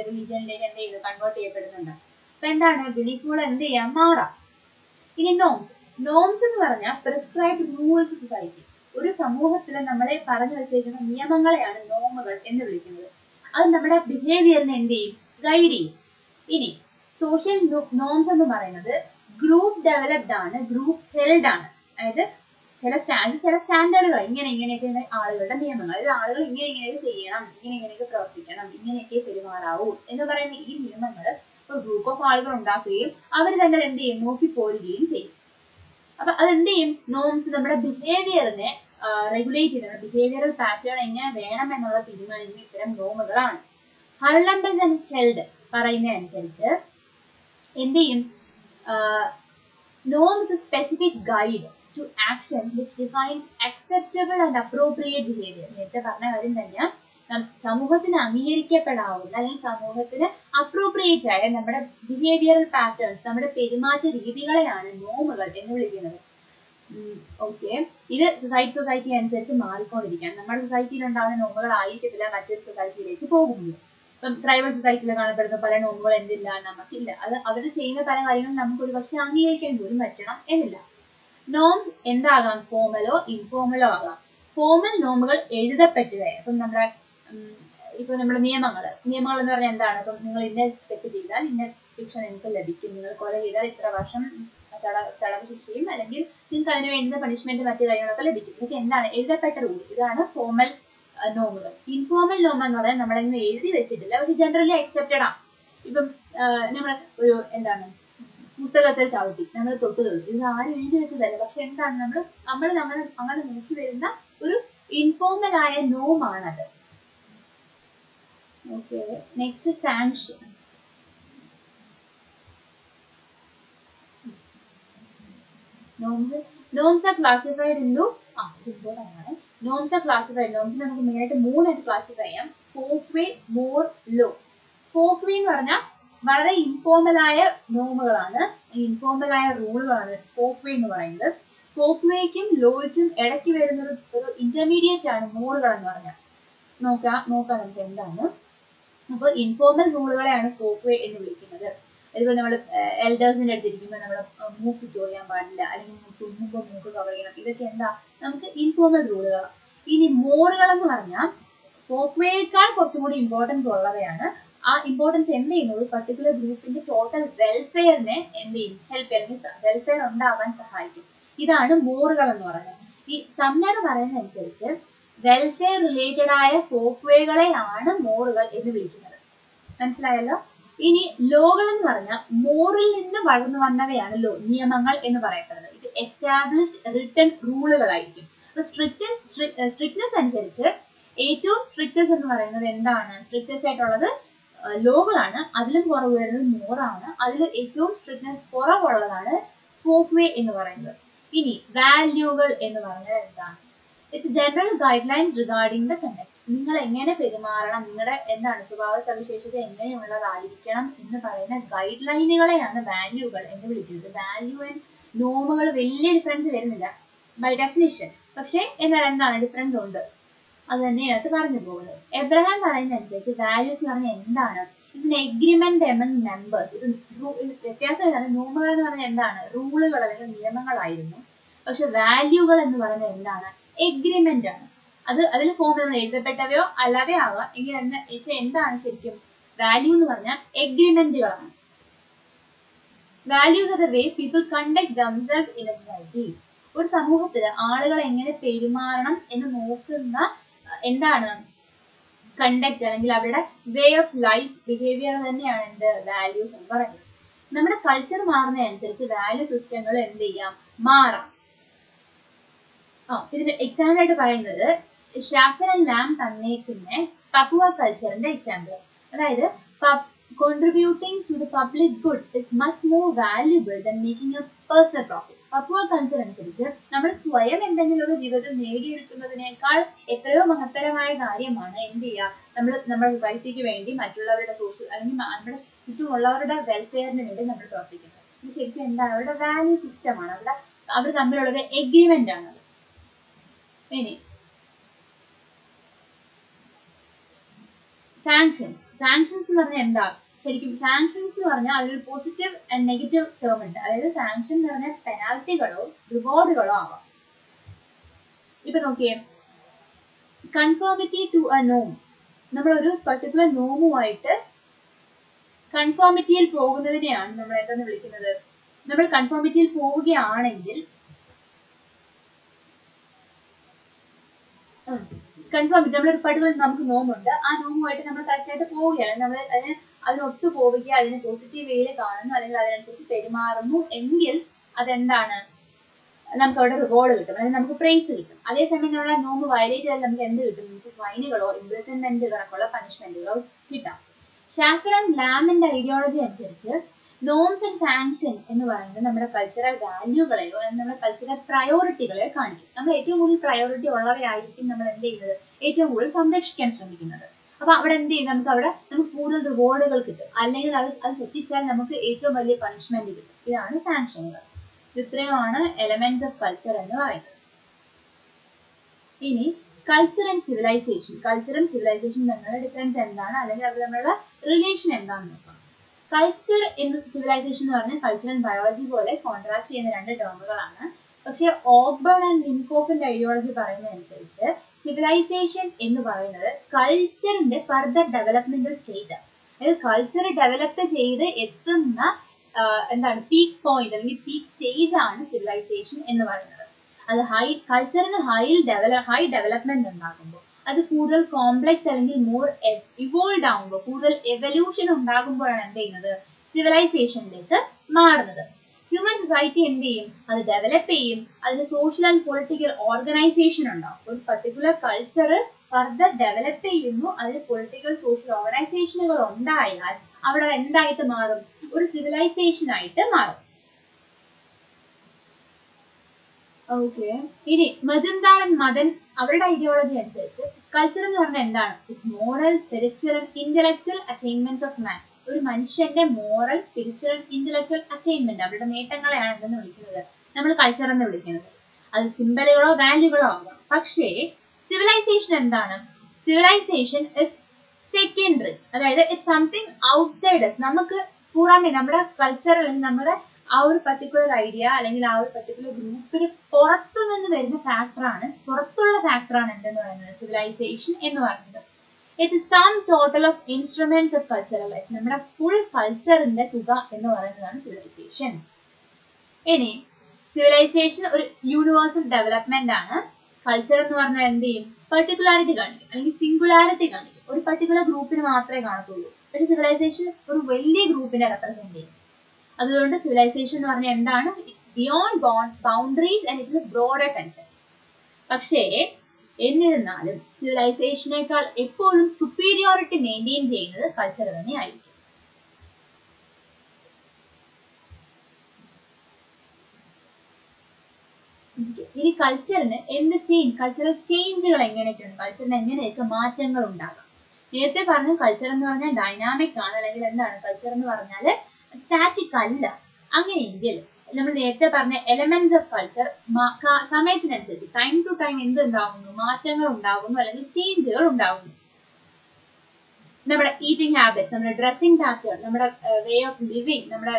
റിലീജിയനിലേക്ക് എന്ത് ചെയ്തു, കൺവേർട്ട് ചെയ്യപ്പെടുന്നുണ്ട്. അപ്പൊ എന്താണ്, ബിലീഫുകൾ എന്ത് ചെയ്യാം, മാറാം. ഇനി നോംസ് എന്ന് പറഞ്ഞാൽ പ്രിസ്ക്രൈബ്ഡ് റൂൾസ് സൊസൈറ്റി. ഒരു സമൂഹത്തിൽ നമ്മളെ പറഞ്ഞു വെച്ചേക്കുന്ന നിയമങ്ങളെയാണ് നോമുകൾ എന്ന് വിളിക്കുന്നത്. അത് നമ്മുടെ ബിഹേവിയറിനെ എന്ത് ചെയ്യും, ഗൈഡ് ചെയ്യും. ഇനി സോഷ്യൽ നോംസ് എന്ന് പറയുന്നത് ഗ്രൂപ്പ് ഡെവലപ്ഡ് ആണ്, ഗ്രൂപ്പ് ഹെൽഡ് ആണ്. അതായത് ചില സ്റ്റാൻഡേർഡുകൾ, ഇങ്ങനെയൊക്കെ ആളുകളുടെ നിയമങ്ങൾ, അതായത് ആളുകൾ ഇങ്ങനെയൊക്കെ ചെയ്യണം, ഇങ്ങനെയൊക്കെ പ്രവർത്തിക്കണം, ഇങ്ങനെയൊക്കെ പെരുമാറാവൂ എന്ന് പറയുന്ന ഈ നിയമങ്ങൾ ഒരു ഗ്രൂപ്പ് ഓഫ് ആളുകൾ ഉണ്ടാക്കുകയും അവർ തന്നെ എന്ത് ചെയ്യും, നോക്കി പോരുകയും ചെയ്യും. അപ്പൊ അതെന്ത് ചെയ്യും, നോംസ് നമ്മുടെ ബിഹേവിയറിനെ റെഗുലേറ്റ് ചെയ്യുന്നത്, ബിഹേവിയറൽ പാറ്റേൺ എങ്ങനെ വേണം എന്നുള്ള തീരുമാനിക്കുന്ന ഇത്തരം നോമുകളാണ്. ഹർലംബസ് ആൻഡ് ഹെൽഡ് പറയുന്ന അനുസരിച്ച് എന്ത് ചെയ്യും, norms specific guide to action which defines acceptable and appropriate behaviour. നേരത്തെ പറഞ്ഞ കാര്യം തന്നെയാണ്, സമൂഹത്തിന് അംഗീകരിക്കപ്പെടാവുന്ന അല്ലെങ്കിൽ സമൂഹത്തിന് അപ്രോപ്രിയേറ്റ് ആയ നമ്മുടെ ബിഹേവിയറൽ പാറ്റേൺസ്, നമ്മുടെ പെരുമാറ്റ രീതികളെയാണ് നോമുകൾ എന്ന് വിളിക്കുന്നത്. ഓക്കെ, ഇത് സൊസൈറ്റി അനുസരിച്ച് മാറിക്കൊണ്ടിരിക്കാം. നമ്മുടെ സൊസൈറ്റിയിൽ ഉണ്ടാകുന്ന നോമുകൾ ആയിരിക്കത്തില്ല മറ്റൊരു സൊസൈറ്റിയിലേക്ക് പോകുന്നത്. ഇപ്പം ട്രൈബൽ സൊസൈറ്റിയിൽ കാണപ്പെടുന്ന പല നോമുകൾ എന്തില്ല, നമുക്കില്ല. അത് അവർ ചെയ്യുന്ന പല കാര്യങ്ങളും നമുക്ക് ഒരു പക്ഷെ അംഗീകരിക്കാൻ പോലും പറ്റണം എന്നില്ല. നോംസ് എന്താകാം, ഫോമലോ ഇൻഫോമലോ ആകാം. ഫോമൽ നോമുകൾ എഴുതപ്പെട്ടത്, ഇപ്പം നമ്മുടെ നിയമങ്ങൾ എന്ന് പറഞ്ഞാൽ എന്താണ്, ഇപ്പം നിങ്ങൾ ഇന്ന തെറ്റ് ചെയ്താൽ ഇന്ന ശിക്ഷ നിങ്ങൾക്ക് ലഭിക്കും, നിങ്ങൾ കൊല ചെയ്താൽ ഇത്ര വർഷം തടവ് ശിക്ഷയും അല്ലെങ്കിൽ നിങ്ങൾക്ക് അതിന് വേണ്ടുന്ന പണിഷ്മെന്റ് മറ്റു കാര്യങ്ങളൊക്കെ ലഭിക്കും. ഇതൊക്കെ എന്താണ്, എഴുതപ്പെട്ട റൂൾ. ഇതാണ് ഫോമൽ നോമുകൾ. ഇൻഫോമൽ നോം എന്ന് പറയാൻ നമ്മളൊന്നും എഴുതി വെച്ചിട്ടില്ല, പക്ഷെ ജനറലി അക്സെപ്റ്റഡ് ആണ്. ഇപ്പം നമ്മൾ ഒരു എന്താണ്, പുസ്തകത്തിൽ ചവിട്ടി നമ്മൾ തൊട്ടു, ഇത് ആരും എഴുതി വെച്ചതല്ല, പക്ഷെ എന്താണ്, നമ്മൾ അങ്ങനെ നോക്കി വരുന്ന ഒരു ഇൻഫോർമൽ ആയ നോമാണത്. Okay, next sanction. Norms are classified into norms നമുക്ക് മെയിനായിട്ട് മൂന്നായിട്ട് ക്ലാസിഫൈ ചെയ്യാം. ഫോക്ക്വേ, മോർ, ലോ. ഫോക്ക്വേ എന്ന് പറഞ്ഞാൽ വളരെ ഇൻഫോർമൽ ആയ നോമുകളാണ്, ഇൻഫോർമൽ ആയ റൂളുകളാണ് ഫോക്ക്വേ എന്ന് പറയുന്നത്. ഫോക്ക്വേക്കും ലോയ്ക്കും ഇടയ്ക്ക് വരുന്ന ഒരു ഇന്റർമീഡിയറ്റ് ആണ് മോറുകൾ എന്ന് പറഞ്ഞാൽ. നോക്കാം നമുക്ക് എന്താണ്. അപ്പോൾ ഇൻഫോർമൽ റൂളുകളെയാണ് ഫോക്ക്വേ എന്ന് വിളിക്കുന്നത്. അതുപോലെ നമ്മൾ എൽഡേഴ്സിന്റെ അടുത്തിരിക്കുമ്പോൾ നമ്മൾ മൂക്ക് ചോദിക്കാൻ പാടില്ല, അല്ലെങ്കിൽ തുമ്മുമ്പോൾ മൂക്ക് കവർ ചെയ്യണം. ഇതൊക്കെ എന്താ, നമുക്ക് ഇൻഫോർമൽ റൂളുകളാണ്. ഇനി മോറുകൾ എന്ന് പറഞ്ഞാൽ ഫോക്ക്വേയേക്കാൾ കുറച്ചും കൂടി ഇമ്പോർട്ടൻസ് ഉള്ളവയാണ്. ആ ഇമ്പോർട്ടൻസ് എന്ത് ചെയ്യുന്നത്, പർട്ടിക്കുലർ ഗ്രൂപ്പിന്റെ ടോട്ടൽ വെൽഫെയറിനെ എന്ത് ചെയ്യും, ഹെൽപ്പ് അല്ലെങ്കിൽ വെൽഫെയർ ഉണ്ടാവാൻ സഹായിക്കും. ഇതാണ് മോറുകൾ എന്ന് പറയുന്നത്. ഈ സമ്മർ പറയുന്നതനുസരിച്ച് വെൽഫെയർ റിലേറ്റഡ് ആയ ഫോക്ക്വേകളെയാണ് മോറുകൾ എന്ന് വിളിക്കുന്നത്. മനസ്സിലായല്ലോ. ഇനി ലോകൾ എന്ന് പറഞ്ഞാൽ മോറിൽ നിന്ന് വളർന്നു വന്നവയാണ് ലോ, നിയമങ്ങൾ എന്ന് പറയപ്പെടുന്നത്. ഇത് എസ്റ്റാബ്ലിഷ്ഡ് റിട്ടൺ റൂളുകളായിരിക്കും. അപ്പൊ സ്ട്രിക്ട്നെസ് അനുസരിച്ച് ഏറ്റവും സ്ട്രിക്റ്റസ്റ്റ് എന്ന് പറയുന്നത് എന്താണ്, സ്ട്രിക്റ്റസ്റ്റ് ആയിട്ടുള്ളത് ലോകളാണ്. അതിലും കുറവ് വരുന്നത് മോറാണ്. അതിൽ ഏറ്റവും സ്ട്രിക്ട്നെസ് കുറവുള്ളതാണ് ഫോക്ക്വേ എന്ന് പറയുന്നത്. ഇനി വാല്യൂകൾ എന്ന് പറഞ്ഞാൽ എന്താണ്, it's general guide lines regarding the conduct. നിങ്ങൾ എങ്ങനെ പെരുമാറണം, നിങ്ങളുടെ എന്താണ് സ്വഭാവ സവിശേഷത എങ്ങനെയുള്ളതായിരിക്കണം എന്ന് പറയുന്ന ഗൈഡ് ലൈനുകളെയാണ് വാല്യൂകൾ എന്ന് വിളിക്കുന്നത്. വാല്യൂ ആൻഡ് നോമുകൾ വലിയ ഡിഫറൻസ് വരുന്നില്ല ബൈ ഡെഫിനിഷൻ, പക്ഷെ എന്താണ് ഡിഫറൻസ് ഉണ്ട്, അത് തന്നെയാണ് പറഞ്ഞു പോകുന്നത്. എബ്രഹാം പറയുന്ന അനുസരിച്ച് വാല്യൂസ് എന്ന് പറഞ്ഞാൽ എന്താണ്, it's an agreement among members. ഇത് വ്യത്യാസമില്ലാണ്. നോമുകൾ എന്ന് പറഞ്ഞാൽ എന്താണ്, റൂളുകൾ അല്ലെങ്കിൽ നിയമങ്ങളായിരുന്നു. പക്ഷെ വാല്യൂകൾ എന്ന് പറയുന്നത് എന്താണ്, എഗ്രിമെന്റ് ആണ്. അതിൽ ഫോം എഴുതപ്പെട്ടവയോ അല്ലാതെ ആവാം. എങ്കിൽ എന്താണ് ശരിക്കും വാല്യൂ എന്ന് പറഞ്ഞാൽ എഗ്രിമെന്റുകളാണ്. Values are the way people conduct themselves in a society. ഒരു സമൂഹത്തിൽ ആളുകൾ എങ്ങനെ പെരുമാറണം എന്ന് നോക്കുന്ന എന്താണ് കണ്ടക്ട് അല്ലെങ്കിൽ അവരുടെ വേ ഓഫ് ലൈഫ് ബിഹേവിയർ തന്നെയാണ് എന്ത് വാല്യൂസ് എന്ന് പറയുന്നത്. നമ്മുടെ കൾച്ചർ മാറുന്നതനുസരിച്ച് വാല്യൂ സിസ്റ്റങ്ങൾ എന്ത് ചെയ്യാം, മാറാം. ഇതിന് എക്സാമ്പിൾ ആയിട്ട് പറയുന്നത് ഷാഫർ ആൻഡ് ലാം തന്നേക്കുന്ന പപ്പുവ കൾച്ചറിന്റെ എക്സാമ്പിൾ. അതായത് contributing to the public good is much more valuable than making a personal profit. Papua culture അനുസരിച്ച് നമ്മൾ സ്വയം എന്തെങ്കിലും ഒരു ജീവിതത്തിൽ നേടിയെടുക്കുന്നതിനേക്കാൾ എത്രയോ മഹത്തരമായ കാര്യമാണ് എന്ത് ചെയ്യുക, നമ്മുടെ സൊസൈറ്റിക്ക് വേണ്ടി മറ്റുള്ളവരുടെ സോഷ്യൽ അല്ലെങ്കിൽ നമ്മുടെ ചുറ്റുമുള്ളവരുടെ വെൽഫെയറിന് വേണ്ടി നമ്മൾ പ്രവർത്തിക്കുന്നത്. ഇത് ശരിക്കും എന്താണ്, അവരുടെ വാല്യൂ സിസ്റ്റമാണ്, അവർ തമ്മിലുള്ളൊരു എഗ്രിമെന്റ് ആണ്. ഇനി സാങ്ഷൻസ് എന്ന് പറഞ്ഞാൽ എന്താ ശരിക്കും? സാങ്ഷൻസ് എന്ന് പറഞ്ഞാൽ അതിലൊരു പോസിറ്റീവ് ആൻഡ് നെഗറ്റീവ് ടേം ഉണ്ട്. അതായത് സാങ്ഷൻ എന്ന് പറഞ്ഞാൽ പെനാൽറ്റികളോ റിവാർഡുകളോ ആവാം. ഇപ്പൊ നോക്കിയേ, കൺഫോമിറ്റി ടു എ നോം. നമ്മളൊരു പർട്ടിക്കുലർ നോമുമായിട്ട് കൺഫോമിറ്റിയിൽ പോകുന്നതിനെയാണ് നമ്മൾ എന്തെന്ന് വിളിക്കുന്നത്? നമ്മൾ കൺഫോമിറ്റിയിൽ പോവുകയാണെങ്കിൽ നമ്മളൊരു പർട്ടിക്കുലർ നമുക്ക് നോമുണ്ട്, ആ നോമുമായിട്ട് നമ്മൾ കറക്റ്റ് ആയിട്ട് പോവുകയാണ്, നമ്മൾ അതിനൊത്തു പോവുക, അതിനെ പോസിറ്റീവ് വേയിൽ കാണുന്നു അല്ലെങ്കിൽ അതിനനുസരിച്ച് പെരുമാറുന്നു എങ്കിൽ അതെന്താണ്, നമുക്ക് അവിടെ റിവാർഡ് കിട്ടും, അല്ലെങ്കിൽ നമുക്ക് പ്രൈസ് കിട്ടും. അതേസമയം നമ്മുടെ നോമ്പ് വയലേറ്റ് ചെയ്താൽ നമുക്ക് എന്ത് കിട്ടും? നമുക്ക് ഫൈനുകളോ ഇംപ്രിസൺമെന്റ് കണക്കുള്ള പണിഷ്മെന്റുകളോ കിട്ടാം. ഷാഫർ ആൻഡ് ലാമിന്റെ ഐഡിയോളജി അനുസരിച്ച് നോംസ് ആൻഡ് സാങ്ഷൻ എന്ന് പറയുന്നത് നമ്മുടെ കൾച്ചറൽ വാല്യൂകളെയോ നമ്മുടെ കൾച്ചറൽ പ്രയോറിറ്റികളെയോ കാണിക്കും. നമ്മൾ ഏറ്റവും കൂടുതൽ പ്രയോറിറ്റി ഉള്ളവയായിരിക്കും നമ്മൾ എന്ത് ചെയ്യുന്നത്, ഏറ്റവും കൂടുതൽ സംരക്ഷിക്കാൻ ശ്രമിക്കുന്നത്. അപ്പൊ അവിടെ എന്ത് ചെയ്യും, നമുക്ക് കൂടുതൽ റിവാർഡുകൾ കിട്ടും, അല്ലെങ്കിൽ അത് തെറ്റിച്ചാൽ നമുക്ക് ഏറ്റവും വലിയ പണിഷ്മെന്റ് കിട്ടും. ഇതാണ് സാങ്ഷനുകൾ. ഇത്രയുമാണ് എലമെന്റ്സ് ഓഫ് കൾച്ചർ എന്ന് പറയുന്നത്. ഇനി കൾച്ചർ ആൻഡ് സിവിലൈസേഷൻ. കൾച്ചറും സിവിലൈസേഷനും തമ്മിലുള്ള ഡിഫറൻസ് എന്താണ്, അല്ലെങ്കിൽ അത് തമ്മിലുള്ള റിലേഷൻ എന്താണെന്ന് നോക്കാം. കൾച്ചർ ഇൻ സിവിലൈസേഷൻ എന്ന് പറഞ്ഞാൽ കൾച്ചർ ആൻഡ് ബയോളജി പോലെ കോൺട്രാസ്റ്റ് ചെയ്യുന്ന രണ്ട് ടേമുകളാണ്. പക്ഷെ ഓക്ബേൺ ആൻഡ് ലിംകോഫിന്റെ ഐഡിയോളജി പറയുന്നതനുസരിച്ച് സിവിലൈസേഷൻ എന്ന് പറയുന്നത് കൾച്ചറിന്റെ ഫർദർ ഡെവലപ്മെന്റൽ സ്റ്റേജ് ആണ്. അതായത് കൾച്ചർ ഡെവലപ്പ് ചെയ്ത് എത്തുന്ന പീക്ക് പോയിന്റ് അല്ലെങ്കിൽ പീക്ക് സ്റ്റേജ് ആണ് സിവിലൈസേഷൻ എന്ന് പറയുന്നത്. അത് കൾച്ചറിന് ഹൈ ഡെവലപ്മെന്റ് ഉണ്ടാകുമ്പോൾ, അത് കൂടുതൽ കോംപ്ലക്സ് അല്ലെങ്കിൽ മോർ ഇവോൾവ് ആകുമ്പോൾ, കൂടുതൽ എവല്യൂഷൻ ഉണ്ടാകുമ്പോഴാണ് എന്ത് ചെയ്യുന്നത്, സിവിലൈസേഷനിലേക്ക് മാറുന്നത്. ഹ്യൂമൻ സൊസൈറ്റി എന്ത് ചെയ്യും, അത് ഡെവലപ്പ് ചെയ്യും, അതിന് സോഷ്യൽ ആൻഡ് പൊളിറ്റിക്കൽ ഓർഗനൈസേഷൻ ഉണ്ടാവും. ഒരു പർട്ടിക്കുലർ കൾച്ചർ ഫർദർ ഡെവലപ്പ് ചെയ്യുന്നു, അതിന് പൊളിറ്റിക്കൽ സോഷ്യൽ ഓർഗനൈസേഷനുകൾ ഉണ്ടായാൽ അവിടെ എന്തായിട്ട് മാറും, ഒരു സിവിലൈസേഷൻ ആയിട്ട് മാറും. ഓക്കെ, ഇനി മജുംദാർ ആൻഡ് മദൻ അവരുടെ ഐഡിയോളജി അനുസരിച്ച് കൾച്ചർ എന്ന് പറഞ്ഞാൽ എന്താണ്? It's moral, spiritual and intellectual attainments of man. ഒരു മനുഷ്യന്റെ moral, spiritual and intellectual attainment, അവരുടെ നേട്ടങ്ങളെയാണ് എന്തെന്ന് വിളിക്കുന്നത്, നമ്മൾ കൾച്ചർ എന്ന് വിളിക്കുന്നത്. അത് സിംബലുകളോ വാല്യൂകളോ ആകാം. പക്ഷേ സിവിലൈസേഷൻ എന്താണ്? സിവിലൈസേഷൻ ഇസ് സെക്കൻഡറി, അതായത് ഇറ്റ്സ് സംതിങ് ഔട്ട്സൈഡ്. നമുക്ക് പുറമെ നമ്മുടെ കൾച്ചറിൽ നമ്മുടെ ആ ഒരു പർട്ടിക്കുലർ ഐഡിയ അല്ലെങ്കിൽ ആ ഒരു പർട്ടിക്കുലർ ഗ്രൂപ്പിന് പുറത്തു നിന്ന് വരുന്ന പുറത്തുള്ള ഫാക്ടറാണ് എന്തെന്ന് പറയുന്നത്, സിവിലൈസേഷൻ എന്ന് പറയുന്നത്. It's sum total of instruments of cultural life. നമ്മുടെ ഫുൾ കൾച്ചറിന്റെ തുക എന്ന് പറയുന്നതാണ് സിവിലൈസേഷൻ. ഇനി സിവിലൈസേഷൻ ഒരു യൂണിവേഴ്സൽ ഡെവലപ്മെന്റ് ആണ്. കൾച്ചർ എന്ന് പറഞ്ഞാൽ എന്ത് ചെയ്യും, പർട്ടിക്കുലാരിറ്റി കാണിക്കും അല്ലെങ്കിൽ സിംഗുലാരിറ്റി കാണിക്കും. ഒരു പർട്ടിക്കുലർ ഗ്രൂപ്പിന് മാത്രമേ കാണത്തുള്ളൂ. പക്ഷേ സിവിലൈസേഷൻ ഒരു വലിയ ഗ്രൂപ്പിനെ റെപ്രസെന്റ് ചെയ്യും. അതുകൊണ്ട് സിവിലൈസേഷൻ എന്ന് പറഞ്ഞാൽ എന്താണ്, beyond boundaries and it is broader concept. പക്ഷേ എന്നിരുന്നാലും സിവിലൈസേഷനേക്കാൾ എപ്പോഴും സുപ്പീരിയോറിറ്റി മെയിൻറ്റെയിൻ ചെയ്യുന്നത് കൾച്ചർ തന്നെയായിരിക്കും. ഇനി കൾച്ചറിന് കൾച്ചറൽ ചേഞ്ചുകൾ എങ്ങനെയൊക്കെയാണ്, കൾച്ചറിന് എങ്ങനെയൊക്കെ മാറ്റങ്ങൾ ഉണ്ടാകാം. നേരത്തെ പറഞ്ഞു കൾച്ചർ എന്ന് പറഞ്ഞാൽ ഡൈനാമിക് ആണ്, അല്ലെങ്കിൽ എന്താണ് കൾച്ചർ എന്ന് പറഞ്ഞാൽ സ്റ്റാറ്റിക് അല്ല. അങ്ങനെയെങ്കിൽ നമ്മൾ നേരത്തെ പറഞ്ഞ എലമെന്റ്സ് ഓഫ് കൾച്ചർ സമയത്തിനനുസരിച്ച് ടൈം ടു ടൈം എന്തുണ്ടാകുന്നു, മാറ്റങ്ങൾ ഉണ്ടാകുന്നു അല്ലെങ്കിൽ ചേഞ്ചുകൾ ഉണ്ടാകുന്നു. നമ്മുടെ ഈറ്റിംഗ് ഹാബിറ്റ്സ്, നമ്മുടെ ഡ്രസ്സിംഗ് പാറ്റേൺ, നമ്മുടെ വേ ഓഫ് ലിവിങ്, നമ്മുടെ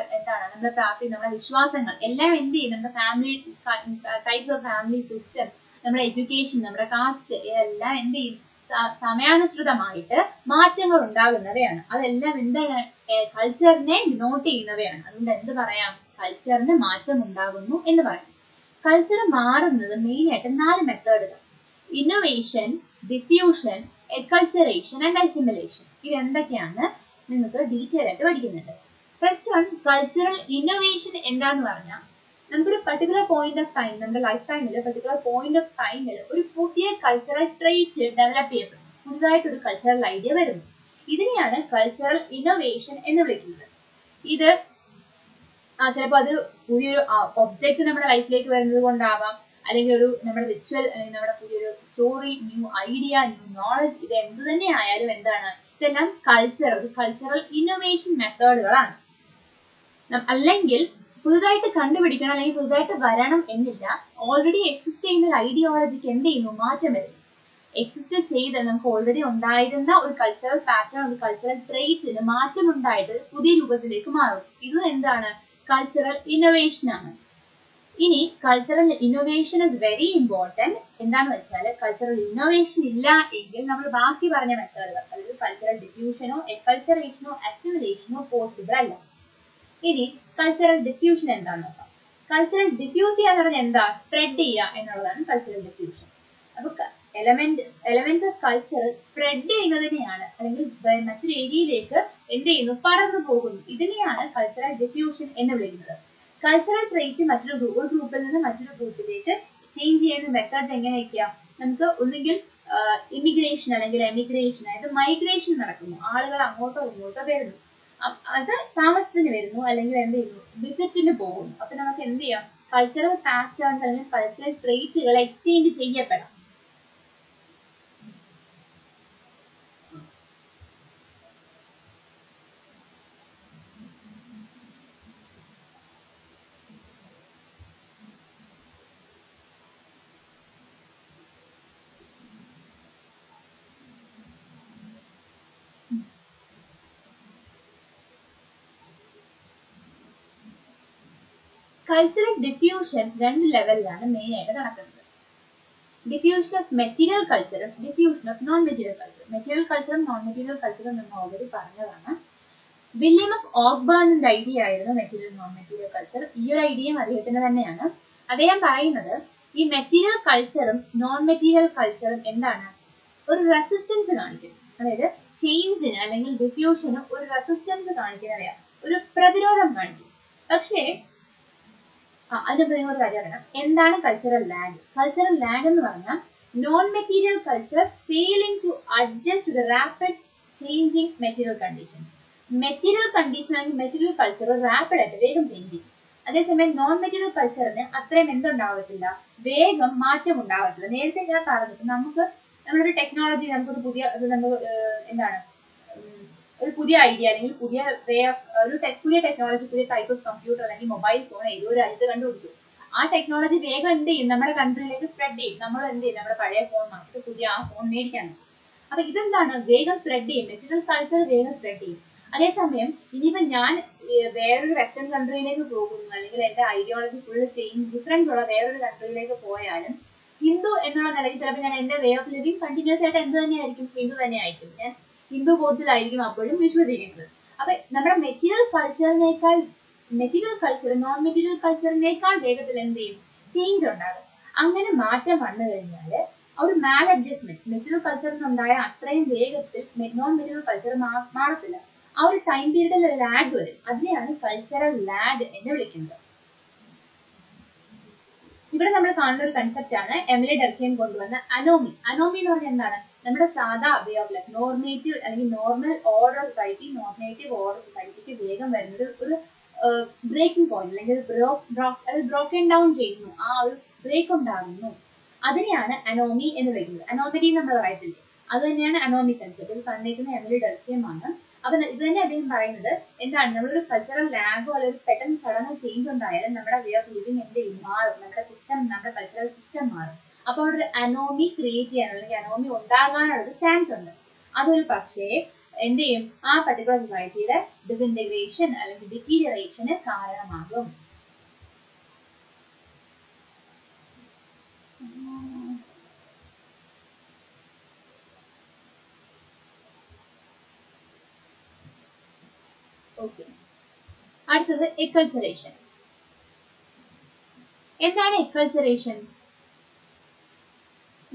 പ്രാർത്ഥന, നമ്മുടെ വിശ്വാസങ്ങൾ എല്ലാം എന്ത് ചെയ്യും, നമ്മുടെ family types of family system, നമ്മുടെ എഡ്യൂക്കേഷൻ, നമ്മുടെ കാസ്റ്റ് ഇതെല്ലാം എന്ത് ചെയ്യും, സമയാനുസൃതമായിട്ട് മാറ്റങ്ങൾ ഉണ്ടാകുന്നവയാണ്. അതെല്ലാം എന്താണ്, കൾച്ചറിനെ ഡിനോട്ട് ചെയ്യുന്നവയാണ്. അതുകൊണ്ട് എന്ത് പറയാം, കൾച്ചറിന് മാറ്റം ഉണ്ടാകുന്നു എന്ന് പറയാം. കൾച്ചർ മാറുന്നത് മെയിൻ ആയിട്ട് 4 മെത്തേഡുകൾ: ഇന്നോവേഷൻ, ഡിഫ്യൂഷൻ, എക്കൾച്ചറേഷൻ ആൻഡ് അസിമിലേഷൻ. ഇത് എന്തൊക്കെയാണ് നിങ്ങൾക്ക് ഡീറ്റെയിൽ ആയിട്ട് പഠിക്കുന്നുണ്ട്. ഫസ്റ്റ് വൺ, കൾച്ചറൽ ഇന്നോവേഷൻ എന്താന്ന് പറഞ്ഞാൽ നമുക്കൊരു പർട്ടിക്കുലർ പോയിന്റ് ഓഫ് ടൈം, നമ്മുടെ ലൈഫ് ടൈമിൽ പർട്ടിക്കുലർ പോയിന്റ് ഓഫ് ടൈമിൽ ഒരു പുതിയ കൾച്ചറൽ ട്രേറ്റ് ഡെവലപ്പ് ചെയ്യപ്പെടും, പുതുതായിട്ട് ഒരു കൾച്ചറൽ ഐഡിയ വരുന്നു. ഇതിനെയാണ് കൾച്ചറൽ ഇന്നോവേഷൻ എന്ന് വിളിക്കുന്നത്. ഇത് ചിലപ്പോൾ അത് പുതിയൊരു ഒബ്ജക്റ്റ് നമ്മുടെ ലൈഫിലേക്ക് വരുന്നത് കൊണ്ടാവാം, അല്ലെങ്കിൽ ഒരു നമ്മുടെ റിച്വൽ, നമ്മുടെ പുതിയൊരു story, new idea, new knowledge, ഇത് എന്ത് തന്നെ ആയാലും എന്താണ്, ഇതെല്ലാം കൾച്ചറൽ ഇന്നോവേഷൻ മെത്തേഡുകളാണ്. അല്ലെങ്കിൽ പുതുതായിട്ട് കണ്ടുപിടിക്കണം അല്ലെങ്കിൽ പുതുതായിട്ട് വരണം എന്നില്ല, ഓൾറെഡി എക്സിസ്റ്റ് ചെയ്യുന്ന ഒരു ഐഡിയോളജിക്ക് എന്ത് ചെയ്യുന്നു, മാറ്റം വരുന്നു. എക്സിസ്റ്റ് ചെയ്ത് നമുക്ക് ഓൾറെഡി ഉണ്ടായിരുന്ന ഒരു കൾച്ചറൽ പാറ്റേൺ, ഒരു കൾച്ചറൽ ട്രേറ്റിന് മാറ്റം ഉണ്ടായിട്ട് പുതിയ രൂപത്തിലേക്ക് മാറും. ഇത് എന്താണ്, കൾച്ചറൽ ഇന്നോവേഷൻ ആണ്. ഇനി cultural innovation is very important. എന്താന്ന് വെച്ചാൽ കൾച്ചറൽ ഇന്നോവേഷൻ ഇല്ല എങ്കിൽ നമ്മൾ ബാക്കി പറഞ്ഞ മെത്തേഡുകൾ, അതായത് കൾച്ചറൽ ഡിഫ്യൂഷനോ എക്കൾച്ചറേഷനോ അസിമിലേഷനോ പോസിബിൾ അല്ല. ഇനി കൾച്ചറൽ ഡിഫ്യൂഷൻ എന്താണെന്ന് നോക്കാം. കൾച്ചറൽ ഡിഫ്യൂസ് ചെയ്യാന്ന് പറഞ്ഞാൽ എന്താ, സ്പ്രെഡ് ചെയ്യുക എന്നുള്ളതാണ് കൾച്ചറൽ ഡിഫ്യൂഷൻ. അപ്പൊ എലമെന്റ്സ് ഓഫ് കൾച്ചർ സ്പ്രെഡ് ചെയ്യുന്നതിനെയാണ്, അല്ലെങ്കിൽ മറ്റൊരു ഏരിയയിലേക്ക് എന്ത് ചെയ്യുന്നു, പടർന്നു പോകുന്നു, ഇതിനെയാണ് കൾച്ചറൽ ഡിഫ്യൂഷൻ എന്ന് വിളിക്കുന്നത്. കൾച്ചറൽ ട്രേറ്റ് ഒരു ഗ്രൂപ്പിൽ നിന്ന് മറ്റൊരു ഗ്രൂപ്പിലേക്ക് ചേഞ്ച് ചെയ്യുന്ന മെത്തേഡ്സ് എങ്ങനെയൊക്കെയാ, നമുക്ക് ഒന്നുകിൽ ഇമിഗ്രേഷൻ അല്ലെങ്കിൽ എമിഗ്രേഷൻ, അതായത് മൈഗ്രേഷൻ നടക്കുന്നു, ആളുകൾ അങ്ങോട്ടോ ഇങ്ങോട്ടോ വരുന്നു, അത് താമസത്തിന് വരുന്നു, അല്ലെങ്കിൽ എന്ത് ചെയ്യുന്നു, വിസിറ്റിന് പോകുന്നു. അപ്പൊ നമുക്ക് എന്ത് ചെയ്യാം, കൾച്ചറൽ പാറ്റേൺസ് അല്ലെങ്കിൽ കൾച്ചറൽ ട്രേറ്റുകൾ എക്സ്ചേഞ്ച് ചെയ്യപ്പെടാം. കൾച്ചറൽ ഡിഫ്യൂഷൻ 2 ലെവലിലാണ് മെയിൻ ആയിട്ട് നടക്കുന്നത്. ഡിഫ്യൂഷൻ ഓഫ് മെറ്റീരിയൽ കൾച്ചറും ഡിഫ്യൂഷൻ ഓഫ് നോൺ മെറ്റീരിയൽ കൾച്ചറും. മെറ്റീരിയൽ കൾച്ചറും നോൺ മെറ്റീരിയൽ കൾച്ചറും നമ്മൾ ഓൾറെഡി പറഞ്ഞതാണ്. വില്യം ഓഫ് ഓക്ബേണിന്റെ ഐഡിയ ആയിരുന്നു മെറ്റീരിയൽ നോൺ മെറ്റീരിയൽ കൾച്ചർ. ഈ ഒരു ഐഡിയയും അദ്ദേഹത്തിന് തന്നെയാണ്. അദ്ദേഹം പറയുന്നത് ഈ മെറ്റീരിയൽ കൾച്ചറും നോൺ മെറ്റീരിയൽ കൾച്ചറും എന്താണ്, ഒരു റെസിസ്റ്റൻസ് കാണിക്കും. അതായത് ചേഞ്ചിന് അല്ലെങ്കിൽ ഡിഫ്യൂഷന് ഒരു റെസിസ്റ്റൻസ് കാണിക്കുന്നവയാണ്, ഒരു പ്രതിരോധം കാണിക്കും. പക്ഷേ അതിനൊപ്പം നിങ്ങളൊരു കാര്യം അറിയണം, എന്താണ് കൾച്ചറൽ ലാഗ്. കൾച്ചറൽ ലാഗ് എന്ന് പറഞ്ഞാൽ non material culture failing to adjust the rapid changing material conditions. Material condition അല്ലെങ്കിൽ മെറ്റീരിയൽ കൾച്ചർ റാപ്പിഡ് ആയിട്ട് വേഗം ചേഞ്ച് ചെയ്യും. അതേസമയം നോൺ മെറ്റീരിയൽ കൾച്ചറിന് അത്രയും എന്തുണ്ടാവത്തില്ല, വേഗം മാറ്റം ഉണ്ടാവത്തില്ല. നേരത്തെ ഞാൻ പറഞ്ഞത് നമ്മളൊരു ടെക്നോളജി, നമുക്കൊരു പുതിയ എന്താണ് ഒരു പുതിയ ഐഡിയ അല്ലെങ്കിൽ പുതിയ പുതിയ ടെക്നോളജി, പുതിയ ടൈപ്പ് ഓഫ് കമ്പ്യൂട്ടർ അല്ലെങ്കിൽ മൊബൈൽ ഫോൺ ഏതോ ഒരു രാജ്യത്ത് കണ്ടുപിടിച്ചു. ആ ടെക്നോളജി വേഗം എന്ത് ചെയ്യും, നമ്മുടെ കൺട്രിയിലേക്ക് സ്പ്രെഡ് ചെയ്യും. നമ്മൾ എന്ത് ചെയ്യും, നമ്മുടെ പഴയ ഫോൺ മാറ്റി പുതിയ ആ ഫോൺ മേടിക്കാൻ. അപ്പൊ ഇതെന്താണ്, വേഗം സ്പ്രെഡ് ചെയ്യും, മെറ്റീരിയൽ കൾച്ചർ വേഗം സ്പ്രെഡ് ചെയ്യും. അതേസമയം ഇനിയിപ്പോൾ ഞാൻ വേറൊരു വെസ്റ്റേൺ കൺട്രിയിലേക്ക് പോകുന്നു, അല്ലെങ്കിൽ എന്റെ ഐഡിയോളജി ഫുള്ള് ഡിഫറൻസ് ഉള്ള വേറൊരു കൺട്രിയിലേക്ക് പോയാലും ഹിന്ദു എന്നുള്ള നിലയ്ക്ക് ചിലപ്പോൾ ഞാൻ എന്റെ വേ ഓഫ് ലിവിങ് കണ്ടിന്യൂസ് ആയിട്ട് എന്ത് തന്നെയായിരിക്കും, ഹിന്ദു തന്നെയായിരിക്കും. ഞാൻ ഹിന്ദു കോഡ്സിലായിരിക്കും അപ്പോഴും വിശ്വസിക്കുന്നത്. അപ്പൊ നമ്മുടെ മെറ്റീരിയൽ കൾച്ചർ നോൺ മെറ്റീരിയൽ കൾച്ചറിനേക്കാൾ വേഗത്തിൽ എന്ത് ചെയ്യും, ചേഞ്ച് ഉണ്ടാകും. അങ്ങനെ മാറ്റം വന്നു കഴിഞ്ഞാൽ ഒരു മാൽ അഡ്ജസ്റ്റ്മെന്റ്, മെറ്റീരിയൽ കൾച്ചറിൽ നിന്നുണ്ടായ അത്രയും വേഗത്തിൽ നോൺ മെറ്റീരിയൽ കൾച്ചർ മാറത്തില്ല. ആ ഒരു ടൈം പീരീഡിൽ ഒരു ലാഗ് വരും. അതിനെയാണ് കൾച്ചറൽ ലാഗ് എന്ന് വിളിക്കുന്നത്. ഇവിടെ നമ്മൾ കാണുന്ന ഒരു കൺസെപ്റ്റ് ആണ് എമിലി ഡർക്കെയിം കൊണ്ടുവന്ന അനോമി. അനോമി എന്ന് പറഞ്ഞാൽ എന്താണ്, നമ്മുടെ സാധാ വേ ഓഫ് ലൈഫ്, നോർമേറ്റീവ് അല്ലെങ്കിൽ normal order society, normative order സൊസൈറ്റിക്ക് വേഗം വരുന്നത് ഒരു ബ്രേക്കിംഗ് പോയിന്റ് അല്ലെങ്കിൽ ബ്രോക്കൺ ഡൗൺ ചെയ്യുന്നു, ആ ഒരു ബ്രേക്ക് ഉണ്ടാകുന്നു. അതിനെയാണ് അനോമി എന്ന് വിളിക്കുന്നത്. അനോമലി നമ്മൾ പറയത്തില്ലേ, അത് തന്നെയാണ് അനോമി കൺസെപ്റ്റ്. ഇത് തന്നിരിക്കുന്ന എമിലി ഡർക്കെയിം ആണ്. അപ്പൊ ഇത് തന്നെ അദ്ദേഹം പറയുന്നത് എന്താണ്, നമ്മളൊരു കൾച്ചറൽ ലാഗോ അല്ലെങ്കിൽ പെട്ടെന്ന് സഡൻ ചേഞ്ച് ഉണ്ടായാലും നമ്മുടെ വേ ഓഫ് ലിവിങ് എന്ത് ചെയ്യും, മാറും. നമ്മുടെ സിസ്റ്റം, നമ്മുടെ കൾച്ചറൽ സിസ്റ്റം മാറും. അപ്പോൾ അവിടെ ഒരു അനോമി ക്രിയേറ്റ് ചെയ്യാൻ അല്ലെങ്കിൽ അനോമി ഉണ്ടാകാനുള്ളൊരു ചാൻസ് ഉണ്ട്. അതൊരു പക്ഷേ എന്ത് ചെയ്യും, ആ പർട്ടിക്കുലർ സൊസൈറ്റിയുടെ ഡിസിന്റഗ്രേഷൻ അല്ലെങ്കിൽ ഡിറ്റീരിയറേഷന് കാരണമാകും. ഓക്കെ. അടുത്തത് എക്കൾച്ചറേഷൻ. എന്താണ് എക്കൾച്ചറേഷൻ?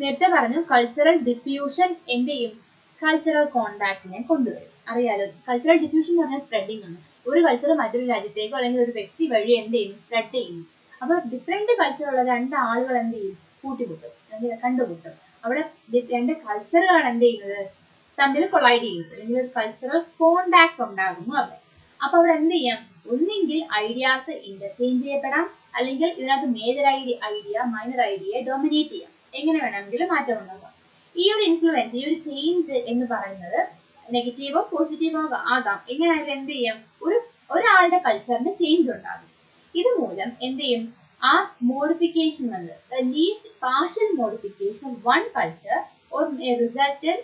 നേരത്തെ പറഞ്ഞു കൾച്ചറൽ ഡിഫ്യൂഷൻ എന്ത് ചെയ്യും? കൾച്ചറൽ കോണ്ടാക്റ്റിനെ കൊണ്ടുവരും. അറിയാലോ, കൾച്ചറൽ ഡിഫ്യൂഷൻ എന്ന് പറഞ്ഞാൽ സ്പ്രെഡിങ് ആണ്. ഒരു കൾച്ചർ മറ്റൊരു രാജ്യത്തേക്കോ അല്ലെങ്കിൽ ഒരു വ്യക്തി വഴി എന്ത് ചെയ്യും? സ്പ്രെഡ് ചെയ്യുന്നു. അപ്പൊ ഡിഫറെന്റ് കൾച്ചറുള്ള രണ്ട് ആളുകൾ എന്ത് ചെയ്യും? കൂട്ടിമുട്ടും അല്ലെങ്കിൽ കണ്ടുമുട്ടും. അവിടെ രണ്ട് കൾച്ചറുകളാണ് എന്ത് ചെയ്യുന്നത്? തമ്മിൽ കൊളൈഡ് ചെയ്യുന്നത്, അല്ലെങ്കിൽ ഒരു കൾച്ചറൽ കോണ്ടാക്ട് ഉണ്ടാകുന്നു അവിടെ. അപ്പൊ അവിടെ എന്ത് ചെയ്യാം? ഒന്നെങ്കിൽ ഐഡിയാസ് ഇന്റർചേഞ്ച് ചെയ്യപ്പെടാം, അല്ലെങ്കിൽ ഇതിനകത്ത് മേജർ ഐഡിയ മൈനർ ഐഡിയയെ ഡോമിനേറ്റ് ചെയ്യാം. എങ്ങനെ വേണമെങ്കിലും മാറ്റം ഉണ്ടാകാം. ഈ ഒരു ഇൻഫ്ലുവൻസ്, ഈ ഒരു ചേഞ്ച് എന്ന് പറയുന്നത് നെഗറ്റീവോ പോസിറ്റീവോ ആകാം. എങ്ങനെയായാലും എന്ത് ചെയ്യാം? ഒരാളുടെ കൾച്ചറിന് ചേഞ്ച് ഉണ്ടാകും. ഇതുമൂലം എന്ത് ചെയ്യും? ആ മോഡിഫിക്കേഷൻ വന്ന് least partial modification of one culture or resultant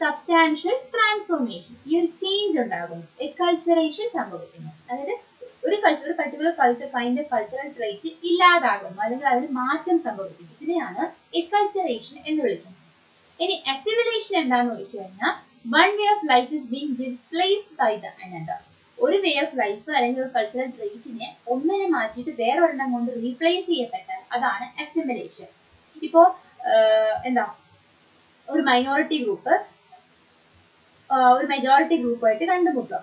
substantial transformation. ഈ ഒരു ചേഞ്ച് ഉണ്ടാകുന്നു, എക്കൾച്ചറേഷൻ സംഭവിക്കുന്നു. അതായത് ഒരു particular kind of cultural trait ഇല്ലാതാകുന്നു, അല്ലെങ്കിൽ അതിന് മാറ്റം സംഭവിക്കുന്നു. ഇതിനെയാണ് എക്കൾച്ചറേഷൻ എന്ന് വിളിക്കുന്നത്. ഇനി അസിമിലേഷൻ എന്താണെന്ന് ചോദിച്ചു കഴിഞ്ഞാൽ, one way of life is being displaced by the another. ഒരു വേ ഓഫ് ലൈഫ് അല്ലെങ്കിൽ ഒരു കൾച്ചറൽ ട്രേറ്റിനെ ഒന്നിനെ മാറ്റിയിട്ട് വേറെ ഒരെണ്ണം കൊണ്ട് റീപ്ലേസ് ചെയ്യപ്പെട്ടാൽ അതാണ് അസിമിലേഷൻ. ഇപ്പോ എന്താ, ഒരു മൈനോറിറ്റി ഗ്രൂപ്പ് ഒരു മെജോറിറ്റി ഗ്രൂപ്പായിട്ട് കണ്ടുമുട്ടുക.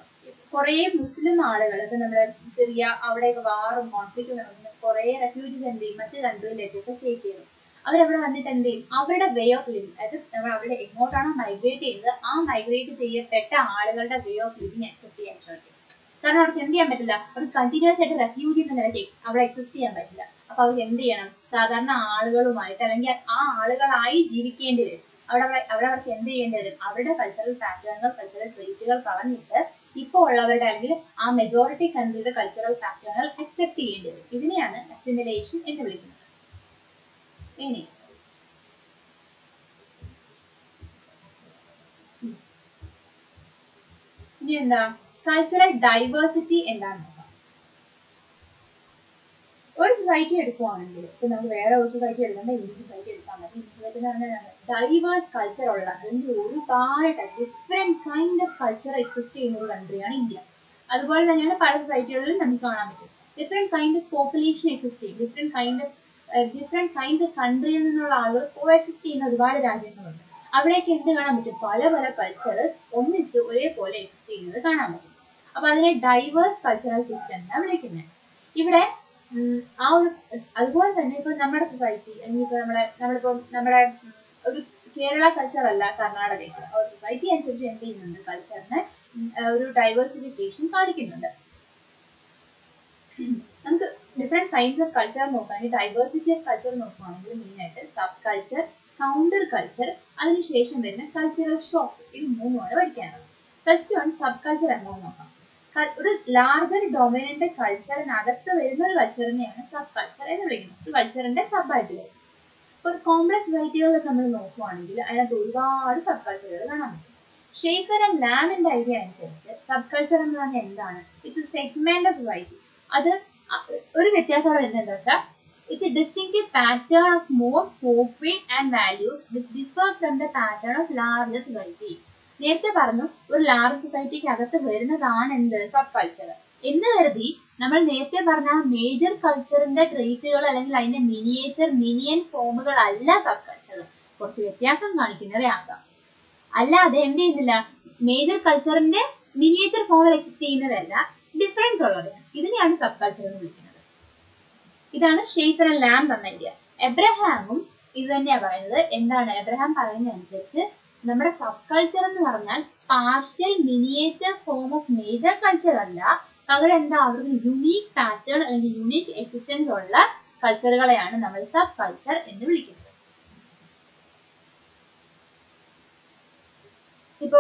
കുറെ മുസ്ലിം ആളുകൾ, ഇപ്പൊ നമ്മുടെ സിറിയ അവിടെയൊക്കെ വാറും കോൺഫ്ലിക്റ്റും നടക്കുന്ന കുറെ റെഫ്യൂജീസ് എന്ത് ചെയ്യും? മറ്റു കൺട്രിയിലേക്കൊക്കെ ചേക്കേറും. അവരവിടെ വന്നിട്ട് എന്ത് ചെയ്യും? അവരുടെ വേ ഓഫ് ലിവിങ്, അതായത് നമ്മൾ അവരുടെ എങ്ങോട്ടാണോ മൈഗ്രേറ്റ് ചെയ്യുന്നത് ആ മൈഗ്രേറ്റ് ചെയ്യപ്പെട്ട ആളുകളുടെ വേ ഓഫ് ലിവിങ് അക്സെപ്റ്റ് ചെയ്യാൻ ശ്രമിക്കും. കാരണം അവർക്ക് എന്ത് ചെയ്യാൻ പറ്റില്ല, അവർക്ക് കണ്ടിന്യൂസ് ആയിട്ട് റെഫ്യൂജി എന്ന നിലയ്ക്ക് അവിടെ എക്സിസ്റ്റ് ചെയ്യാൻ പറ്റില്ല. അപ്പൊ അവർക്ക് എന്ത് ചെയ്യണം? സാധാരണ ആളുകളുമായിട്ട് അല്ലെങ്കിൽ ആ ആളുകളായി ജീവിക്കേണ്ടി വരും. അവിടെ അവർക്ക് എന്ത് ചെയ്യേണ്ടി വരും? അവരുടെ കൾച്ചറൽ പാറ്റേണുകൾ, കൾച്ചറൽ ട്രീറ്റുകൾ കളഞ്ഞിട്ട് ഇപ്പോൾ ഉള്ളവരുടെ അല്ലെങ്കിൽ ആ മെജോറിറ്റി കൺട്രിയുടെ കൾച്ചറൽ പാറ്റേണുകൾ അക്സെപ്റ്റ് ചെയ്യേണ്ടി വരും. ഇതിനെയാണ് അസിമിലേഷൻ എന്ന് വിളിക്കുന്നത്. ഇനി എന്താ കൾച്ചറൽ ഡൈവേഴ്സിറ്റി എന്താണെന്ന് നോക്കാം. ഒരു സൊസൈറ്റി എടുക്കുവാണെങ്കിൽ, ഇപ്പൊ നമുക്ക് വേറെ ഒരു സൊസൈറ്റി എടുക്കേണ്ട ഇന്ത്യൻ സൊസൈറ്റി എടുക്കാൻ മതി. ഇന്ത്യൻ സൊസൈറ്റി എന്ന് പറഞ്ഞാൽ ഡൈവേഴ്സ് കൾച്ചർ ഉള്ള, അല്ലെങ്കിൽ ഒരുപാട് different kind of culture exist ചെയ്യുന്ന ഒരു കൺട്രിയാണ് ഇന്ത്യ. അതുപോലെ തന്നെയാണ് പല സൊസൈറ്റികളിലും നമുക്ക് കാണാൻ പറ്റും. Different kind of population exist ചെയ്യും. ഡിഫറെന്റ് കൈൻഡ് ഓഫ് കൺട്രിയിൽ നിന്നുള്ള ആളുകൾ കോ എക്സിസ്റ്റ് ചെയ്യുന്ന ഒരുപാട് രാജ്യങ്ങളുണ്ട്. അവിടേക്ക് എന്ത് കാണാൻ പറ്റും? പല പല കൾച്ചർ ഒന്നിച്ച് ഒരേപോലെ എക്സിസ്റ്റ് ചെയ്യുന്നത് കാണാൻ പറ്റും. അപ്പൊ അതിനെ ഡൈവേഴ്സ് കൾച്ചറൽ സിസ്റ്റം എന്നാണ് വിളിക്കുന്നത്. ഇവിടെ ആ ഒരു അതുപോലെ തന്നെ ഇപ്പൊ നമ്മുടെ സൊസൈറ്റി, അല്ലെങ്കിൽ ഇപ്പൊ നമ്മുടെ ഒരു കേരള കൾച്ചർ അല്ല കർണാടകയ്ക്ക്, ഒരു സൊസൈറ്റി അനുസരിച്ച് എന്ത് ചെയ്യുന്നുണ്ട്? കൾച്ചറിന് ഒരു ഡൈവേഴ്സിഫിക്കേഷൻ കാണിക്കുന്നുണ്ട്. നമുക്ക് ഡിഫറെന്റ് കൈൻഡ്സ് ഓഫ് കൾച്ചർ നോക്കുകയാണെങ്കിൽ, ഡൈവേഴ്സിറ്റി ഓഫ് കൾച്ചർ നോക്കുകയാണെങ്കിൽ മെയിൻ ആയിട്ട് സബ് കൾച്ചർ, കൗണ്ടർ കൾച്ചർ, അതിനുശേഷം വരുന്ന കൾച്ചറൽ ഷോക്ക്, ഇത് മൂന്നുമാണ് പഠിക്കാനുള്ളത്. ഫസ്റ്റ് വൺ സബ് കൾച്ചർ എന്താണെന്ന് നോക്കാം. ഒരു ലാർജർ ഡൊമിനന്റ് കൾച്ചറിനകത്ത് വരുന്ന ഒരു കൾച്ചറിനെയാണ് സബ് കൾച്ചർ എന്ന് വിളിക്കുന്നത്. ഒരു കൾച്ചറിന്റെ സബ് ആയിട്ട് വരും. ഇപ്പൊ കോംപ്ലക്സ് സൊസൈറ്റികളിൽ നമ്മൾ നോക്കുവാണെങ്കിൽ അതിനകത്ത് ഒരുപാട് സബ് കൾച്ചറുകൾ കാണാൻ പറ്റും. ഷേക്കർ ആൻഡ് ലാമിന്റെ ഐഡിയ അനുസരിച്ച് സബ് കൾച്ചർ എന്ന് പറഞ്ഞാൽ എന്താണ്? It's segment of society. അത് ഒരു വ്യത്യാസത്തോടെ വരുന്നത് എന്താ വെച്ചാൽ, it's A distinctive pattern of more profit and values which differ from the pattern of larger society. നേരത്തെ പറഞ്ഞു ഒരു ലാർജ് സൊസൈറ്റിക്ക് അകത്ത് വരുന്നതാണ് എന്ത്? സബ് കൾച്ചർ എന്ന് കരുതി നമ്മൾ നേരത്തെ പറഞ്ഞ മേജർ കൾച്ചറിന്റെ ട്രേറ്റുകൾ അല്ലെങ്കിൽ അതിന്റെ മിനിയൻ ഫോമുകൾ അല്ല സബ് കൾച്ചർ. കുറച്ച് വ്യത്യാസം കാണിക്കുന്നവരെ ആകാം. അല്ലാതെ എന്ത് ചെയ്യുന്നില്ല, മേജർ കൾച്ചറിന്റെ മിനിയേച്ചർ ഫോമിൽ എക്സിസ്റ്റ് ചെയ്യുന്നവരല്ല, ഡിഫറൻസ് ഉള്ളവരാണ്. ഇതിനെയാണ് സബ് കൾച്ചർ എന്ന് വിളിക്കുന്നത്. ഇതാണ് ഷേക്കർ ആൻഡ് ലാം തന്ന ഐഡിയ. എബ്രഹാമും ഇത് തന്നെയാണ് പറയുന്നത്. എന്താണ് എബ്രഹാം പറയുന്നത് അനുസരിച്ച് നമ്മുടെ സബ് കൾച്ചർ എന്ന് പറഞ്ഞാൽ partial miniature form of major culture അല്ല, പകരം എന്താ അവർക്ക് യുണീക് പാറ്റേൺ അല്ലെങ്കിൽ യുണീക് എക്സിസ്റ്റൻസ് ഉള്ള കൾച്ചറുകളെയാണ് നമ്മൾ സബ് കൾച്ചർ എന്ന് വിളിക്കുന്നത്. ഇപ്പൊ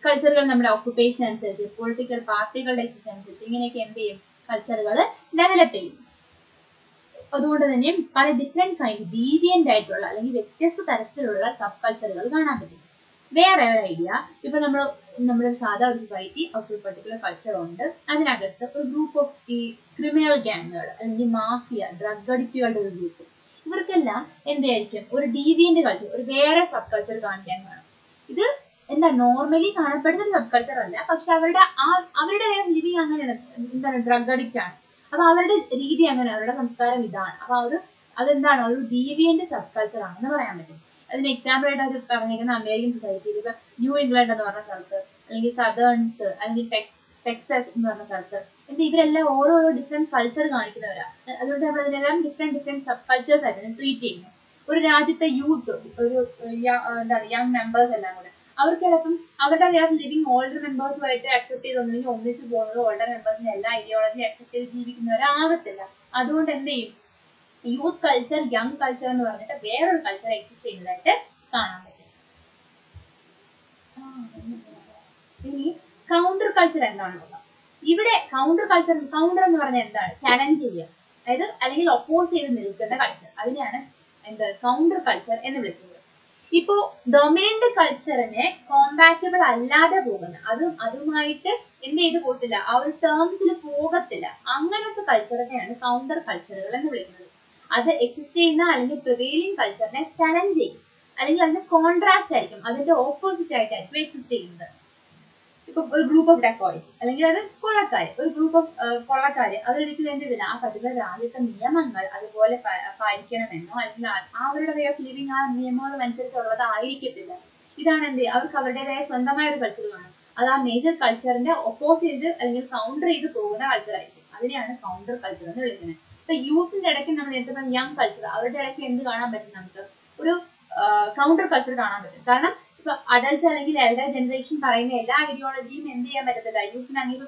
കൾച്ചറുകൾ നമ്മുടെ ഓക്കുപേഷൻ അനുസരിച്ച്, പൊളിറ്റിക്കൽ പാർട്ടികളുടെ എക്സിസ്റ്റൻസ് അനുസരിച്ച് ഇങ്ങനെയൊക്കെ എന്ത് ചെയ്യും? കൾച്ചറുകൾ ഡെവലപ്പ് ചെയ്യും. അതുകൊണ്ട് തന്നെ പല ഡിഫറെന്റ് കൈൻഡ് ഡീവിയന്റ് ആയിട്ടുള്ള അല്ലെങ്കിൽ വ്യത്യസ്ത തരത്തിലുള്ള സബ് കൾച്ചറുകൾ കാണാൻ പറ്റും. വേറെ ഒരു ഐഡിയ, ഇപ്പൊ നമ്മുടെ സാധാ ഒരു സൊസൈറ്റി ഒരു പെർട്ടിക്കുലർ കൾച്ചർ ഉണ്ട്. അതിനകത്ത് ഒരു ഗ്രൂപ്പ് ഓഫ് ഈ ക്രിമിനൽ ഗാങ്ങുകൾ അല്ലെങ്കിൽ മാഫിയ, ഡ്രഗ് അഡിക്റ്റുകളുടെ ഒരു ഗ്രൂപ്പ്, ഇവർക്കെല്ലാം എന്തായിരിക്കും? ഒരു ഡീവിയന്റ് കൾച്ചർ, ഒരു വേറെ സബ് കൾച്ചർ കാണിക്കാൻ കാണും. ഇത് എന്താ നോർമലി കാണപ്പെടുന്ന ഒരു സബ് കൾച്ചർ അല്ല, പക്ഷെ അവരുടെ വേ ഓഫ് ലിവിങ് അങ്ങനെയാണ്. എന്താണ്, ഡ്രഗ് അഡിക്റ്റ് ആണ്. അപ്പൊ അവരുടെ രീതി അങ്ങനെ, അവരുടെ സംസ്കാരം ഇതാണ്. അപ്പൊ അതെന്താണ്, ഒരു ഡീവിയന്റ് സബ് കൾച്ചർ ആണെന്ന് പറയാൻ പറ്റും. അതിന് എക്സാമ്പിൾ ആയിട്ട് അവർ പറഞ്ഞിരിക്കുന്ന അമേരിക്കൻ സൊസൈറ്റിയിൽ ഇപ്പൊ ന്യൂ ഇംഗ്ലണ്ട് എന്ന് പറഞ്ഞ സ്ഥലത്ത്, അല്ലെങ്കിൽ സദേൺസ്, അല്ലെങ്കിൽ ടെക്സസ് എന്ന് പറഞ്ഞ സ്ഥലത്ത് ഇവരെല്ലാം ഓരോരോ ഡിഫറെന്റ് കൾച്ചർ കാണിക്കുന്നവരാണ്. അതുകൊണ്ട് നമ്മൾ ഇതിനെല്ലാം ഡിഫറെന്റ് സബ് കൾച്ചേഴ്സ് ആയിട്ടാണ് ട്രീറ്റ് ചെയ്യുന്നത്. ഒരു രാജ്യത്തെ യൂത്ത്, ഒരു എന്താണ് യങ് മെമ്പേഴ്സ് എല്ലാം കൂടെ, അവർക്ക് ചിലപ്പം അവരുടെ വേ ഓഫ് ലിവിങ് ഓൾഡർ മെമ്പേഴ്സുമായിട്ട് അക്സെപ്റ്റ് ചെയ്തൊന്നുമില്ലെങ്കിൽ ഒന്നിച്ച് പോകുന്നത് ഓൾഡർ മെമ്പേഴ്സിന്റെ എല്ലാ ഐഡിയോളജി അക്സെപ്റ്റ് ചെയ്ത് ജീവിക്കുന്നവരാകത്തില്ല. അതുകൊണ്ട് എന്ത് ചെയ്യും, യൂത്ത് കൾച്ചർ, യങ് കൾച്ചർ എന്ന് പറഞ്ഞിട്ട് വേറൊരു കൾച്ചർ എക്സിസ്റ്റ് ചെയ്യുന്നതായിട്ട് കാണാൻ പറ്റും. ഇനി കൗണ്ടർ കൾച്ചർ എന്താണെന്നുള്ളത്. ഇവിടെ കൗണ്ടർ എന്ന് പറഞ്ഞാൽ എന്താണ്, ചലഞ്ച് ചെയ്യുക, അതായത് അല്ലെങ്കിൽ ഒപ്പോസ് ചെയ്ത് നിൽക്കുന്ന കൾച്ചർ, അതിനെയാണ് കൗണ്ടർ കൾച്ചർ എന്ന് വിളിക്കുന്നത്. ഇപ്പോ ഡൊമിനന്റ് കൾച്ചറിനെ കോമ്പാറ്റബിൾ അല്ലാതെ പോകുന്ന, അതുമായിട്ട് എന്ത് ചെയ്ത് പോകത്തില്ല, ആ ഒരു ടേംസിൽ പോകത്തില്ല, അങ്ങനത്തെ കൾച്ചറിനെയാണ് കൗണ്ടർ കൾച്ചറുകൾ എന്ന് വിളിക്കുന്നത്. അത് എക്സിസ്റ്റ് ചെയ്യുന്ന അല്ലെങ്കിൽ പ്രിവെയിലിംഗ് കൾച്ചറിനെ ചലഞ്ച് ചെയ്യും, അല്ലെങ്കിൽ അതിന് കോൺട്രാസ്റ്റ് ആയിരിക്കും, അതിന്റെ ഓപ്പോസിറ്റ് ആയിട്ടായിരിക്കും എക്സിസ്റ്റ് ചെയ്യുന്നത്. ഇപ്പൊ ഒരു ഗ്രൂപ്പ് ഓഫ് ഡെക്കോയിറ്റ്സ്, അല്ലെങ്കിൽ അത് കൊള്ളക്കാര്, ഒരു ഗ്രൂപ്പ് ഓഫ് കൊള്ളക്കാര്, അവരൊരിക്കലും എന്ത് ചെയ്തില്ല, ആ പർട്ടിക്കുലർ രാജ്യത്തെ നിയമങ്ങൾ അതുപോലെ പാലിക്കണമെന്നോ, അല്ലെങ്കിൽ അവരുടെ വേ ഓഫ് ലിവിങ് ആ നിയമങ്ങളും അനുസരിച്ചുള്ളത് ആയിരിക്കത്തില്ല. ഇതാണ് എന്ത്, അവർക്ക് അവരുടേതായ സ്വന്തമായ ഒരു കൾച്ചർ കാണും. അത് ആ മേജർ കൾച്ചറിന്റെ ഒപ്പോസ് ചെയ്ത് അല്ലെങ്കിൽ കൗണ്ടർ ചെയ്ത് പോകുന്ന കൾച്ചർ ആയിരിക്കും. അതിനെയാണ് കൗണ്ടർ കൾച്ചർ എന്ന് വിളിക്കുന്നത്. ഇപ്പൊ യൂത്തിന്റെ ഇടയ്ക്ക് നമ്മൾ നേരത്തെ യങ് കൾച്ചർ, അവരുടെ ഇടയ്ക്ക് എന്ത് കാണാൻ പറ്റും, നമുക്ക് ഒരു കൗണ്ടർ കൾച്ചർ കാണാൻ പറ്റും. കാരണം ഇപ്പൊ അഡൽട്സ് അല്ലെങ്കിൽ എൽഡർ ജനറേഷൻ പറയുന്ന എല്ലാ ഐഡിയോളജിയും എന്ത് ചെയ്യാൻ പറ്റത്തില്ല യൂത്തിനാണെങ്കിൽ.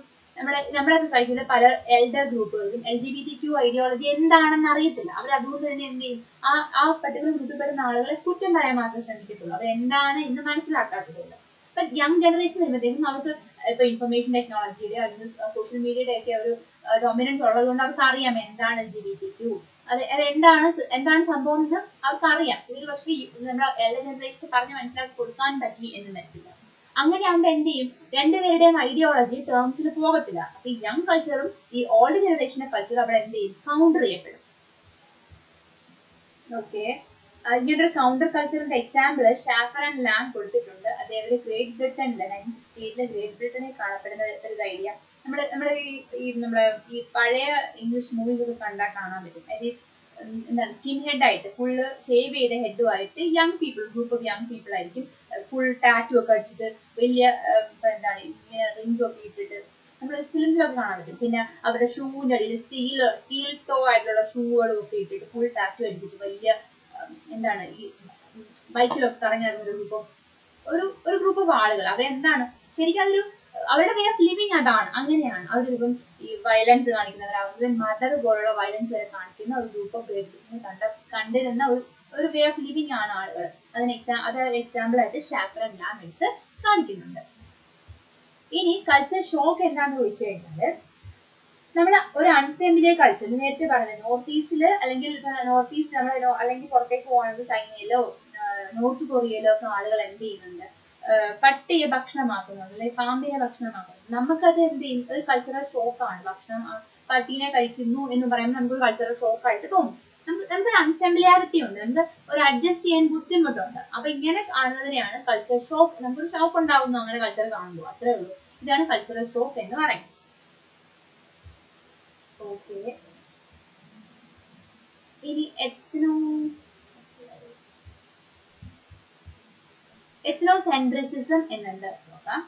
നമ്മുടെ സൊസൈറ്റിയിലെ പല എൽഡർ ഗ്രൂപ്പുകൾക്കും LGBTQ ഐഡിയോളജി എന്താണെന്ന് അറിയത്തില്ല. അവർ അതുകൊണ്ട് തന്നെ എന്ത് ചെയ്യും, ആ പർട്ടിക്കുലർ ഗ്രൂപ്പിൽ പെടുന്ന ആളുകളെ കുറ്റം പറയാൻ മാത്രമേ ശ്രമിക്കത്തുള്ളൂ, അവർ എന്താണ് എന്ന് മനസ്സിലാക്കാത്തതുള്ളൂ. അപ്പൊ യങ് ജനറേഷൻ വരുമ്പോഴത്തേക്കും അവർക്ക് ഇപ്പൊ ഇൻഫർമേഷൻ ടെക്നോളജിയുടെ അല്ലെങ്കിൽ സോഷ്യൽ മീഡിയയുടെ ഒക്കെ ഒരു ഡൊമിനൻസ് ഉള്ളത് കൊണ്ട് അവർക്ക് അറിയാം എന്താണ് LGBTQ, അത് എന്താണ് സംഭവം എന്ന് അവർക്കറിയാം. ഇതൊരു പക്ഷേ നമ്മുടെ എല്ലാ ജനറേഷന് പറഞ്ഞ് മനസ്സിലാക്കി കൊടുക്കാൻ പറ്റി എന്ന് വരത്തില്ല. അങ്ങനെയാകുമ്പോ എന്ത് ചെയ്യും, രണ്ടുപേരുടെയും ഐഡിയോളജി ടേംസിൽ പോകത്തില്ല. അപ്പൊ ഈ യങ് കൾച്ചറും ഈ ഓൾഡ് ജനറേഷന്റെ കൾച്ചറും അവിടെ എന്ത് ചെയ്യും, കൗണ്ടർ ചെയ്യപ്പെടും. ഓക്കെ, ഇങ്ങനൊരു കൗണ്ടർ കൾച്ചറിന്റെ എക്സാമ്പിൾ ഷാഫർ ആൻഡ് ലാം കൊടുത്തിട്ടുണ്ട്. അതേപോലെ ഗ്രേറ്റ് ബ്രിട്ടനിലെ 1968 ഗ്രേറ്റ് ബ്രിട്ടനിൽ കാണപ്പെടുന്ന ഒരു ഐഡിയ നമ്മുടെ ഈ പഴയ ഇംഗ്ലീഷ് മൂവീസ് ഒക്കെ കണ്ടാൽ കാണാൻ പറ്റും. അതായത് എന്താണ്, സ്കിൻ ഹെഡ് ആയിട്ട് ഫുള്ള് ഷേവ് ചെയ്ത ഹെഡുമായിട്ട് young people, group of young people ആയിരിക്കും, ഫുൾ ടാറ്റു ഒക്കെ അടിച്ചിട്ട് വലിയ എന്താണ് ഇങ്ങനെ റിങ്സ് ഒക്കെ ഇട്ടിട്ട് നമ്മൾ ഫിലിംസിലൊക്കെ കാണാൻ പറ്റും. പിന്നെ അവരുടെ ഷൂവിന്റെ അടിയിൽ സ്റ്റീൽ ടോ ആയിട്ടുള്ള ഷൂകളും ഒക്കെ ഇട്ടിട്ട് ഫുൾ ടാറ്റു അടിച്ചിട്ട് വലിയ എന്താണ് ഈ ബൈക്കിലൊക്കെ കറങ്ങിറങ്ങുന്ന ഒരു ഗ്രൂപ്പ് ഓഫ് ആളുകൾ. അവരെന്താണ് ശരിക്കും അതൊരു അവരുടെ വേ ഓഫ് ലിവിങ് അതാണ്, അങ്ങനെയാണ്. അവരിപ്പം ഈ വയലൻസ് കാണിക്കുന്നവരാകും, മദർ പോലുള്ള വയലൻസ് വരെ കാണിക്കുന്ന ഒരു ഗ്രൂപ്പ് ഓഫ് പേഴ്സൺസിനെ കണ്ടിരുന്ന ഒരു വേ ഓഫ് ലിവിങ് ആണ് ആളുകൾ. അത് എക്സാമ്പിൾ ആയിട്ട് ഷാഫർ ആൻഡ് ലാം എടുത്ത് കാണിക്കുന്നുണ്ട്. ഇനി കൾച്ചർ ഷോക്ക് എന്താണെന്ന് ചോദിച്ചു കഴിഞ്ഞാൽ, നമ്മൾ ഒരു അൺഫെമിലിയർ കൾച്ചർ നേരത്തെ പറഞ്ഞത് നോർത്ത് ഈസ്റ്റില് അല്ലെങ്കിൽ നോർത്ത് ഈസ്റ്റ് അല്ലെങ്കിൽ പുറത്തേക്ക് പോകുന്നത് ചൈനയിലോ നോർത്ത് കൊറിയയിലോ ഒക്കെ ആളുകൾ എന്ത് ചെയ്യുന്നുണ്ട്, പട്ടിയെ ഭക്ഷണമാക്കുന്നുണ്ട്, അല്ലെങ്കിൽ പാമ്പിനെ ഭക്ഷണമാക്കുന്നുണ്ട്. നമുക്കത് എന്ത് ചെയ്യും, ഒരു കൾച്ചറൽ ഷോക്കാണ്. ഭക്ഷണം പട്ടീനെ കഴിക്കുന്നു എന്ന് പറയുമ്പോൾ നമുക്കൊരു കൾച്ചറൽ ഷോക്കായിട്ട് തോന്നും. നമുക്ക് അൺഫെമിലിയാരിറ്റി ഉണ്ട്, നമുക്ക് ഒരു അഡ്ജസ്റ്റ് ചെയ്യാൻ ബുദ്ധിമുട്ടുണ്ട്. അപ്പൊ ഇങ്ങനെ കാണുന്നതിനെയാണ് കൾച്ചർ ഷോക്ക്. നമുക്കൊരു ഷോക്ക് ഉണ്ടാകുന്നു അങ്ങനെ കൾച്ചർ കാണുമ്പോൾ, അത്രേ ഉള്ളൂ. ഇതാണ് കൾച്ചറൽ ഷോക്ക് എന്ന് പറയുന്നത്. ഓക്കെ, ഇനി എത്നോസെൻട്രിസിസം എന്നെന്താ നോക്കാം.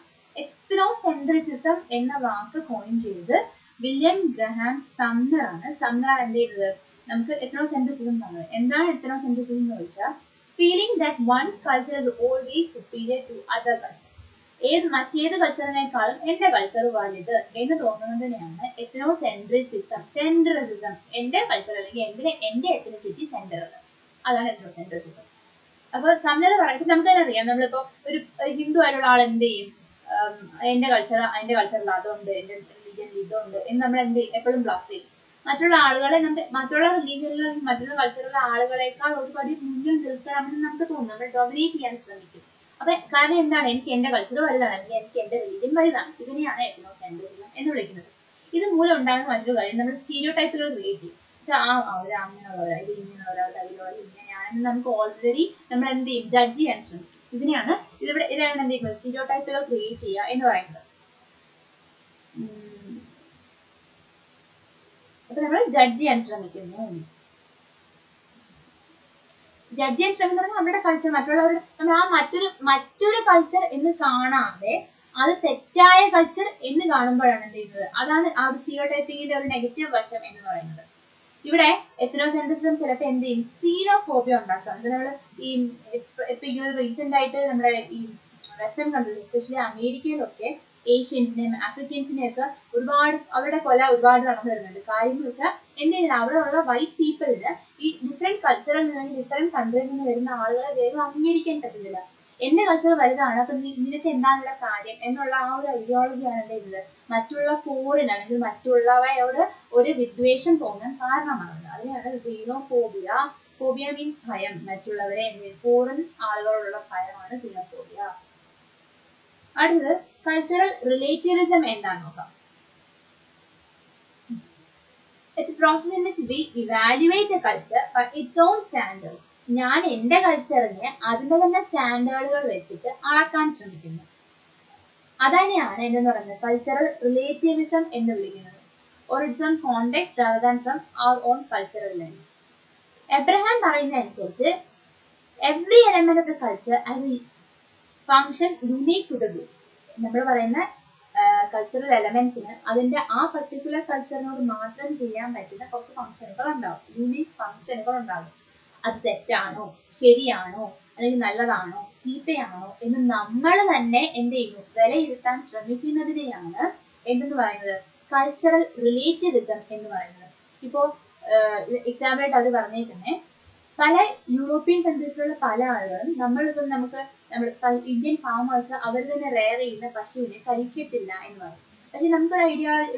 എത്നോസെൻട്രിസിസം എന്ന വാക്ക് കോയിൻ ചെയ്തത് വില്യം ഗ്രഹാം സംനർ ആണ്. സംനർ എന്ത് ചെയ്തത്, നമുക്ക് എത്നോസെൻട്രിസിസം തന്നത്. എന്താണ് എത്നോസെൻട്രിസിസം എന്ന് ചോദിച്ചാൽ, feeling that one's culture is always superior to other culture. മറ്റേത് കൾച്ചറിനേക്കാളും എന്റെ കൾച്ചർ വലുത് എന്ന് തോന്നുന്നതിനെയാണ് എത്നോസെൻട്രിസിസം. സെൻട്രിസിസം, എന്റെ കൾച്ചർ അല്ലെങ്കിൽ എന്റെ എത്നിസിറ്റി സെന്റർ, അതാണ് എത്നോസെൻട്രിസിസം. അപ്പൊ സംനർ പറയുന്നത് നമുക്ക് തന്നെ അറിയാം. നമ്മളിപ്പോ ഒരു ഹിന്ദു ആയിട്ടുള്ള ആൾ എന്ത് ചെയ്യും, എന്റെ കൾച്ചറിൽ അതുണ്ട്, എന്റെ റിലീജിയനിൽ ഇതുണ്ട് എന്ന് നമ്മൾ എപ്പോഴും ബ്ലഫ് ചെയ്യും. മറ്റുള്ള ആളുകളെ മറ്റുള്ള റിലീജിയനിലും മറ്റുള്ള കൾച്ചറിലെ ആളുകളെക്കാൾ ഒരുപടി മുന്നിൽ നിൽക്കണമെന്ന് നമുക്ക് തോന്നും. നമ്മൾ ഡൊമിനേറ്റ് ചെയ്യാൻ ശ്രമിക്കും. അപ്പൊ കാരണം എന്താണ്, എനിക്ക് എന്റെ കൾച്ചർ വലുതാണ്, അല്ലെങ്കിൽ എനിക്ക് എന്റെ റിലീജിയൻ വലുതാണ്. ഇതിനെയാണ് എത്നോസെൻട്രിസിസം എന്ന് വിളിക്കുന്നത്. ഇത് മൂലം ഉണ്ടാകുന്ന മറ്റൊരു കാര്യം, നമ്മൾ സ്റ്റീരിയോ ടൈപ്പുകൾ ക്രിയേറ്റ് ചെയ്യും. അങ്ങനെയുള്ളവരാ, ഇത് ഇങ്ങനെയുള്ളവരാ, ഐഡിയോളജി ഇങ്ങനെയാണെന്ന് നമുക്ക് ഓൾറെഡി നമ്മൾ എന്ത് ചെയ്യും, ജഡ്ജ് ചെയ്യാൻ ശ്രമിക്കും. ഇതിനെയാണ് ഇതാണ് എന്ത് ചെയ്യുന്നത്, സ്റ്റീരിയോടൈപ്പുകൾ ക്രിയേറ്റ് ചെയ്യുക എന്ന് പറയുന്നത്. അപ്പൊ നമ്മൾ ജഡ്ജ് ചെയ്യാൻ ശ്രമിക്കുന്നു. ജഡ്ജ് ചെയ്യാൻ ശ്രമിക്കുന്നത് നമ്മുടെ കൾച്ചർ മറ്റുള്ളവരുടെ, നമ്മൾ ആ മറ്റൊരു കൾച്ചർ എന്ന് കാണാതെ അത് തെറ്റായ കൾച്ചർ എന്ന് കാണുമ്പോഴാണ് എന്ത് ചെയ്യുന്നത്, അതാണ് ആ ഒരു സ്റ്റീരിയോടൈപ്പിങ്ങിന്റെ ഒരു നെഗറ്റീവ് വശം എന്ന് പറയുന്നത്. ഇവിടെ എത്നോസെൻട്രിസം ചിലപ്പോൾ എന്ത് ചെയ്യും, സീനോഫോബിയ ഉണ്ടാക്കാം. ഇത് നമ്മൾ ഇപ്പൊ ഈ ഒരു റീസെന്റ് ആയിട്ട് നമ്മുടെ ഈ വെസ്റ്റേൺ കൺട്രീസ്, എസ്പെഷ്യലി അമേരിക്കയിലൊക്കെ ഏഷ്യൻസിനെയും ആഫ്രിക്കൻസിനെയും ഒക്കെ അവരുടെ കൊല ഒരുപാട് നടന്നു വരുന്നുണ്ട്. കാര്യം എന്ന് വെച്ചാൽ എന്ത് ചെയ്യുന്നില്ല, അവിടെ ഉള്ള വൈറ്റ് പീപ്പിളിന് ഈ ഡിഫറെന്റ് കൾച്ചറിൽ നിന്ന് ഡിഫറെന്റ് കൺട്രിയിൽ നിന്ന് വരുന്ന ആളുകളെ വേഗം അംഗീകരിക്കാൻ പറ്റുന്നില്ല. എന്റെ കൾച്ചർ വലുതാണ്, അപ്പൊ നിനക്ക് എന്താണുള്ള കാര്യം എന്നുള്ള ആ ഒരു ഐഡിയോളജിയാണ് എന്ത് ചെയ്യുന്നത്, മറ്റുള്ള ഫോറിൻ അല്ലെങ്കിൽ മറ്റുള്ളവയോട് ഒരു വിദ്വേഷം തോന്നാൻ കാരണമാകുന്നത്. അതിനെയാണ് സീനോഫോബിയ. ഫോബിയ മീൻസ് ഭയം, മറ്റുള്ളവരെ ഫോറിൻ ആളുകളോടുള്ള ഭയമാണ് സീനോഫോബിയ. അടുത്തത് കൾച്ചറൽ റിലേറ്റിവിസം എന്താണെന്ന് നോക്കാം. It's a process in which we evaluate a culture by its own standards. ഞാൻ എന്റെ കൾച്ചറിനെ അതിന്റെ തന്നെ സ്റ്റാൻഡേർഡുകൾ വെച്ചിട്ട് അളക്കാൻ ശ്രമിക്കുന്നു. അതന്നെയാണ് എന്തെന്ന് പറയുന്നത് കൾച്ചറൽ റിലേറ്റിവിസം എന്ന് വിളിക്കുന്നത്. Or its own context rather than from our own cultural lens. Abraham പറയുന്ന അനുസരിച്ച് every element of the culture as a function unique to the group. നമ്മൾ പറയുന്ന കൾച്ചറൽ എലമെന്റ്സിന് അതിന്റെ ആ പർട്ടിക്കുലർ കൾച്ചറിനോട് മാത്രം ചെയ്യാൻ പറ്റുന്ന കുറച്ച് ഫംഗ്ഷനുകൾ ഉണ്ടാവും, യൂണീക് ഫംഗ്ഷനുകൾ ഉണ്ടാകും. അത് തെറ്റാണോ ശരിയാണോ അല്ലെങ്കിൽ നല്ലതാണോ ചീത്തയാണോ എന്ന് നമ്മൾ തന്നെ എന്ത് ചെയ്യുന്നു, വിലയിരുത്താൻ ശ്രമിക്കുന്നതിനെയാണ് എന്തെന്ന് പറയുന്നത് കൾച്ചറൽ റിലേറ്റിവിസം എന്ന് പറയുന്നത്. ഇപ്പോ എക്സാമ്പിൾ ആയിട്ട് അവർ പറഞ്ഞേക്കുന്നേ, പല യൂറോപ്യൻ കൺട്രീസിലുള്ള പല ആളുകളും നമ്മളിപ്പോൾ നമ്മുടെ ഇന്ത്യൻ ഫാമേഴ്സ് അവർ തന്നെ റെയർ ചെയ്യുന്ന പശുവിനെ കഴിക്കത്തില്ല എന്ന് പറയും. പക്ഷെ നമുക്കൊരു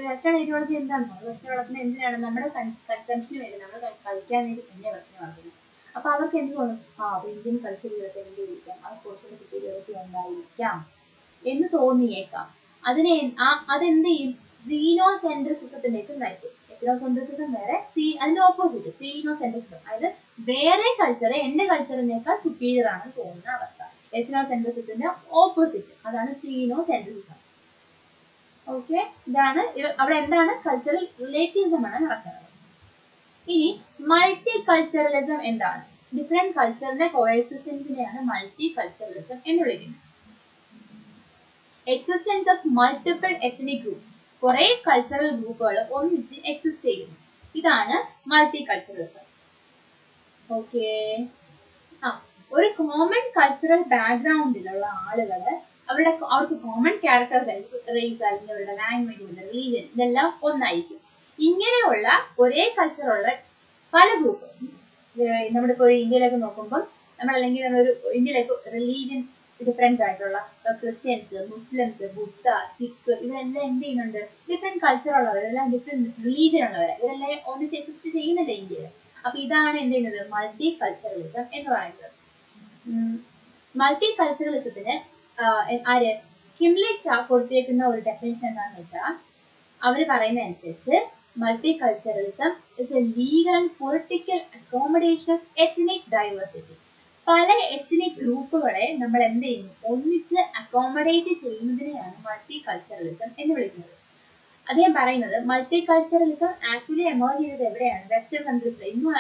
വെസ്റ്റേൺ ഐഡിയോളജി എന്താണെന്നോ, വെസ്റ്റേൺ വളർത്തുന്നത് എന്തിനാണ്, നമ്മുടെ കൺസംഷന് വേണ്ടി നമ്മൾ കഴിക്കാൻ വേണ്ടി തന്നെ വെസ്റ്റേൺ വളർത്തുന്നത്. അപ്പൊ അവർക്ക് എന്ത് തോന്നും, അപ്പൊ ഇന്ത്യൻ കൾച്ചർ വേണ്ടിയിരിക്കാം, അത് കുറച്ചുകൂടി സുപ്പീരിയോറിറ്റി ഉണ്ടായിരിക്കാം എന്ന് തോന്നിയേക്കാം. അതെന്ത് ചെയ്യും, സീനോസെൻട്രിസിസത്തിലേക്ക് നയിക്കും. എത്നോസെൻട്രിസിസം വേറെ, അതിന്റെ ഓപ്പോസിറ്റ് സീനോസെൻട്രിസിസം, അതായത് വേറെ കൾച്ചറെ എന്റെ കൾച്ചറിനേക്കാൾ സുപ്പീരിയർ ആണെന്ന് തോന്നുന്ന അവസ്ഥ. എത്നോസെൻട്രിസത്തിന്റെ ഓപ്പോസിറ്റ് അതാണ് സീനോസെൻട്രിസിസം. ഓക്കെ, ഇതാണ് അവിടെ എന്താണ് കൾച്ചറൽ റിലേറ്റിവിസം ആണ് നടക്കുന്നത്. ഇനി മൾട്ടി കൾച്ചറലിസം എന്താണ്? ഡിഫറെന്റ് കൾച്ചറിന്റെ കോഎക്സിസ്റ്റൻസിനെയാണ് മൾട്ടി കൾച്ചറലിസം എന്ന് വിളിക്കുന്നത്. Existence of multiple ethnic groups, കുറെ കൾച്ചറൽ ഗ്രൂപ്പുകൾ ഒന്നിച്ച് എക്സിസ്റ്റ് ചെയ്യുന്നു, ഇതാണ് മൾട്ടി കൾച്ചറലിസം. ഓക്കെ, ഒരു കോമൺ കൾച്ചറൽ ബാക്ക്ഗ്രൗണ്ടിലുള്ള ആളുകള് അവർക്ക് കോമൺ ക്യാരക്ടേഴ്സ്, റേസ് അല്ലെങ്കിൽ അവരുടെ ലാംഗ്വേജ്, റിലീജിയൻ, ഇതെല്ലാം ഒന്നായിരിക്കും. ഇങ്ങനെയുള്ള ഒരേ കൾച്ചറുള്ള പല ഗ്രൂപ്പ് നമ്മളിപ്പോ ഇന്ത്യയിലേക്ക് നോക്കുമ്പോൾ അല്ലെങ്കിൽ ഇന്ത്യയിലേക്ക് റിലീജിയൻ ഡിഫറൻസ് ആയിട്ടുള്ള ക്രിസ്ത്യൻസ്, മുസ്ലിംസ്, ബുദ്ധ, സിഖ്, ഇവരെല്ലാം എന്ത് ചെയ്യുന്നുണ്ട്, ഡിഫറെന്റ് കൾച്ചർ ഉള്ളവർ, ഇവരെല്ലാം ഡിഫറെന്റ് റിലീജിയൻ ഉള്ളവരെ, ഇവരെല്ലാം ഒന്നിച്ച് എക്സിസ്റ്റ് ചെയ്യുന്നുണ്ട് ഇന്ത്യയിൽ. അപ്പൊ ഇതാണ് എന്ത് ചെയ്യുന്നത് മൾട്ടി കൾച്ചറലിസം എന്ന് പറയുന്നത്. മൾട്ടി കൾച്ചറലിസത്തിന് കിംലി കൊടുത്തേക്കുന്ന ഒരു ഡെഫിനേഷൻ എന്താണെന്ന് വെച്ചാൽ, അവര് പറയുന്ന അനുസരിച്ച് multi culturalism is A legal and political accommodation of ethnic diversity. പല എത്നിക് ഗ്രൂപ്പുകളെ നമ്മൾ എന്ത് ചെയ്യുന്നു, ഒന്നിച്ച് അക്കോമഡേറ്റ് ചെയ്യുന്നതിനെയാണ് മൾട്ടി കൾച്ചറലിസം എന്ന് വിളിക്കുന്നത്. അദ്ദേഹം പറയുന്നത് മൾട്ടി കൾച്ചറലിസം ആക്ച്വലി എമേർജ് ചെയ്തത് എവിടെയാണ്, വെസ്റ്റേൺ കൺട്രീസിൽ. ഇന്നും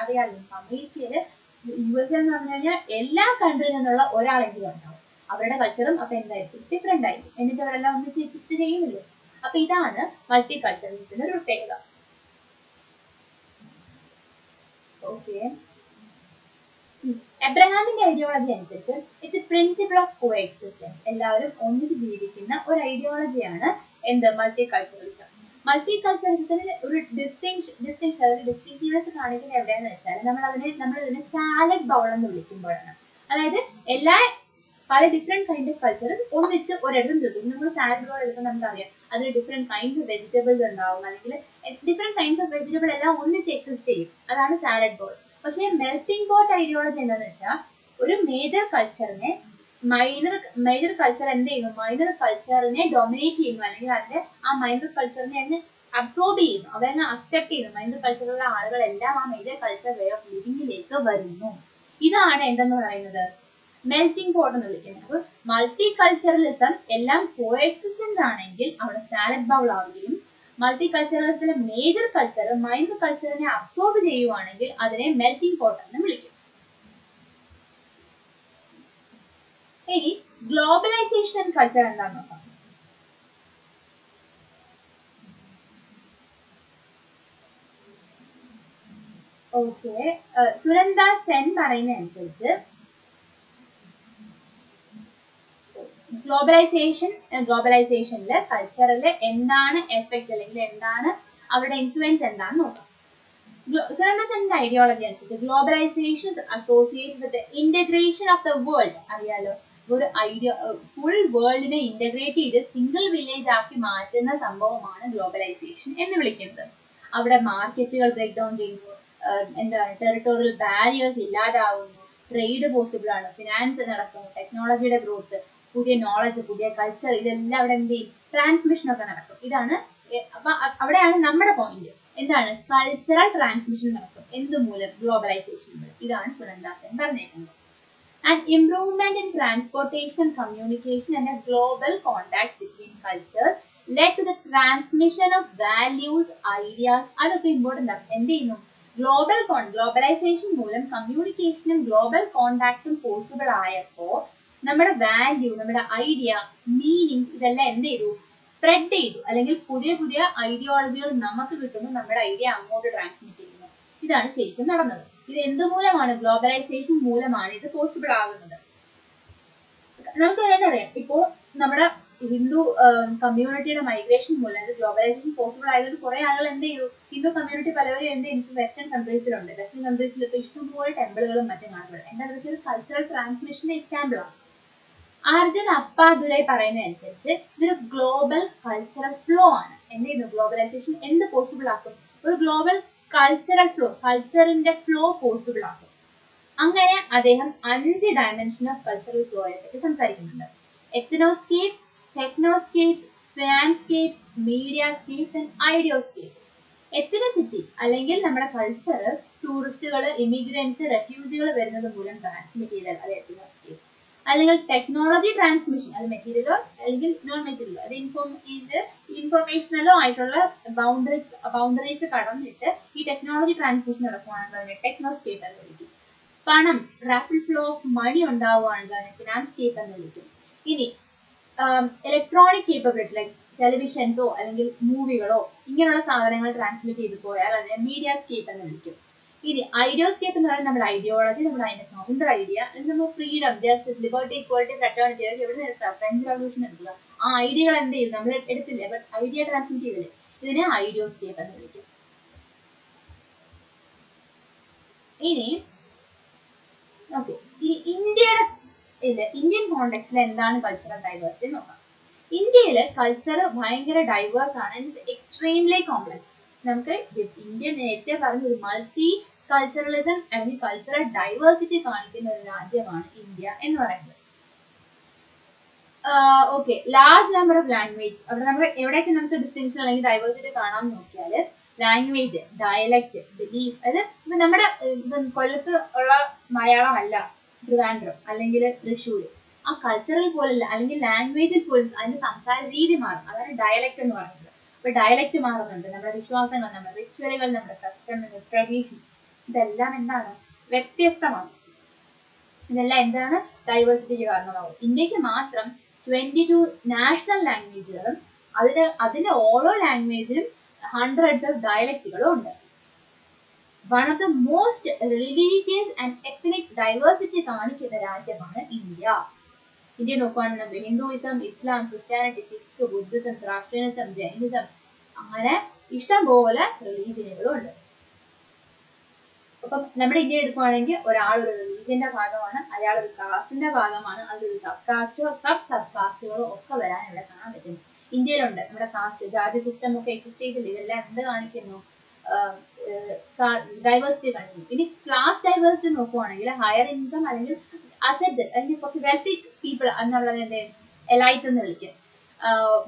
അറിയാമല്ലോ, അമേരിക്കയില്, US എന്ന് പറഞ്ഞു കഴിഞ്ഞാൽ എല്ലാ കൺട്രിയിൽ നിന്നുള്ള ഒരാളെങ്കിലും ഉണ്ടാവും. അവരുടെ കൾച്ചറും അപ്പൊ എന്തായിരിക്കും, ഡിഫറെന്റ് ആയിരിക്കും. എന്നിട്ട് അവരെല്ലാം ഒന്നിച്ച് എക്സിസ്റ്റ് ചെയ്യുന്നില്ലേ. അപ്പൊ ഇതാണ് മൾട്ടി കൾച്ചറലിസത്തിന്റെ ഒരു പ്രത്യേകത. ഓക്കെ, എബ്രഹാമിന്റെ ഐഡിയോളജി അനുസരിച്ച് it's A principle of co existence, എല്ലാവരും ഒന്നിച്ച് ജീവിക്കുന്ന ഒരു ഐഡിയോളജിയാണ് എന്ത് മൾട്ടി കൾച്ചറലിസം. മൾട്ടി കൾച്ചറലിസത്തിന് ഒരു ഡിസ്റ്റിങ്റ്റീവ്നെസ് കാണിക്കുന്നത് എവിടെയാന്ന് വെച്ചാൽ, നമ്മളിതിനെ സാലഡ് ബൗൾ എന്ന് വിളിക്കുമ്പോഴാണ്. അതായത് പല ഡിഫറെന്റ് കൈൻഡ് ഓഫ് കൾച്ചർ ഒന്നിച്ച് ഒരിടത്തും തീർക്കും. നമ്മൾ സാലഡ് ബൗൾ എടുക്കുമ്പോൾ നമുക്കറിയാം അതിൽ ഡിഫറെന്റ് കൈൻഡ്സ് ഓഫ് വെജിറ്റബിൾസ് ഉണ്ടാവും, അല്ലെങ്കിൽ ഡിഫറെന്റ് കൈൻഡ്സ് ഓഫ് വെജിറ്റബിൾ എല്ലാം ഒന്നിച്ച് എക്സിസ്റ്റ് ചെയ്യും, അതാണ് സാലഡ് ബൗൾ. പക്ഷേ മെൽറ്റിംഗ് പോട്ട് ഐഡിയോളജി എന്താണെന്ന് വെച്ചാൽ, ഒരു മേജർ കൾച്ചറിനെ മൈനർ കൾച്ചർ എന്ത് ചെയ്യുന്നു, മൈനർ കൾച്ചറിനെ ഡൊമിനേറ്റ് ചെയ്യുന്നു, അല്ലെങ്കിൽ അതിന്റെ ആ മൈനർ കൾച്ചറിനെ അങ്ങ് അബ്സോർബ് ചെയ്യുന്നു, അവരങ്ങ് അക്സെപ്റ്റ് ചെയ്യുന്നു. മൈനർ കൾച്ചറിലുള്ള ആളുകളെല്ലാം ആ മേജർ കൾച്ചർ വേ ഓഫ് ലിവിംഗിലേക്ക് വരുന്നു. ഇതാണ് എന്തെന്ന് പറയുന്നത് മെൽറ്റിംഗ് പോട്ട് എന്ന് വിളിക്കുന്നത്. അപ്പൊ മൾട്ടി കൾച്ചറലിസം എല്ലാം കോ എക്സിസ്റ്റന്റ് ആണെങ്കിൽ അവിടെ സാലഡ് ബൗൾ ആവുകയും മൾട്ടി കൾച്ചറലിസത്തിലെ മേജർ കൾച്ചർ മൈനർ കൾച്ചറിനെ അബ്സോർബ് ചെയ്യുവാണെങ്കിൽ അതിനെ മെൽറ്റിംഗ് പോട്ട് എന്ന് വിളിക്കും. ഇനി ഗ്ലോബലൈസേഷൻ ആൻഡ് കൾച്ചർ എന്താണെന്ന് നോക്കാം. ഓക്കെ, സുനന്ദ സെൻ പറയുന്ന അനുസരിച്ച് ഗ്ലോബലൈസേഷനിൽ കൾച്ചറിൽ എന്താണ് എഫക്റ്റ് അല്ലെങ്കിൽ എന്താണ് അവരുടെ ഇൻഫ്ലുവൻസ് എന്താണെന്ന് നോക്കാം. സുനന്ദ സെന്റെ ഐഡിയോളജി അനുസരിച്ച് globalisation associate with integration of the world. അറിയാലോ, ഒരു ഫുൾ വേൾഡിനെ ഇന്റഗ്രേറ്റ് ചെയ്ത് സിംഗിൾ വില്ലേജ് ആക്കി മാറ്റുന്ന സംഭവമാണ് ഗ്ലോബലൈസേഷൻ എന്ന് വിളിക്കുന്നത്. അവിടെ മാർക്കറ്റുകൾ ബ്രേക്ക് ഡൗൺ ചെയ്യുന്നു, എന്താണ് ടെറിട്ടോറിയൽ ബാരിയേഴ്സ് ഇല്ലാതാവുന്നു, ട്രേഡ് പോസിബിൾ ആണ്, ഫിനാൻസ് നടക്കുന്നു, ടെക്നോളജിയുടെ ഗ്രോത്ത്, പുതിയ നോളജ്, പുതിയ കൾച്ചർ, ഇതെല്ലാം അവിടെ എന്ത് ചെയ്യും, ട്രാൻസ്മിഷൻ ഒക്കെ നടക്കും. ഇതാണ് അപ്പൊ അവിടെയാണ് നമ്മുടെ പോയിന്റ്. എന്താണ് കൾച്ചറൽ ട്രാൻസ്മിഷൻ നടക്കും എന്തുമൂലം, ഗ്ലോബലൈസേഷൻ മൂലം. ഇതാണ് സുനന്ദ സെൻ പറഞ്ഞേക്കുന്നത്. And improvement in transportation and communication and a global contact between cultures led to the transmission of values, ideas. അതൊക്കെ ഇമ്പോർട്ടൻ്റ് ആണ്. എന്ത് ചെയ്യുന്നു, ഗ്ലോബലൈസേഷൻ മൂലം കമ്മ്യൂണിക്കേഷനും ഗ്ലോബൽ കോണ്ടാക്റ്റും പോസിബിൾ ആയപ്പോൾ നമ്മുടെ വാല്യൂ, നമ്മുടെ ഐഡിയ, മീനിങ്സ് ഇതെല്ലാം എന്ത് ചെയ്തു, സ്പ്രെഡ് ചെയ്തു. അല്ലെങ്കിൽ പുതിയ പുതിയ ഐഡിയോളജികൾ നമുക്ക് കിട്ടുന്നു, നമ്മുടെ ഐഡിയ അങ്ങോട്ട് ട്രാൻസ്മിറ്റ് ചെയ്യുന്നു. ഇതാണ് ശരിക്കും നടന്നത്. ഇത് എന്തുമൂലമാണ്, ഗ്ലോബലൈസേഷൻ മൂലമാണ് ഇത് പോസിബിൾ ആകുന്നത്. നമുക്ക് തന്നെ അറിയാം, ഇപ്പോ നമ്മുടെ ഹിന്ദു കമ്മ്യൂണിറ്റിയുടെ മൈഗ്രേഷൻ മൂലം ഗ്ലോബലൈസേഷൻ പോസിബിൾ ആയത് കുറെ ആളുകൾ എന്ത് ചെയ്തു, ഹിന്ദു കമ്മ്യൂണിറ്റി പലവരും എന്ത് ചെയ്തു, വെസ്റ്റേൺ കൺട്രീസിലുണ്ട്. വെസ്റ്റേൺ കൺട്രീസിൽ ഇപ്പൊ ഇഷ്ടംപോലെ ടെമ്പിളുകളും മറ്റും കാണപ്പെടും. എന്താ പറയുക, കൾച്ചറൽ ട്രാൻസ്മിഷന്റെ എക്സാമ്പിൾ ആണ്. അർജുൻ അപ്പാദുരൈ പറയുന്ന അനുസരിച്ച് ഇതൊരു ഗ്ലോബൽ കൾച്ചറൽ ഫ്ലോ ആണ്. എന്ത് ചെയ്യുന്നു, ഗ്ലോബലൈസേഷൻ എന്ത് പോസിബിൾ ആക്കും, ഒരു ഗ്ലോബൽ കൾച്ചറൽ ഫ്ലോ, കൾച്ചറിന്റെ ഫ്ലോ പോസിബിൾ ആക്കും. അങ്ങനെ അദ്ദേഹം 5 ഡയമെൻഷൻ ഓഫ് കൾച്ചറൽ ഫ്ലോയെ പറ്റി സംസാരിക്കുന്നുണ്ട്. എത്നോസ്കേപ്സ്, ടെക്നോസ്കേപ്സ്, ഫിനാൻസ്കേപ്സ്, മീഡിയസ്കേപ്സ് ആൻഡ് ഐഡിയോസ്കേപ്സ്. എത്നിസിറ്റി അല്ലെങ്കിൽ നമ്മുടെ കൾച്ചർ ടൂറിസ്റ്റുകൾ, ഇമിഗ്രൻസ്, റെഫ്യൂജികൾ വരുന്നത് മൂലം ട്രാൻസ്മിറ്റ് ചെയ്താൽ അത് എത്നോസ്കേപ്പ്. അല്ലെങ്കിൽ ടെക്നോളജി ട്രാൻസ്മിഷൻ, അത് മെറ്റീരിയലോ അല്ലെങ്കിൽ നോൺ മെറ്റീരിയലോ, അത് ഇൻഫോർമേഷനലോ ആയിട്ടുള്ള ബൗണ്ടറീസ് കടന്നിട്ട് ഈ ടെക്നോളജി ട്രാൻസ്മിഷൻ നടക്കുവാണെങ്കിൽ അതിനെ ടെക്നോസ്കേപ്പ് എന്ന് വിളിക്കും. പണം, റാപ്പിഡ് ഫ്ലോ ഓഫ് മണി ഉണ്ടാവുകയാണെങ്കിൽ അതിനെ ഫിനാൻസ്കേപ്പ് എന്ന് വിളിക്കും. ഇനി ഇലക്ട്രോണിക് കേപ്പബിലിറ്റി ലൈക്ക് ടെലിവിഷൻസോ അല്ലെങ്കിൽ മൂവികളോ ഇങ്ങനെയുള്ള സാധനങ്ങൾ ട്രാൻസ്മിറ്റ് ചെയ്തു പോയാൽ അതിനെ മീഡിയസ്കേപ്പ് എന്ന് വിളിക്കും. ഇനി ഐഡിയോസ്കേപ്പ് എന്ന് പറയുന്നത് നമ്മുടെ ഐഡിയോളജി, നമ്മുടെ അതിന്റെ കൗണ്ടർ ഐഡിയ, നമ്മൾ freedom, justice, liberty, equality, fraternity അതൊക്കെ എവിടെ നിർത്തുക, ഫ്രഞ്ച് റവല്യൂഷൻ എടുക്കുക. ആ ഐഡിയകൾ എന്ത് ചെയ്യും, നമ്മൾ എടുത്തില്ലേ, ബട്ട് ഐഡിയ ട്രാൻസ്മിറ്റ് ചെയ്തില്ലേ, ഇതിനെ ഐഡിയോസ്കേപ്പ് എന്ന് വിളിക്കും. ഇനി ഓക്കെ, ഈ ഇന്ത്യൻ കോണ്ടെക്സ്റ്റിൽ എന്താണ് കൾച്ചറൽ ഡൈവേഴ്സിറ്റി നോക്കാം. ഇന്ത്യയില് കൾച്ചർ ഭയങ്കര ഡൈവേഴ്സ് ആണ്, എക്സ്ട്രീംലി കോംപ്ലക്സ്. നമുക്ക് ഇന്ത്യ നേരത്തെ പറഞ്ഞ ഒരു മൾട്ടി കൾച്ചറലിസം അല്ലെങ്കിൽ കൾച്ചറൽ ഡൈവേഴ്സിറ്റി കാണിക്കുന്ന ഒരു രാജ്യമാണ് ഇന്ത്യ എന്ന് പറയുന്നത്. Okay, large number of language. അവിടെ നമ്മൾ എവിടെയൊക്കെ നമുക്ക് ഡിസ്റ്റിങ്ഷൻ അല്ലെങ്കിൽ ഡൈവേഴ്സിറ്റി കാണാൻ നോക്കിയാൽ ലാംഗ്വേജ്, ഡയലക്റ്റ്, ബിലീഫ്, അത് നമ്മുടെ കൊല്ലത്ത് ഉള്ള മലയാളം അല്ല ട്രിവാൻഡ്രം അല്ലെങ്കിൽ തൃശ്ശൂർ. ആ കൾച്ചറിൽ പോലല്ല, അല്ലെങ്കിൽ ലാംഗ്വേജിൽ പോലും അതിന്റെ സംസാര രീതി മാറും. അതാണ് ഡയലക്റ്റ് എന്ന് പറയുന്നത്. അപ്പൊ ഡയലക്റ്റ് മാറുന്നുണ്ട്, നമ്മുടെ വിശ്വാസങ്ങൾ, നമ്മുടെ റിച്വലുകൾ, നമ്മുടെ കസ്റ്റമുകൾ, ട്രഡീഷൻ, ഇതെല്ലാം എന്താണ്, വ്യത്യസ്തമാണ്. ഇതെല്ലാം എന്താണ്, ഡൈവേഴ്സിറ്റിക്ക് കാരണമാകും. ഇന്ത്യക്ക് മാത്രം 22 നാഷണൽ ലാംഗ്വേജുകളും അതിന്റെ ഓരോ ലാംഗ്വേജിലും hundreds of ഡയലക്റ്റുകളും ഉണ്ട്. One of the most religious and ethnic diversity കാണിക്കുന്ന രാജ്യമാണ് ഇന്ത്യ. ഇന്ത്യ നോക്കുകയാണെങ്കിൽ നമ്മൾ ഹിന്ദുയിസം, ഇസ്ലാം, ക്രിസ്ത്യാനിറ്റി, സിഖ്, ബുദ്ധിസം, ക്രാസ്ട്രിയനിസം, ജൈനിസം, അങ്ങനെ ഇഷ്ടംപോലെ റിലീജിയനുകളും ഉണ്ട്. അപ്പം നമ്മുടെ ഇന്ത്യ എടുക്കുകയാണെങ്കിൽ ഒരാൾ ഒരു റിലീജിയന്റെ ഭാഗമാണ്, അയാൾ ഒരു കാസ്റ്റിന്റെ ഭാഗമാണ്, അതൊരു സബ് കാസ്റ്റുകളോ ഒക്കെ വരാൻ ഇവിടെ കാണാൻ പറ്റും. ഇന്ത്യയിലുണ്ട് നമ്മുടെ കാസ്റ്റ്, ജാതി സിസ്റ്റം ഒക്കെ എക്സിസ്റ്റ് ചെയ്തില്ല. ഇതെല്ലാം എന്ത് കാണിക്കുന്നു, ഡൈവേഴ്സിറ്റി കാണിക്കുന്നു. ഇനി ക്ലാസ് ഡൈവേഴ്സിറ്റി നോക്കുവാണെങ്കിൽ ഹയർ ഇൻകം അല്ലെങ്കിൽ അസറ്റ് അല്ലെങ്കിൽ കുറച്ച് വെൽത്തി പീപ്പിൾ എന്നുള്ളത് എന്ത് എലൈറ്റ്സ് എന്ന് വിളിക്കും.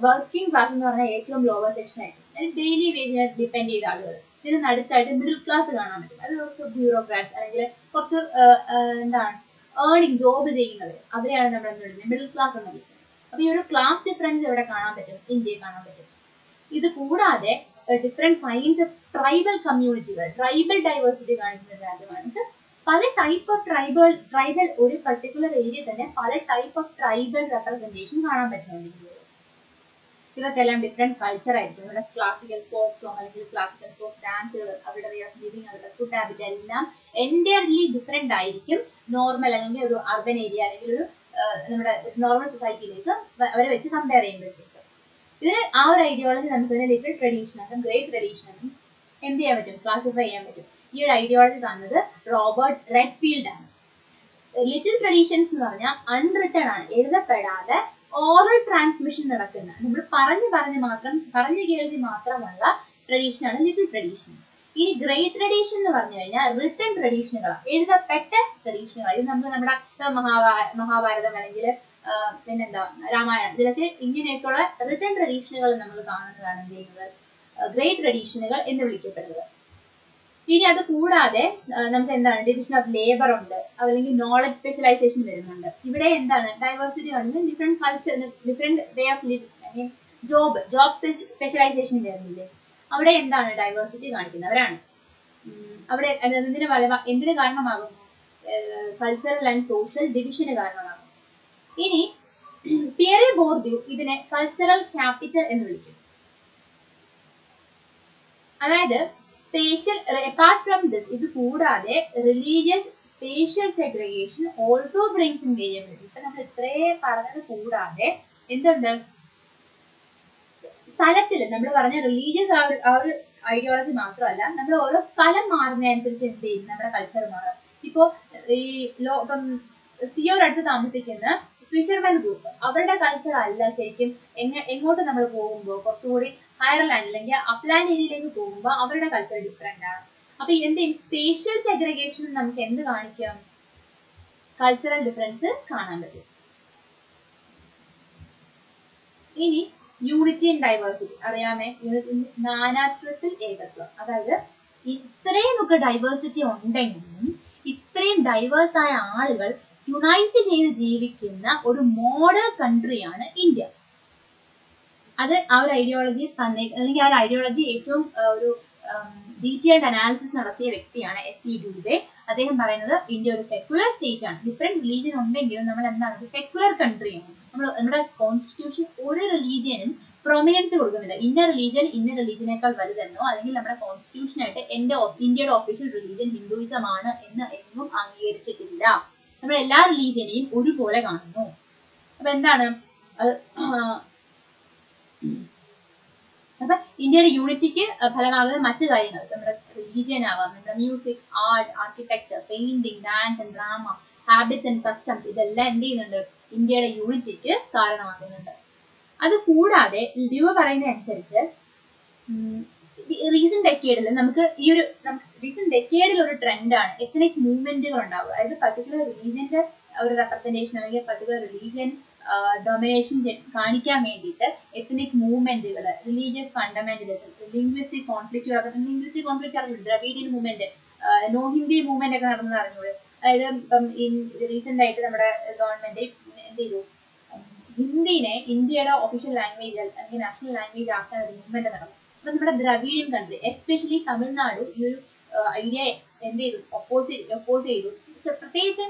വർക്കിംഗ് ക്ലാസ് എന്ന് പറഞ്ഞാൽ ഏറ്റവും ലോവർ സെക്ഷൻ ആയിരിക്കും. ഡെയിലി വേജിനെ ഡിപ്പെൻഡ് ചെയ്ത ആളുകൾ. ഇതിന് നടുത്തായിട്ട് മിഡിൽ ക്ലാസ് കാണാൻ പറ്റും. അത് കുറച്ച് ബ്യൂറോക്രാറ്റ്സ് അല്ലെങ്കിൽ കുറച്ച് എന്താണ് ഏർണിംഗ് ജോബ് ചെയ്യുന്നവർ, അവരെയാണ് നമ്മൾ എന്ന് വിളിക്കുന്നത് മിഡിൽ ക്ലാസ് എന്ന് വിളിക്കുന്നത്. അപ്പൊ ഈ ഒരു ക്ലാസ് ഡിഫറൻസ് ഇവിടെ കാണാൻ പറ്റും, ഇന്ത്യയിൽ കാണാൻ പറ്റും. ഇത് കൂടാതെ ഡിഫറെന്റ് കൈൻഡ്സ് ഓഫ് ട്രൈബൽ കമ്മ്യൂണിറ്റികൾ, ട്രൈബൽ ഡൈവേഴ്സിറ്റി കാണിക്കുന്ന രാജ്യമാണ്. പല ടൈപ്പ് ഓഫ് ട്രൈബൽ ഒരു പർട്ടിക്കുലർ ഏരിയ തന്നെ പല ടൈപ്പ് ഓഫ് ട്രൈബൽ റെപ്രസെന്റേഷൻ കാണാൻ പറ്റുന്നുണ്ട്. ഇതൊക്കെല്ലാം ഡിഫറെന്റ് കൾച്ചർ ആയിരിക്കും. ഇവിടെ ക്ലാസിക്കൽ ഫോക്ക് സോങ് അല്ലെങ്കിൽ ക്ലാസിക്കൽ ഫോക്ക് ഡാൻസുകൾ, അവരുടെ വേ ഓഫ് ലിവിങ്, അവരുടെ ഫുഡ് ഹാബിറ്റ് എല്ലാം എൻറ്റയർലി ഡിഫറെന്റ് ആയിരിക്കും നോർമൽ അല്ലെങ്കിൽ ഒരു അർബൻ ഏരിയ അല്ലെങ്കിൽ ഒരു നമ്മുടെ നോർമൽ സൊസൈറ്റിയിലേക്ക് അവരെ വെച്ച് കമ്പയർ ചെയ്യുമ്പോഴത്തേക്ക്. ഇതിന് ആ ഒരു ഐഡിയോളജി നമുക്ക് ലിറ്റിൽ ട്രഡീഷൻ എന്നും ഗ്രേറ്റ് ട്രഡീഷൻ എന്നും എന്ത് ചെയ്യാൻ പറ്റും, ക്ലാസിഫൈ ചെയ്യാൻ പറ്റും. ഈ ഒരു ഐഡിയോളജി തന്നത് റോബർട്ട് റെഡ്ഫീൽഡ് ആണ്. ലിറ്റിൽ ട്രഡീഷൻസ് എന്ന് പറഞ്ഞാൽ അൺറിട്ടൺ ആണ്, എഴുതപ്പെടാതെ ഓറൽ ട്രാൻസ്മിഷൻ നടക്കുന്ന, നമ്മൾ പറഞ്ഞു കേൾവി മാത്രമുള്ള ട്രഡീഷൻ ആണ് ലിറ്റിൽ ട്രഡീഷൻ. ഇനി ഗ്രേറ്റ് ട്രഡീഷൻ എന്ന് പറഞ്ഞു കഴിഞ്ഞാൽ റിട്ടൺ ട്രഡീഷനുകളാണ്, എഴുതപ്പെട്ട ട്രഡീഷനുകൾ. ഇത് നമുക്ക് നമ്മുടെ മഹാഭാരതം അല്ലെങ്കിൽ പിന്നെന്താ രാമായണം, ഇതിലൊക്കെ ഇങ്ങനെയൊക്കെയുള്ള റിട്ടൺ ട്രഡീഷനുകൾ നമ്മൾ കാണുന്നതാണ് എന്ത് ചെയ്യുന്നത്, ഗ്രേറ്റ് ട്രഡീഷനുകൾ എന്ന് വിളിക്കപ്പെടുന്നത്. ഇനി അത് കൂടാതെ നമുക്ക് എന്താണ് ഡിവിഷൻ ഓഫ് ലേബർ ഉണ്ട്, അല്ലെങ്കിൽ നോളജ് സ്പെഷ്യലൈസേഷൻ വരുന്നുണ്ട്. ഇവിടെ എന്താണ് ഡൈവേഴ്സിറ്റി വന്നത്, different culture, different way of living, I mean job specialisation വരുന്നില്ലേ, അവിടെ എന്താണ് ഡൈവേഴ്സിറ്റി കാണിക്കുന്നവരാണ്. അവിടെ എന്തിന് കാരണമാകുന്നു, കൾച്ചറൽ ആൻഡ് സോഷ്യൽ ഡിവിഷന് കാരണമാകുന്നു. ഇനി പിയറെ ബോർഡ്യൂ ഇതിനെ കൾച്ചറൽ ക്യാപിറ്റൽ എന്ന് വിളിക്കും. അതായത് സ്പേഷ്യൽ, അപ്പാർട്ട് ഫ്രം ദിസ്, ഇത് കൂടാതെ religious spatial segregation also brings in variability. ഇപ്പൊ നമ്മൾ ഇത്രയും പറഞ്ഞത് കൂടാതെ എന്തുണ്ട്, സ്ഥലത്തിൽ നമ്മൾ പറഞ്ഞ റിലീജിയസ് ആ ഒരു ഐഡിയോളജി മാത്രമല്ല, നമ്മൾ ഓരോ സ്ഥലം മാറുന്നതനുസരിച്ച് എന്ത് ചെയ്യും, നമ്മുടെ കൾച്ചർ മാറും. ഇപ്പോ ഈ ഇപ്പം സിയോടടുത്ത് താമസിക്കുന്ന ഫിഷർമാൻ ഗ്രൂപ്പ്, അവരുടെ കൾച്ചർ അല്ല ശരിക്കും എങ്ങോട്ട് നമ്മൾ പോകുമ്പോൾ കുറച്ചുകൂടി ഹയർ ലാൻഡ് അല്ലെങ്കിൽ അപ്ലാൻഡ് ഏരിയയിലേക്ക് പോകുമ്പോൾ അവരുടെ കൾച്ചർ ഡിഫറെന്റ് ആണ്. അപ്പൊ എന്ത് സ്പേഷ്യൽ സെഗ്രിഗേഷൻ നമുക്ക് എന്ത് കാണിക്കാം, കൾച്ചറൽ ഡിഫറൻസ് കാണാൻ പറ്റും. ഇനി യൂണിറ്റി ആൻഡ് ഡൈവേഴ്സിറ്റി അറിയാമേ, നാനാത്വത്തിൽ ഏകത്വം. അതായത് ഇത്രയും ഒക്കെ ഡൈവേഴ്സിറ്റി ഉണ്ടെങ്കിലും ഇത്രയും ഡൈവേഴ്സ് ആയ ആളുകൾ യുണൈറ്റ് ചെയ്ത് ജീവിക്കുന്ന ഒരു മോഡൽ കൺട്രിയാണ് ഇന്ത്യ. അത് ആ ഒരു ഐഡിയോളജി തന്നെ, അല്ലെങ്കിൽ ആ ഒരു ഐഡിയോളജി ഏറ്റവും ഒരു ഡീറ്റെയിൽഡ് അനാലിസിസ് നടത്തിയ വ്യക്തിയാണ് S.E. ഡൂബെ. അദ്ദേഹം പറയുന്നത് ഇന്ത്യ ഒരു സെക്യുലർ സ്റ്റേറ്റ് ആണ്, ഡിഫറെന്റ് റിലീജിയൻ ഉണ്ടെങ്കിലും നമ്മൾ എന്താണ് ഒരു സെക്യുലർ കൺട്രിയാണ്. നമ്മുടെ കോൺസ്റ്റിറ്റ്യൂഷൻ ഒരു റിലീജിയനും പ്രൊമിനൻസ് കൊടുക്കുന്നില്ല. ഇന്ന റിലീജിയനേക്കാൾ വലുതെന്നോ അല്ലെങ്കിൽ നമ്മുടെ കോൺസ്റ്റിറ്റ്യൂഷനായിട്ട് ഇന്ത്യയുടെ ഒഫീഷ്യൽ റിലീജിയൻ ഹിന്ദുയിസം ആണ് എന്ന് എങ്ങും അംഗീകരിച്ചിട്ടില്ല. നമ്മൾ എല്ലാ റിലീജിയനെയും ഒരുപോലെ കാണുന്നു. അപ്പൊ എന്താണ് അപ്പൊ ഇന്ത്യയുടെ യൂണിറ്റിക്ക് ഫലമാകുന്ന മറ്റു കാര്യങ്ങൾ നമ്മുടെ റിലീജിയൻ ആവാം, നമ്മുടെ music, art, architecture, painting, dance and drama, habits and customs, ഇതെല്ലാം എന്ത് ചെയ്യുന്നുണ്ട്, ഇന്ത്യയുടെ യൂണിറ്റിക്ക് കാരണമാകുന്നുണ്ട്. അത് കൂടാതെ ഡ്യൂബെ പറയുന്ന അനുസരിച്ച് റീസെന്റ് ഡെക്കേഡിൽ നമുക്ക് റീസെന്റ് ഡെക്കേഡിൽ ഒരു ട്രെൻഡാണ് എത്നിക് മൂവ്മെന്റുകൾ ഉണ്ടാവുക. അതായത് പർട്ടിക്കുലർ റിലീജിയന്റെ ഒരു റെപ്രസെന്റേഷൻ അല്ലെങ്കിൽ പർട്ടിക്കുലർ റിലീജിയൻ ഡൊമിനേഷൻ കാണിക്കാൻ വേണ്ടിയിട്ട് എത്നിക് മൂവ്മെന്റുകൾ, റിലീജിയസ് ഫണ്ടമെന്റലിസം, ലിംഗ്വിസ്റ്റിക് കോൺഫ്ലിക്റ്റുകൾ അറിഞ്ഞു, Dravidian movement, no Hindi movement ഒക്കെ നടന്നത് അറിഞ്ഞൂടെ. അതായത് ഇപ്പം റീസെന്റ് ആയിട്ട് നമ്മുടെ ഗവൺമെന്റ് എന്ത് ചെയ്തു, ഹിന്ദിനെ ഇന്ത്യയുടെ ഒഫീഷ്യൽ ലാംഗ്വേജ് അല്ലെങ്കിൽ നാഷണൽ ലാംഗ്വേജ് ആക്കാൻ ഒരു മൂവ്മെന്റ് നടന്നു. അപ്പൊ നമ്മുടെ ദ്രവീഡിയൻ കൺട്രി എസ്പെഷ്യലി തമിഴ്നാട് ഈ ഒരു ഐഡിയ എന്ത് ചെയ്തു, ഒപ്പോസ് ചെയ്തു. പ്രത്യേകിച്ച്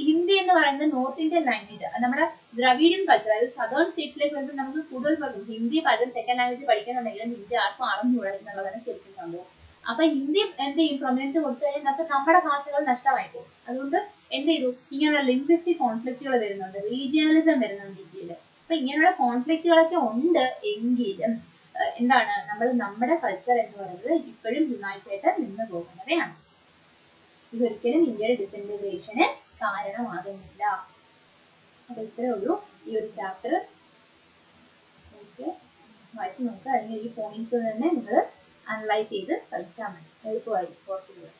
ഹിന്ദി എന്ന് പറയുന്നത് നോർത്ത് ഇന്ത്യൻ ലാംഗ്വേജ്, നമ്മുടെ ദ്രവീഡിയൻ കൾച്ചർ, അതായത് സദേൺ സ്റ്റേറ്റ്സിലേക്ക് വരുമ്പോൾ നമുക്ക് കൂടുതൽ പേർക്കും ഹിന്ദി പലരും സെക്കൻഡ് ലാംഗ്വേജ് പഠിക്കുന്നുണ്ടെങ്കിലും ഹിന്ദി ആർക്കും അറിഞ്ഞുകൂടാ എന്നുള്ളതാണ് ശരിക്കും സംഭവം. അപ്പൊ ഹിന്ദി എന്ത് ചെയ്യും, പ്രൊമിനൻസ് കൊടുത്തു കഴിഞ്ഞാൽ നമുക്ക് നമ്മുടെ ഭാഷകൾ നഷ്ടമായി പോകും. അതുകൊണ്ട് എന്ത് ചെയ്തു, ഇങ്ങനെയുള്ള ലിംഗ്വിസ്റ്റിക് കോൺഫ്ലിക്റ്റുകൾ വരുന്നുണ്ട്, റീജിയണലിസം വരുന്നുണ്ട് ഇന്ത്യയിൽ. അപ്പൊ ഇങ്ങനെയുള്ള കോൺഫ്ലിക്റ്റുകളൊക്കെ ഉണ്ട് എങ്കിലും എന്താണ് നമ്മുടെ കൾച്ചർ എന്ന് പറയുന്നത് ഇപ്പോഴും യുണൈറ്റ് ആയിട്ട് നിന്ന് പോകുന്നവയാണ്. ഇതൊരിക്കലും ഇന്ത്യയുടെ ഡിസിന്റഗ്രേഷന് കാരണമാകുന്നില്ല. അപ്പൊ ഇത്രേ ഉള്ളൂ ഈ ഒരു ചാപ്റ്റർ. ഓക്കെ, വായിച്ചു നോക്കുക. അല്ലെങ്കിൽ ഈ പോയിന്റ്സ് തന്നെ നിങ്ങൾ അനലൈസ് ചെയ്ത് പഠിച്ചാൽ മതി, എളുപ്പമായിരിക്കും കുറച്ചുകൂടി.